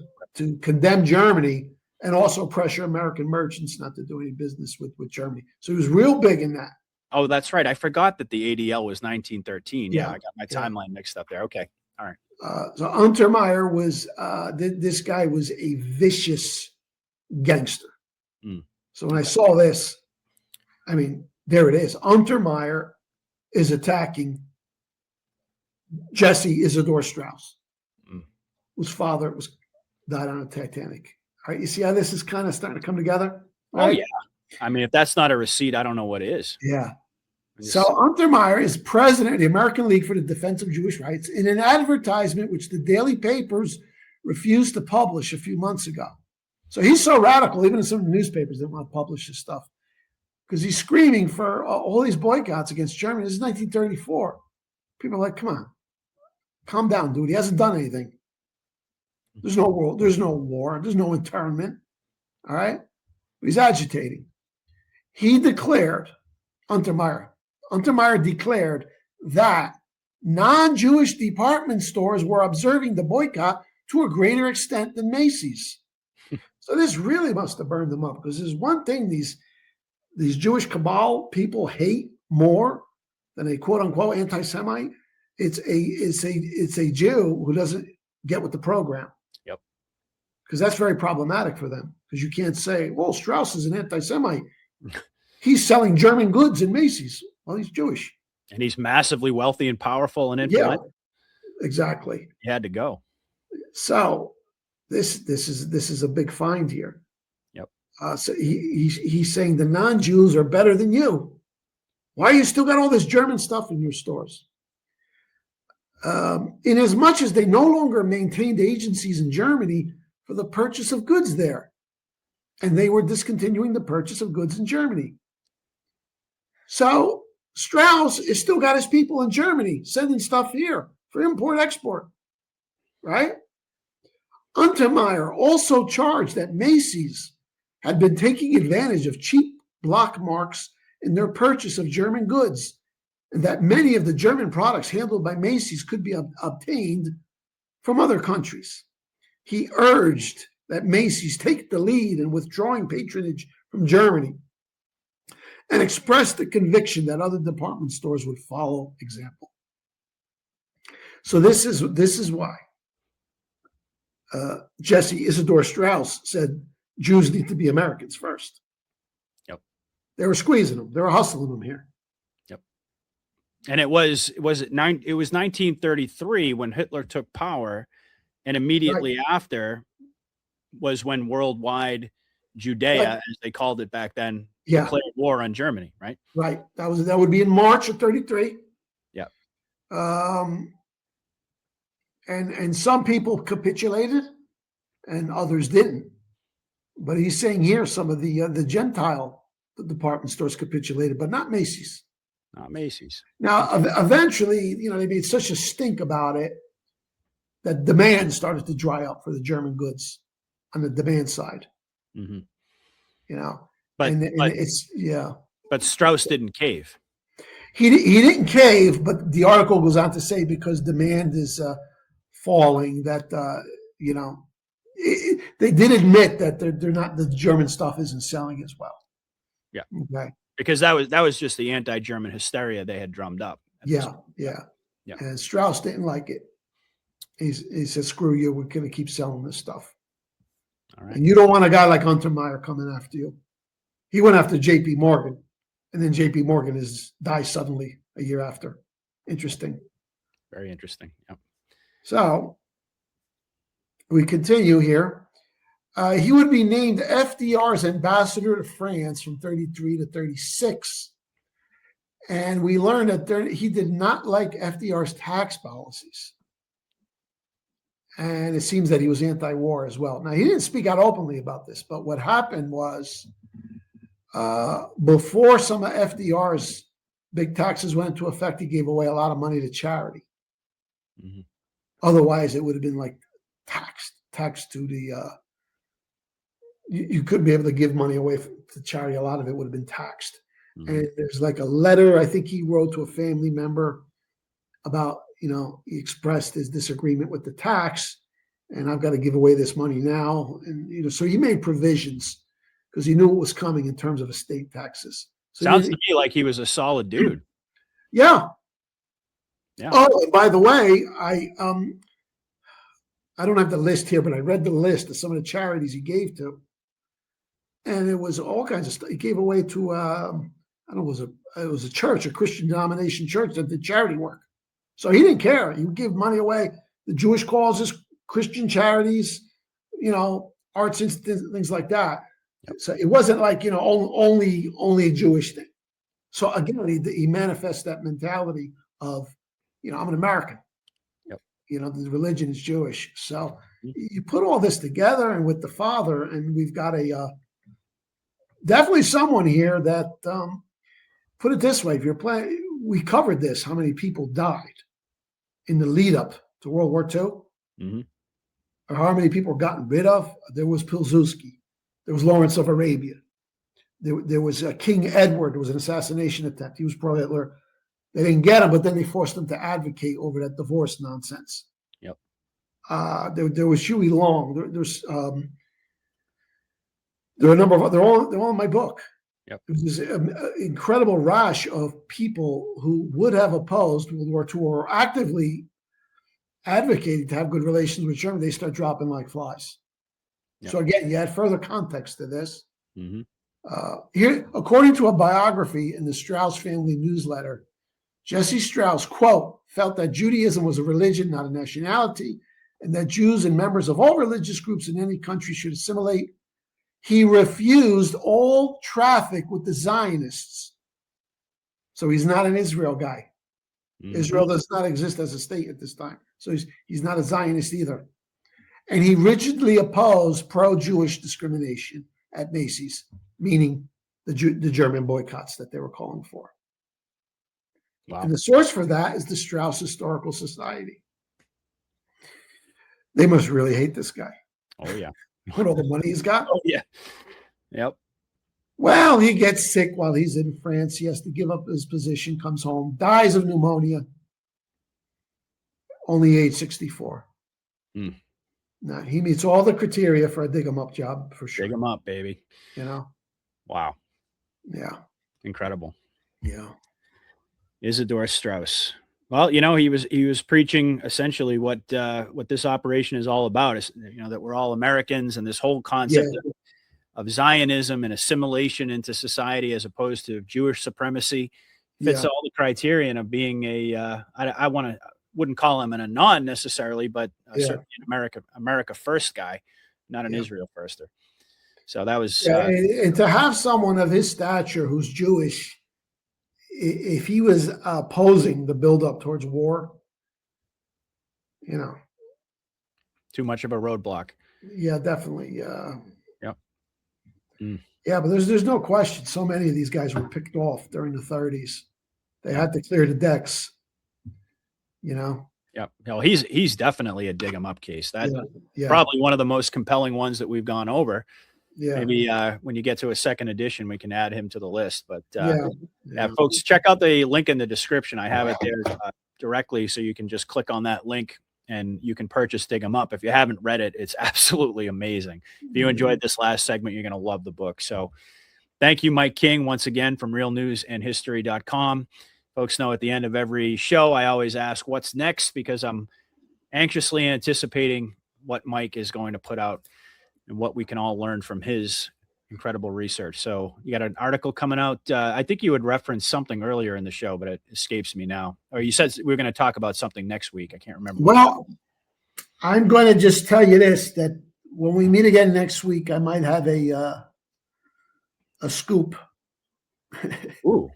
condemn Germany and also pressure American merchants not to do any business with Germany. So he was real big in that. Oh, that's right. I forgot that the ADL was 1913. Yeah, I got my timeline mixed up there. Okay. All right. So Untermeyer was, this guy was a vicious gangster. So when I saw this, I mean, there it is. Untermeyer is attacking Jesse Isidore Strauss, whose father died on a Titanic. All right, you see how this is kind of starting to come together? Oh, yeah. I mean, if that's not a receipt, I don't know what is. Yeah. So Untermeyer is president of the American League for the Defense of Jewish Rights in an advertisement which the daily papers refused to publish a few months ago. So he's so radical, even in some of the newspapers didn't want to publish his stuff because he's screaming for all these boycotts against Germany. This is 1934. People are like, come on, calm down, dude. He hasn't done anything. There's no war. There's no war. There's no internment. All right? But he's agitating. He declared, Untermeyer declared that non-Jewish department stores were observing the boycott to a greater extent than Macy's. So this really must have burned them up because there's one thing these Jewish cabal people hate more than a quote unquote anti-Semite. It's a Jew who doesn't get with the program. Yep. Because that's very problematic for them. Because you can't say, well, Strauss is an anti-Semite. He's selling German goods in Macy's. Well, he's Jewish. And he's massively wealthy and powerful and influential. Yeah, exactly. He had to go. So this is a big find here. Yep. So he's saying the non-Jews are better than you. Why you still got all this German stuff in your stores? In as much as they no longer maintained agencies in Germany for the purchase of goods there, and they were discontinuing the purchase of goods in Germany. So Strauss has still got his people in Germany sending stuff here for import-export, right? Untermeyer also charged that Macy's had been taking advantage of cheap block marks in their purchase of German goods, and that many of the German products handled by Macy's could be obtained from other countries. He urged that Macy's take the lead in withdrawing patronage from Germany and expressed the conviction that other department stores would follow example. So this is why Jesse Isidore Strauss said Jews need to be Americans first. Yep. They were squeezing them. They were hustling them here. Yep. And it was 1933 when Hitler took power, and immediately after was when worldwide Judea, as they called it back then, declared war on Germany, right? Right. That would be in March of 33. Yeah. And some people capitulated and others didn't. But he's saying here some of the Gentile department stores capitulated, but not Macy's. Not Macy's. Now, eventually, they made such a stink about it that demand started to dry up for the German goods on the demand side. Mm-hmm. But Strauss didn't cave. He didn't cave, but the article goes on to say because demand is falling, that they did admit that they're not, the German stuff isn't selling as well. Yeah. Okay. Because that was just the anti-German hysteria they had drummed up. Yeah. And Strauss didn't like it. He said, "Screw you. We're going to keep selling this stuff." All right. And you don't want a guy like Untermeyer coming after you. He went after J.P. Morgan, and then J.P. Morgan dies suddenly a year after. Interesting. Very interesting. Yep. So we continue here. He would be named FDR's ambassador to France from 33 to 36. And we learned that he did not like FDR's tax policies. And it seems that he was anti-war as well. Now, he didn't speak out openly about this, but what happened was before some of FDR's big taxes went into effect, he gave away a lot of money to charity. Mm-hmm. Otherwise, it would have been like taxed to the, you couldn't be able to give money away to charity. A lot of it would have been taxed. Mm-hmm. And there's like a letter I think he wrote to a family member about, he expressed his disagreement with the tax, and I've got to give away this money now. And, so he made provisions because he knew what was coming in terms of estate taxes. So sounds to me like he was a solid dude. Yeah. Yeah. Oh, and by the way, I don't have the list here, but I read the list of some of the charities he gave to. And it was all kinds of stuff. He gave away to, it was a church, a Christian denomination church that did charity work. So he didn't care. He would give money away. The Jewish causes, Christian charities, arts institutes, things like that. Yep. So it wasn't like, only a Jewish thing. So again, he manifests that mentality of, I'm an American. Yep. The religion is Jewish. So you put all this together and with the father, and we've got definitely someone here that, put it this way, if you're playing, we covered this, how many people died in the lead up to World War II, mm-hmm. or how many people were gotten rid of. There was Pilsudski. There was Lawrence of Arabia. There was King Edward. There was an assassination attempt. He was pro-Hitler. They didn't get him, but then they forced him to advocate over that divorce nonsense. Yep. There was Huey Long. There are a number of, they're all in my book. Yep. It was this incredible rash of people who would have opposed World War II or actively advocating to have good relations with Germany. They start dropping like flies. Yep. So again, you add further context to this. Mm-hmm. Here, according to a biography in the Strauss family newsletter, Jesse Strauss, quote, felt that Judaism was a religion, not a nationality, and that Jews and members of all religious groups in any country should assimilate. He refused all traffic with the Zionists. So he's not an Israel guy. Mm-hmm. Israel does not exist as a state at this time. So he's not a Zionist either. And he rigidly opposed pro-Jewish discrimination at Macy's, meaning the German boycotts that they were calling for. Wow. And the source for that is the Strauss Historical Society. They must really hate this guy. Oh, yeah. With all the money he's got. Oh, yeah. Yep. Well, he gets sick while he's in France. He has to give up his position, comes home, dies of pneumonia. Only age 64. Mm. Now, he meets all the criteria for a dig-em-up job, for sure. Dig 'em up, baby. Yeah. Wow. Incredible. Yeah. Isidore Strauss. Well, he was preaching essentially what this operation is all about, is that we're all Americans, and this whole concept of Zionism and assimilation into society as opposed to Jewish supremacy fits all the criterion of being I wouldn't call him an Anon necessarily, but certainly an America first guy, not an Israel firster. So that was and to have someone of his stature who's Jewish, if he was opposing the buildup towards war, too much of a roadblock. Yeah, definitely. Yep. Mm. Yeah, but there's no question. So many of these guys were picked off during the 30s. They had to clear the decks. Yeah. No, he's definitely a dig 'em up case. That's probably one of the most compelling ones that we've gone over. Yeah. Maybe when you get to a second edition, we can add him to the list. But folks, check out the link in the description. I have it there directly, so you can just click on that link and you can purchase Dig 'em Up. If you haven't read it, it's absolutely amazing. If you enjoyed this last segment, you're going to love the book. So thank you, Mike King, once again from realnewsandhistory.com. Folks know at the end of every show, I always ask what's next, because I'm anxiously anticipating what Mike is going to put out and what we can all learn from his incredible research. So you got an article coming out. I think you had referenced something earlier in the show, but it escapes me now. Or you said we were going to talk about something next week. I can't remember. Well, I'm going to just tell you this, that when we meet again next week, I might have a scoop. Ooh.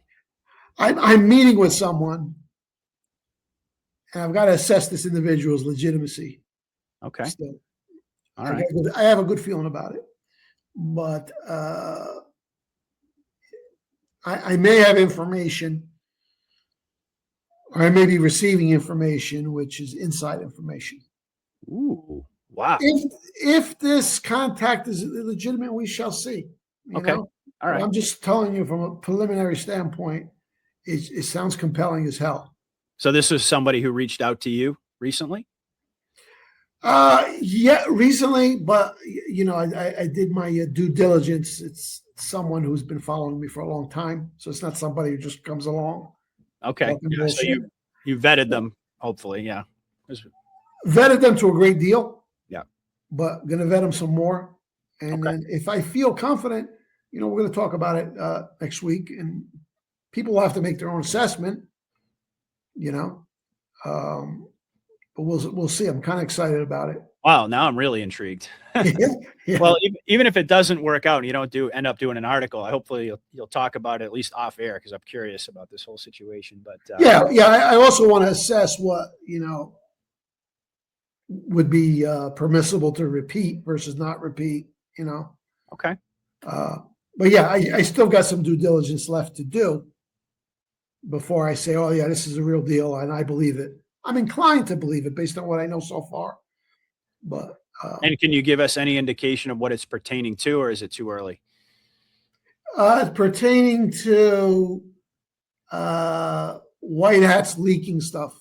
I'm meeting with someone, and I've got to assess this individual's legitimacy. Okay. Still. All right. I have a good feeling about it, but I may have information, or I may be receiving information which is inside information. Ooh, wow. If this contact is legitimate, we shall see. You know? All right. I'm just telling you from a preliminary standpoint, it sounds compelling as hell. So this is somebody who reached out to you recently? Yeah, recently, but you know, I did my due diligence. It's someone who's been following me for a long time, so it's not somebody who just comes along. Okay. Yeah, so you vetted them, hopefully, yeah. Vetted them to a great deal. Yeah. But gonna vet them some more, and then if I feel confident, you know, we're gonna talk about it next week, and people will have to make their own assessment. You know, but we'll see. I'm kind of excited about it. Wow, now I'm really intrigued. Yeah. Well, even if it doesn't work out and you don't end up doing an article, hopefully you'll talk about it at least off air, because I'm curious about this whole situation. But yeah, I also want to assess what, you know, would be permissible to repeat versus not repeat. You know. Okay. But yeah, I still got some due diligence left to do before I say, oh yeah, this is a real deal and I believe it. I'm inclined to believe it based on what I know so far. But and can you give us any indication of what it's pertaining to, or is it too early? It's pertaining to white hats leaking stuff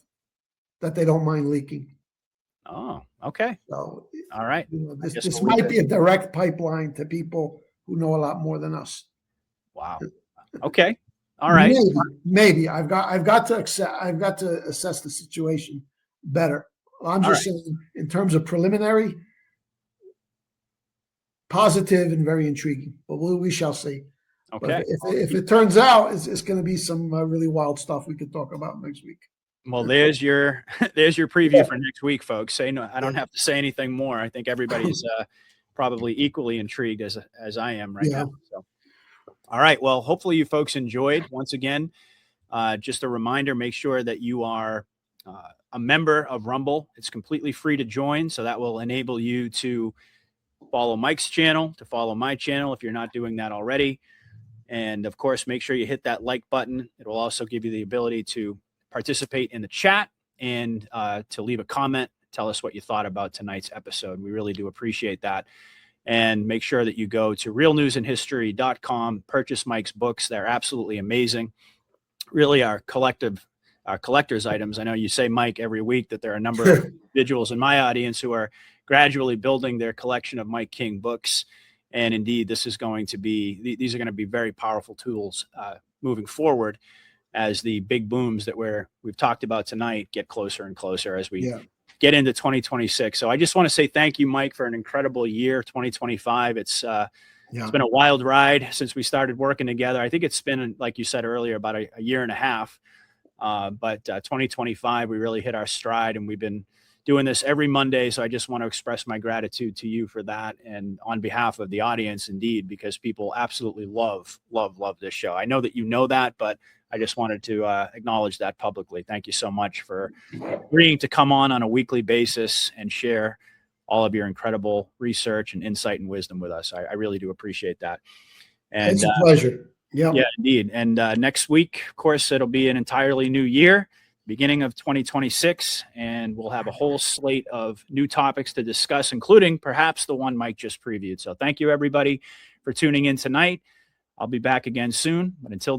that they don't mind leaking. Oh, okay. So, all right. You know, this might be a direct pipeline to people who know a lot more than us. Wow. Okay. All right. Maybe I've got to assess the situation better. I'm just saying, in terms of preliminary, positive and very intriguing. But we shall see. Okay. If it turns out it's going to be some really wild stuff we could talk about next week. Well, there's your preview for next week, folks. I don't have to say anything more. I think everybody's probably equally intrigued as I am right now. So, all right. Well, hopefully you folks enjoyed. Once again, just a reminder: make sure that you are a member of Rumble. It's completely free to join, so that will enable you to follow Mike's channel, to follow my channel if you're not doing that already. And of course, make sure you hit that like button. It will also give you the ability to participate in the chat and to leave a comment. Tell us what you thought about tonight's episode. We really do appreciate that. And make sure that you go to realnewsandhistory.com, purchase Mike's books. They're absolutely amazing. Really our collector's items. I know you say, Mike, every week that there are a number of individuals in my audience who are gradually building their collection of Mike King books. And indeed, these are going to be very powerful tools moving forward as the big booms that we've talked about tonight get closer and closer as we get into 2026. So I just want to say thank you, Mike, for an incredible year, 2025. It's been a wild ride since we started working together. I think it's been, like you said earlier, about a year and a half. But 2025, we really hit our stride, and we've been doing this every Monday. So I just want to express my gratitude to you for that. And on behalf of the audience, indeed, because people absolutely love this show. I know that you know that, but I just wanted to acknowledge that publicly. Thank you so much for agreeing to come on a weekly basis and share all of your incredible research and insight and wisdom with us. I really do appreciate that. And it's a pleasure. Yeah, indeed. And next week, of course, it'll be an entirely new year, beginning of 2026, and we'll have a whole slate of new topics to discuss, including perhaps the one Mike just previewed. So thank you, everybody, for tuning in tonight. I'll be back again soon, but until then,